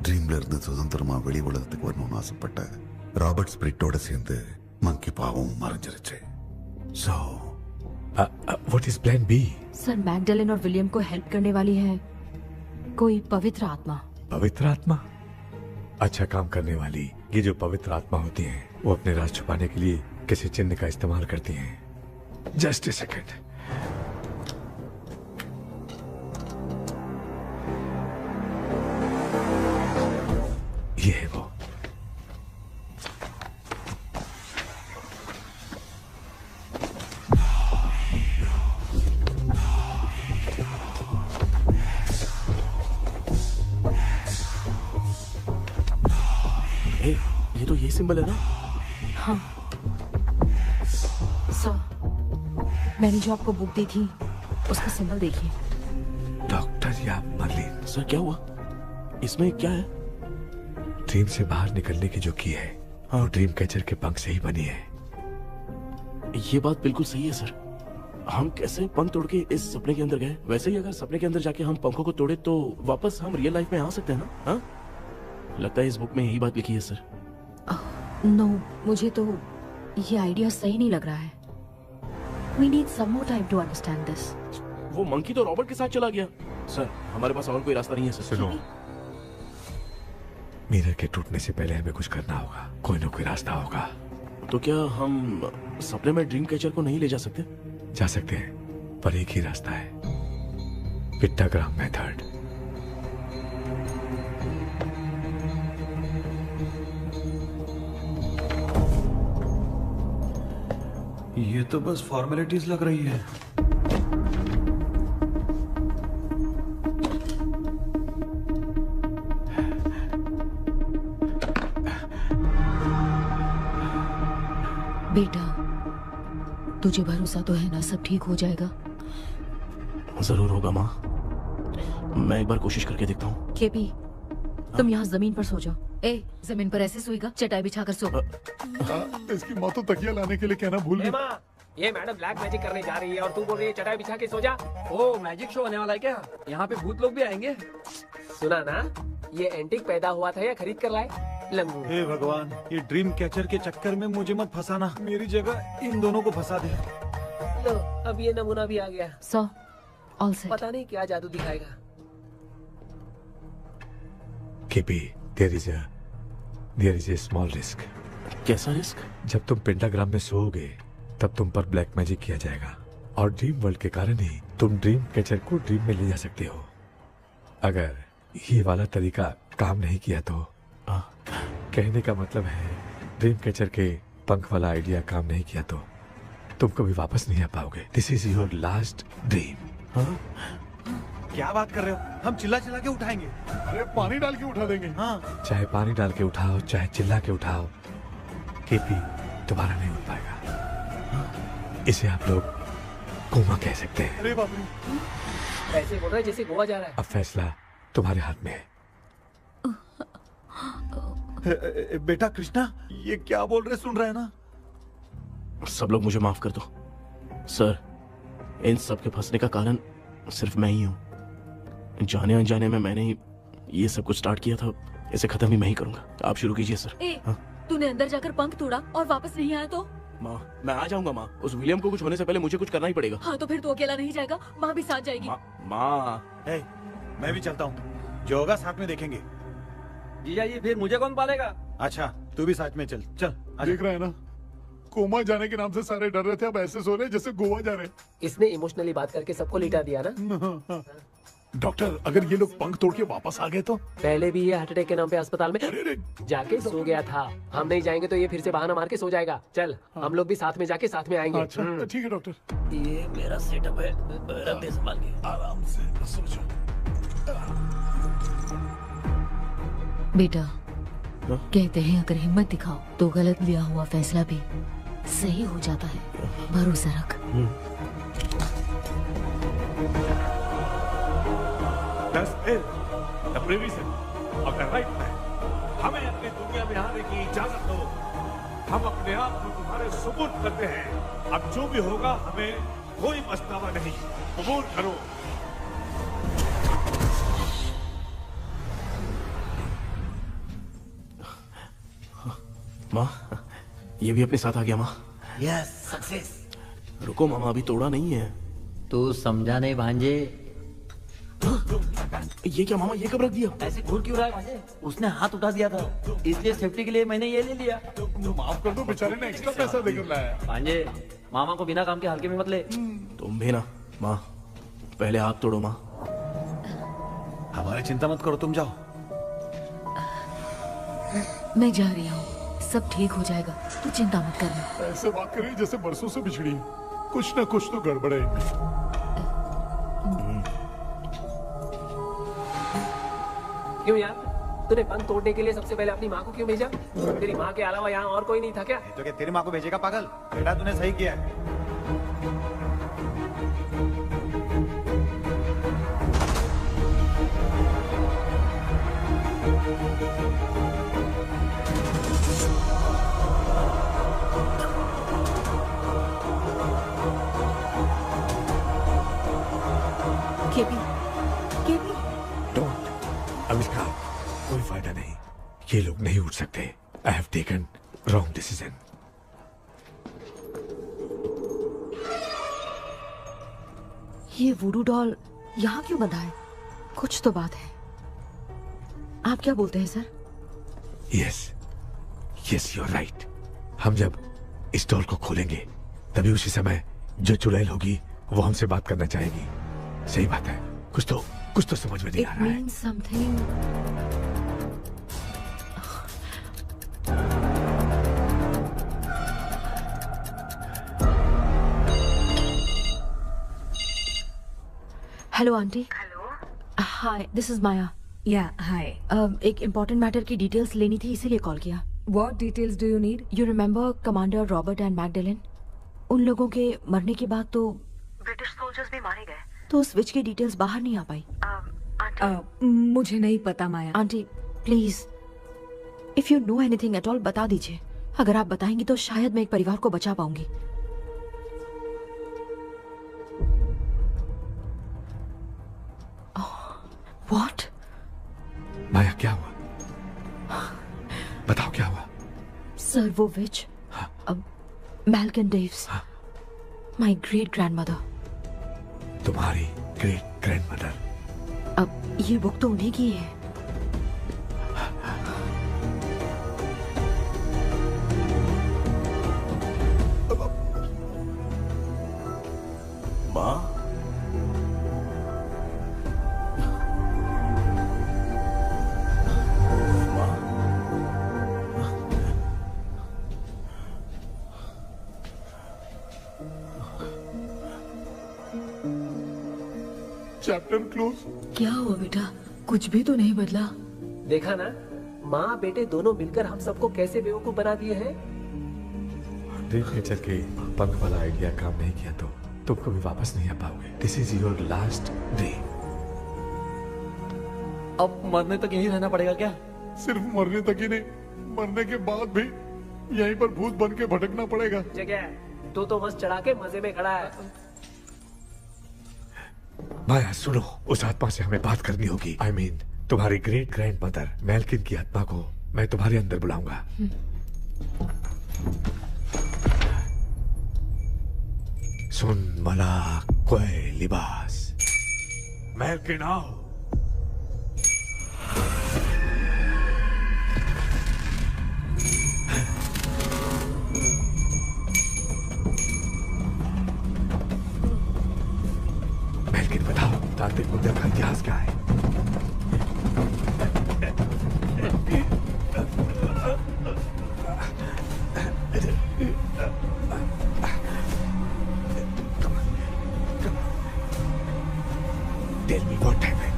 ட்ரீம்ல இருந்து சுதந்திரமா வெளி உலகத்துக்கு வரணும்னு ஆசைப்பட்ட ராபர்ட் ஸ்பிரிட்டோட சேர்ந்து மங்கி பாவம் மறைஞ்சிருச்சு. So what is plan B? Sir, Magdalene और विलियम को हेल्प करने वाली है कोई पवित्र आत्मा। पवित्र आत्मा? अच्छा काम करने वाली ये जो पवित्र आत्मा होती हैं, वो अपने राज छुपाने के लिए किसी चिन्ह का इस्तेमाल करती हैं। Just a second. ये है वो। ये तो ये सिंबल है ना? हाँ सर, मैंने जो आपको बुक दी थी उसका सिंबल देखिए। डॉक्टर या मर्लिन। सर क्या हुआ? इसमें क्या है? ड्रीम से बाहर निकलने की जो की है वो ड्रीम कैचर के पंख से ही बनी है। ये बात बिल्कुल सही है सर। हम कैसे पंख तोड़ के इस सपने के अंदर गए? वैसे ही अगर सपने के अंदर जाके हम पंखों को तोड़े तो वापस हम रियल लाइफ में आ सकते हैं ना? हाँ? लगता है इस बुक में यही बात लिखी है सर। नो, मुझे तो ये आइडिया सही नहीं लग रहा है। We need some more time to understand this. वो मंकी तो रॉबर्ट के साथ चला गया। सर हमारे पास और कोई रास्ता नहीं है सर। सुनो, मिरर के टूटने से पहले हमें कुछ करना होगा। कोई ना कोई रास्ता होगा। तो क्या हम सपने में ड्रीम कैचर को नहीं ले जा सकते? जा सकते हैं, पर एक ही रास्ता है, पिट्टाग्राम मेथड। ये तो बस फॉर्मेलिटीज लग रही है। बेटा, तुझे भरोसा तो है ना सब ठीक हो जाएगा? जरूर होगा माँ। मैं एक बार कोशिश करके देखता हूँ। केपी, तुम यहाँ जमीन पर सो जाओ। ए, जमीन पर ऐसे सोएगा? चटाई बिछाकर सो। इसकी माँ तो तकिया लाने के लिए कहना भूल गई। माँ, ये मैडम ब्लैक मैजिक करने जा रही है और तू बोल रही है चटाई बिछा के सो जा। ओ, मैजिक शो होने वाला है क्या? यहाँ पे भूत लोग भी आएंगे। सुना ना, ये एंटीक पैदा हुआ था या खरीद कर लाए? लंगू। हे भगवान, ये ड्रीम कैचर के चक्कर में मुझे मत फंसाना। मेरी जगह इन दोनों को फंसा दे। लो, अब ये नमूना भी आ गया। सो, ऑल सेट। पता नहीं क्या जादू दिखाएगा। KP, there is a small risk। कैसा रिस्क? जब तुम पेंटाग्राम में सोओगे तब तुम पर ब्लैक मैजिक किया जाएगा और ड्रीम वर्ल्ड के कारण ही तुम ड्रीम कैचर को ड्रीम में ले जा सकते हो। अगर ये वाला तरीका काम नहीं किया तो कहने का मतलब है ड्रीम कैचर के पंख वाला आइडिया काम नहीं किया तो तुम कभी वापस नहीं आ पाओगे। This is your last dream. क्या बात कर रहे हो? हम चिल्ला चिल्ला के उठाएंगे। अरे पानी डाल के उठा देंगे। हाँ, चाहे पानी डाल के उठाओ, चाहे चिल्ला के उठाओ, केपी दोबारा नहीं उठ पाएगा। इसे आप लोग कोमा कह सकते हैं। अरे बाप रे, ऐसे बोल रहा है जैसे गोवा जा रहा है। अब फैसला तुम्हारे हाथ में है। बेटा कृष्णा, ये क्या बोल रहे सुन रहे हैं ना? सब लोग मुझे माफ कर दो सर। इन सब के फंसने का कारण सिर्फ मैं ही हूँ। जाने अनजाने में मैंने ही ये सब कुछ स्टार्ट किया था। इसे खत्म ही मैं ही करूंगा। आप शुरू कीजिए सर। तूने अंदर जाकर पंख तोड़ा और वापस नहीं आया तो? माँ, मैं आ जाऊंगा माँ। उस विलियम को कुछ होने से पहले मुझे कुछ करना ही पड़ेगा। हाँ, तो फिर तू अकेला नहीं जाएगा, माँ भी साथ जाएगी। माँ, मैं भी चलता हूँ। जो होगा साथ में देखेंगे। जीजा जी, फिर मुझे कौन पालेगा? अच्छा, तू भी साथ में चल। चल देख रहा है ना, कोमा जाने के नाम से सारे डर रहे थे, अब ऐसे सो रहे जैसे गोवा जा रहे। इसने इमोशनली बात करके सबको लिटा दिया ना। डॉक्टर, अगर ये लोग पंख तोड़ के वापस आ गए तो? पहले भी ये हार्ट अटैक के नाम पे अस्पताल में जाके सो गया था। हम नहीं जाएंगे तो ये फिर से बहाना मार के सो जाएगा। चल, हम लोग भी साथ में जाके साथ में आएंगे। अच्छा, ठीक है डॉक्टर। ये मेरा सेटअप है, रख दे संभाल के। आराम से सो जाओ। बेटा, कहते हैं अगर हिम्मत दिखाओ तो गलत लिया हुआ फैसला भी सही हो जाता है। भरोसा रख। हमें अपनी दुनिया में आने की इजाजत दो। हम अपने आप को तुम्हारे सुपुर्द करते हैं। अब जो भी होगा हमें कोई पछतावा नहीं। कबूल करो। माँ, ये भी अपने साथ आ गया। माँ, यस, सक्सेस। रुको मामा, अभी तोड़ा नहीं है। तू समझा नहीं भांजे। ये क्या मामा, ये कब रख दिया? ऐसे घूर क्यों रहा है भांजे? उसने हाथ उठा दिया था, इसलिए सेफ्टी के लिए मैंने ये ले लिया। माफ कर दो, बेचारे ने एक्स्ट्रा पैसा देकर लाया। भांजे, मामा को बिना काम के हल्के में मत ले। तुम भी ना। माँ, पहले हाथ तोड़ो। माँ, हमारी चिंता मत करो, तुम जाओ। मैं जा रही हूँ, सब ठीक हो जाएगा, तू चिंता मत करना। ऐसे बात करें जैसे बरसों से बिछड़ी। कुछ ना कुछ तो गड़बड़ है इनमें। क्यों यार, तूने पंख तोड़ने के लिए सबसे पहले अपनी माँ को क्यों भेजा? तेरी माँ के अलावा यहाँ और कोई नहीं था क्या? तो क्या तेरी माँ को भेजेगा पागल? बेटा तूने सही किया है। I have taken wrong decision. ये वुडू डॉल यहाँ क्यों बंधा है? कुछ तो बात है। आप क्या बोलते हैं sir? Yes, yes, you're right. हम जब इस डॉल को खोलेंगे तभी उसी समय जो चुड़ैल होगी वो हमसे बात करना चाहेगी। सही बात है। कुछ तो समझ में नहीं आ रहा है। It means something. Hello aunty. Hello. Hi, this is Maya. Yeah hi. एक इम्पोर्टेंट मैटर की डिटेल्स लेनी थी, इसीलिए कॉल किया। What details do you need? You remember commander Robert and Magdalene? उन लोगों के मरने के बाद तो ब्रिटिश सोल्जर्स भी मारे गए। तो स्विच की डिटेल्स बाहर नहीं आ पाई। मुझे नहीं पता Maya. Aunty please, if you know anything at all बता दीजिए। अगर आप बताएंगी तो शायद मैं एक परिवार को बचा पाऊंगी। व्हाट? माया क्या हुआ? बताओ क्या हुआ? सर वो विच मैल्कन डेव्स, माय ग्रेट ग्रैंडमदर। तुम्हारी ग्रेट ग्रैंडमदर? अब ये बुक तो उन्हीं की है। माँ? Chapter close. क्या हुआ बेटा? कुछ भी तो नहीं बदला। देखा ना, माँ बेटे दोनों मिलकर हम सबको कैसे बेवकूफ बना दिए हैं। ड्रीम कैचर के पंख वाला आइडिया काम नहीं किया तो तुम कभी वापस नहीं आ पाओगे। This is your last dream. अब मरने तक यहीं रहना पड़ेगा क्या? सिर्फ मरने तक ही नहीं, मरने के बाद भी यहीं पर भूत बन के भटकना पड़ेगा। जगह तो मस्त चढ़ा के मजे में खड़ा है। माया सुनो, उस आत्मा से हमें बात करनी होगी। I mean, तुम्हारी ग्रेट ग्रैंड मदर मैल्किन की आत्मा को मैं तुम्हारे अंदर बुलाऊंगा। सुन मला कोई लिबास, मैल्किन आओ। मैल्किन बताओ, तांत्रिक मुद्दा का इतिहास क्या है? Tell me what happened.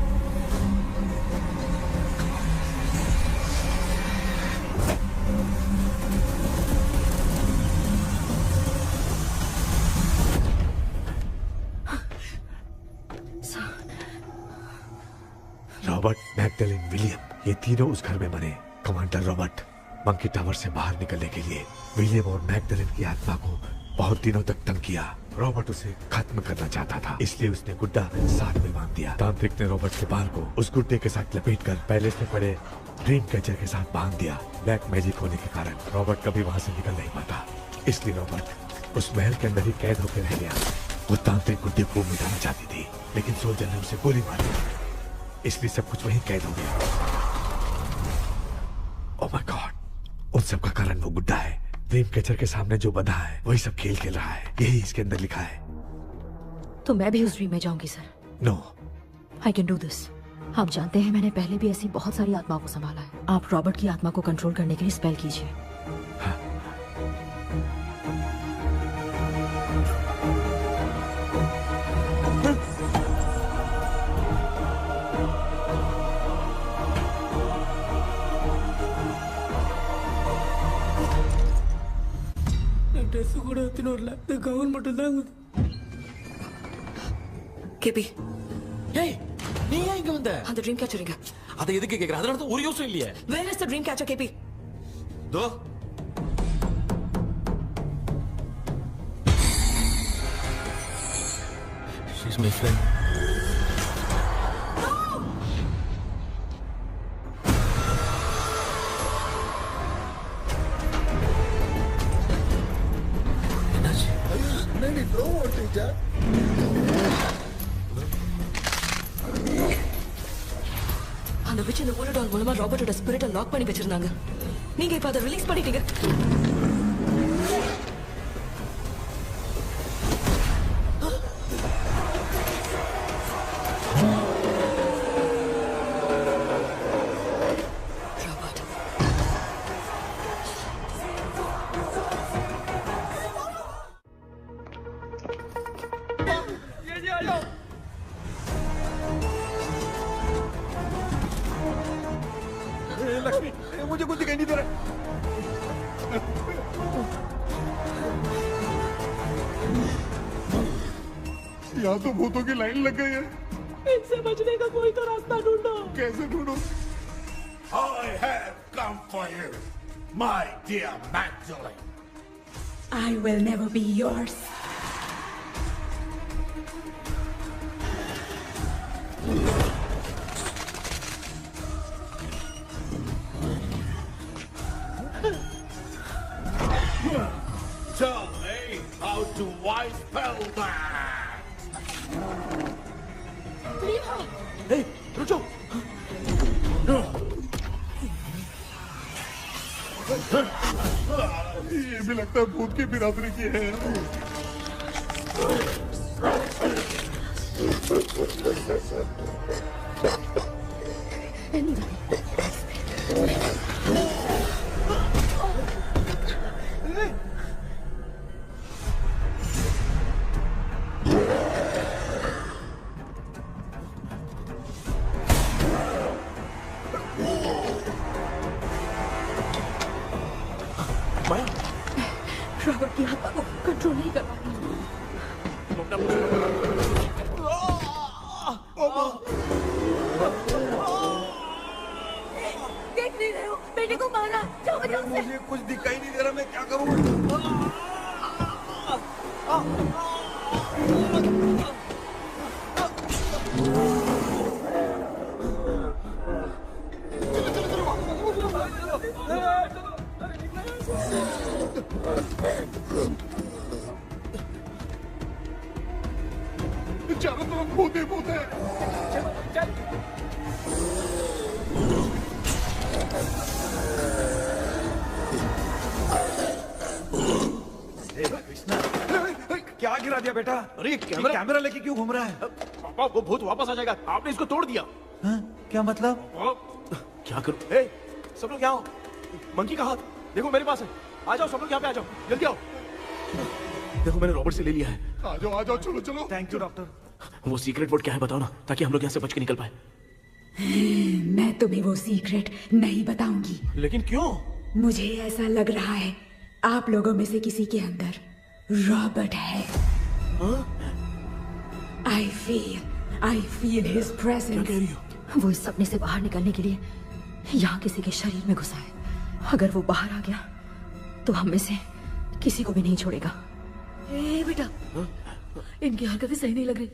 Robert, Magdalene, William, ये तीनों उस घर में मरे। कमांडर रॉबर्ट मंकी टावर से बाहर निकलने के लिए विलियम और मैगडेलिन की आत्मा को बहुत दिनों तक तंग किया। रॉबर्ट उसे खत्म करना चाहता था, इसलिए उसने गुड्डा साथ में बांध दिया। तांत्रिक ने रॉबर्ट के बाल को उस गुड्डे के साथ लपेटकर पैलेस में पड़े ड्रीम कैचर के साथ बांध दिया। ब्लैक मैजिक होने के कारण रॉबर्ट कभी वहां से निकल नहीं पाता, इसलिए रॉबर्ट उस महल के अंदर ही कैद होकर रह गया। वो तांत्रिक गुड्डे को मिटाना चाहती थी, लेकिन सोल्जर ने उसे गोली मारी, इसलिए सब कुछ वहीं कैद हो गया। ओह माय गॉड, उन सब का कारण वो गुड्डा है। ड्रीम कैचर के सामने जो बंधा है वही सब खेल खेल रहा है, यही इसके अंदर लिखा है। तो मैं भी उस ड्रीम में जाऊंगी sir? No, I can do this. आप जानते हैं मैंने पहले भी ऐसी बहुत सारी आत्माओं को संभाला है। आप रॉबर्ट की आत्मा को कंट्रोल करने के लिए स्पेल कीजिए। ட்ரெஸ் கூட எடுத்துன்னு வரல, இந்த கவுன் மட்டும் தான். கேபி, ஏய் நீ ஏன் இங்க வந்த? அந்த ட்ரீம் கேச்சர் எங்க? அதை எதுக்கு கேக்குற? அதனால தான் ஒரு யோசனை இல்லையே. Where is the dream catcher, கேபி? தோ she's my friend. Sorry, no more, teacher. அந்த விச் இந்த ஒரு டால் மூலமா ராபர்ட்டோட ஸ்பிரிட்டை லாக் பண்ணி வச்சிருந்தாங்க. நீங்க இப்ப அதை ரிலீஸ் பண்ணிட்டீங்க. लक्ष्मी मुझे कुछ दिखाई नहीं दे रहा। यहाँ तो भूतों की लाइन लग गई है। इनसे बचने का कोई तो रास्ता ढूंढो। कैसे ढूंढो? I have come for you, my dear Magdalene. I will never be yours. Tell me how to wipe spell that. Hey, रुको। ये भी लगता है भूत की बिरादरी की है। रॉबर्ट की आत्मा को कंट्रोल नहीं कर पा रही। देख नहीं रहे हो बेटे को मारा। जाओ बचाओ उसे। मुझे कुछ दिखाई नहीं दे रहा, मैं क्या करूं? चारों तरफ भूत ही भूत है। क्या गिरा दिया बेटा? अरे कैमरा लेके क्यों घूम रहा है? पापा वो भूत वापस आ जाएगा। आपने इसको तोड़ दिया। क्या मतलब? क्या करूं? सब लोग यहाँ आओ। मंकी का हाथ देखो मेरे पास है। आ जाओ सब लोग यहाँ पे आ जाओ, जल्दी आओ। देखो मैंने रॉबर्ट से ले लिया है। आ जाओ चलो चलो। Thank you doctor. वो सीक्रेट वर्ड क्या है बताओ ना, ताकि हम लोग यहाँ से बच के निकल पाए। मैं तुम्हें वो सीक्रेट नहीं बताऊंगी। लेकिन क्यों? मुझे ऐसा लग रहा है आप लोगों में से किसी के अंदर रॉबर्ट है। I feel his presence. वो इस सपने से बाहर निकलने के लिए यहाँ किसी के शरीर में घुसा है। अगर वो बाहर आ गया तो हम में से किसी को भी नहीं छोड़ेगा। ए बेटा, इनकी हरकतें सही नहीं लग रही।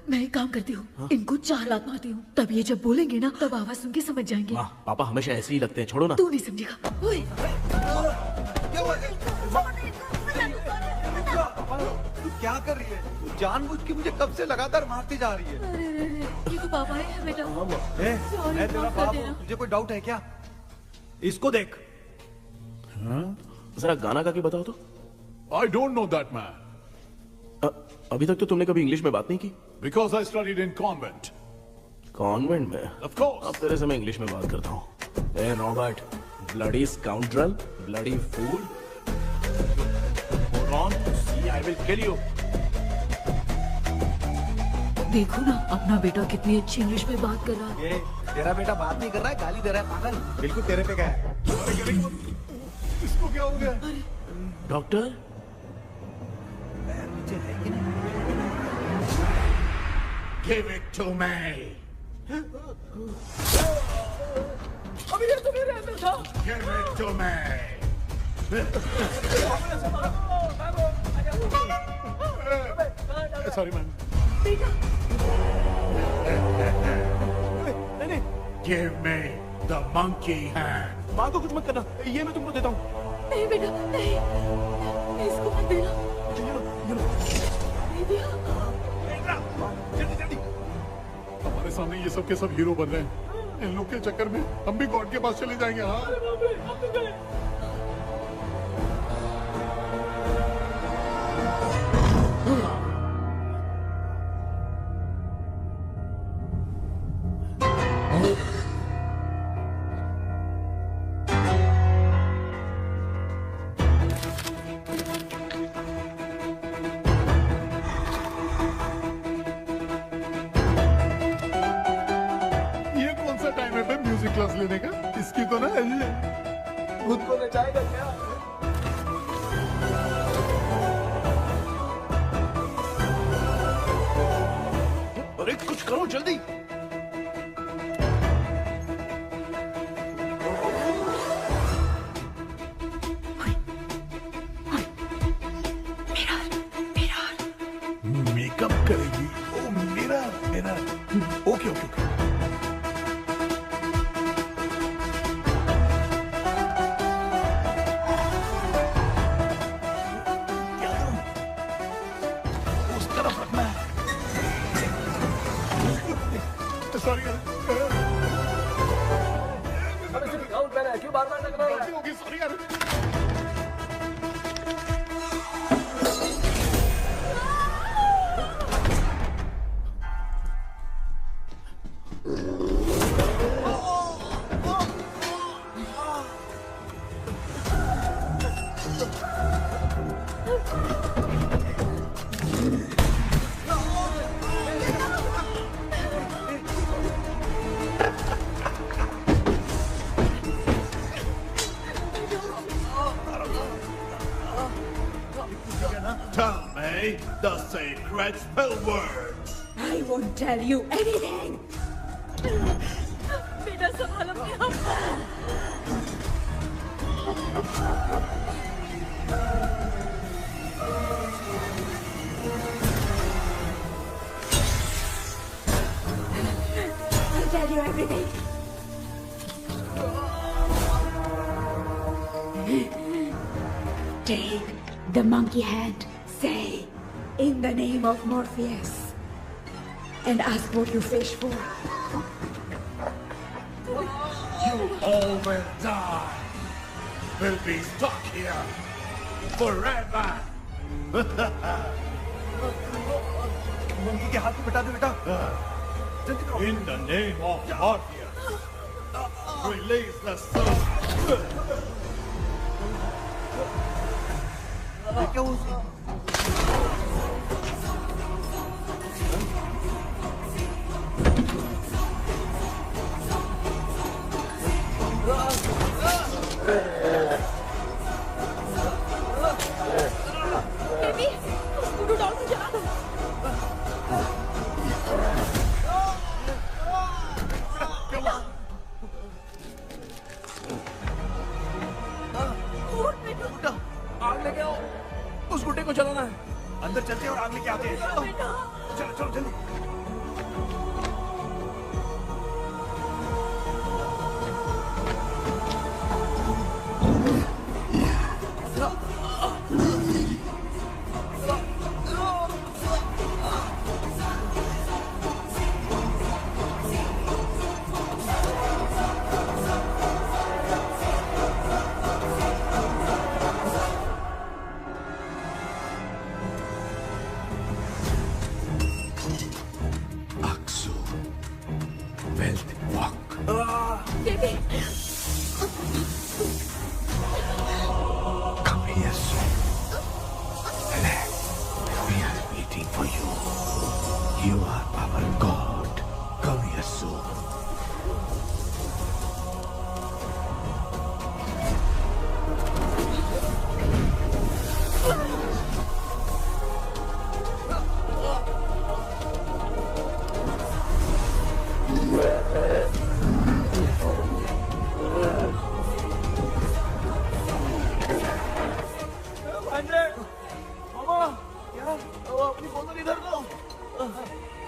मैं एक काम करती हूँ, इनको 4 लात मारती हूँ, तब ये जब बोलेंगे ना तब आवाज सुन के समझ जाएंगे। पापा हमेशा ऐसे ही लगते हैं, छोड़ो ना। तू नहीं समझेगा। ओए, तू क्या कर रही है? तू जानबूझ के मुझे कब से लगातार मारती जा रही है। अरे ये तो पापा है बेटा। मैं तेरा बाप हूँ, तुझे कोई डाउट है क्या? इसको देख। जरा गाना गा के बताओ तो। I don't know that man. अभी तक तो तुमने कभी इंग्लिश में बात नहीं की। Because I studied in convent. Convent में? Of course. अब तेरे से मैं इंग्लिश में बात करता हूँ। ए Robert, bloody scoundrel, bloody fool. Hold on, see I will kill you. देखो ना अपना बेटा कितनी अच्छी इंग्लिश में बात कर रहा है। ये तेरा बेटा बात नहीं कर रहा है, गाली दे रहा है पागल। बिल्कुल तेरे पे क्या है? इसको क्या हो गया? Doctor? Give it to me. अभी ये तो मेरे अंदर था। Give it to me. Sorry man. नहीं। Give me the monkey hand. माँ को कुछ मत करना, ये मैं तुमको देता हूँ। नहीं बेटा नहीं, इसको मत देना। ये लो। नहीं ये सब के सब हीरो बन रहे हैं। इन लोग के चक्कर में हम भी गॉड के पास चले जाएंगे। हाँ क्लास लेने का, इसकी तो ना खुद को नचाएगा क्या? अरे कुछ करो जल्दी। मेकअप करेगी? ओ मेरा okay okay okay. The sacred spell words. I won't tell you anything. बेटा संभालो अपने आप I'll tell you everything. Take the monkey hand. Say, in the name of Morpheus, and ask what you fish for. You all will die. Will be stuck here forever. Monkey के हाथ में बिठा दो बेटा। In the name of Morpheus, release the soul. क्या हुआ? Baby, scooter doll को जला दो। आग लेके आओ, उस गुड्डे को जलाना है। अंदर चलते हैं और आग लेके आते हैं। चलो चलो जल्दी।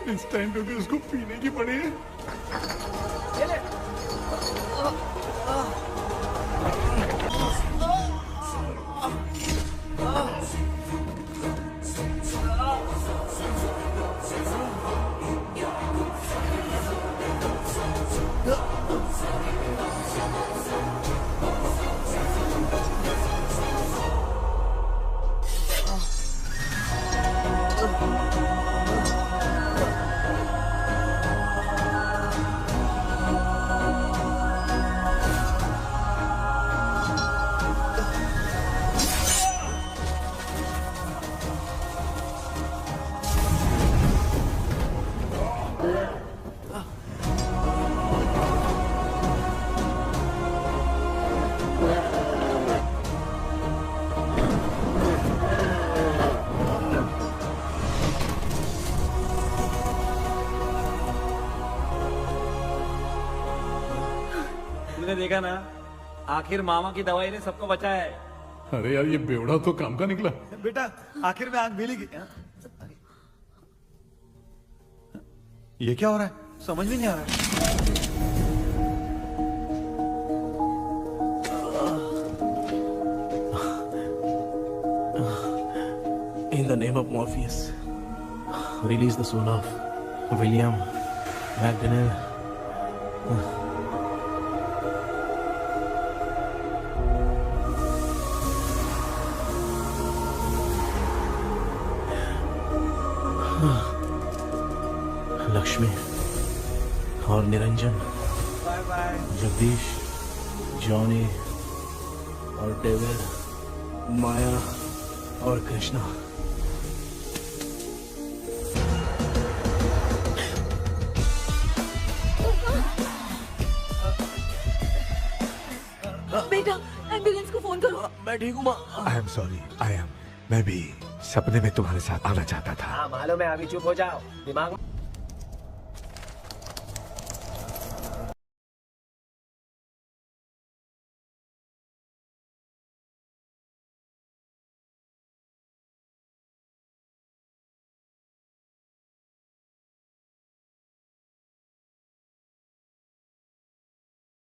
इस टाइम पे भी उसको पीने की पड़ी है। देखा ना, आखिर मामा की दवाई ने सबको बचाया है। अरे यार ये बेवड़ा तो काम का निकला। बेटा आखिर में आंख मिली। ये क्या हो रहा है? समझ में नहीं आ रहा है। In the name of Morpheus, release the soul of William McDonnell. Lakshmi और Niranjan, bye bye. Jagdish, Johnny और डेविड, माया और कृष्णा। बेटा एम्बुलेंस को फोन करो। मैं ठीक हूँ माँ। आई एम सॉरी, मैं भी सपने में तुम्हारे साथ आना चाहता था। हाँ मालूम है, अभी चुप हो जाओ, दिमाग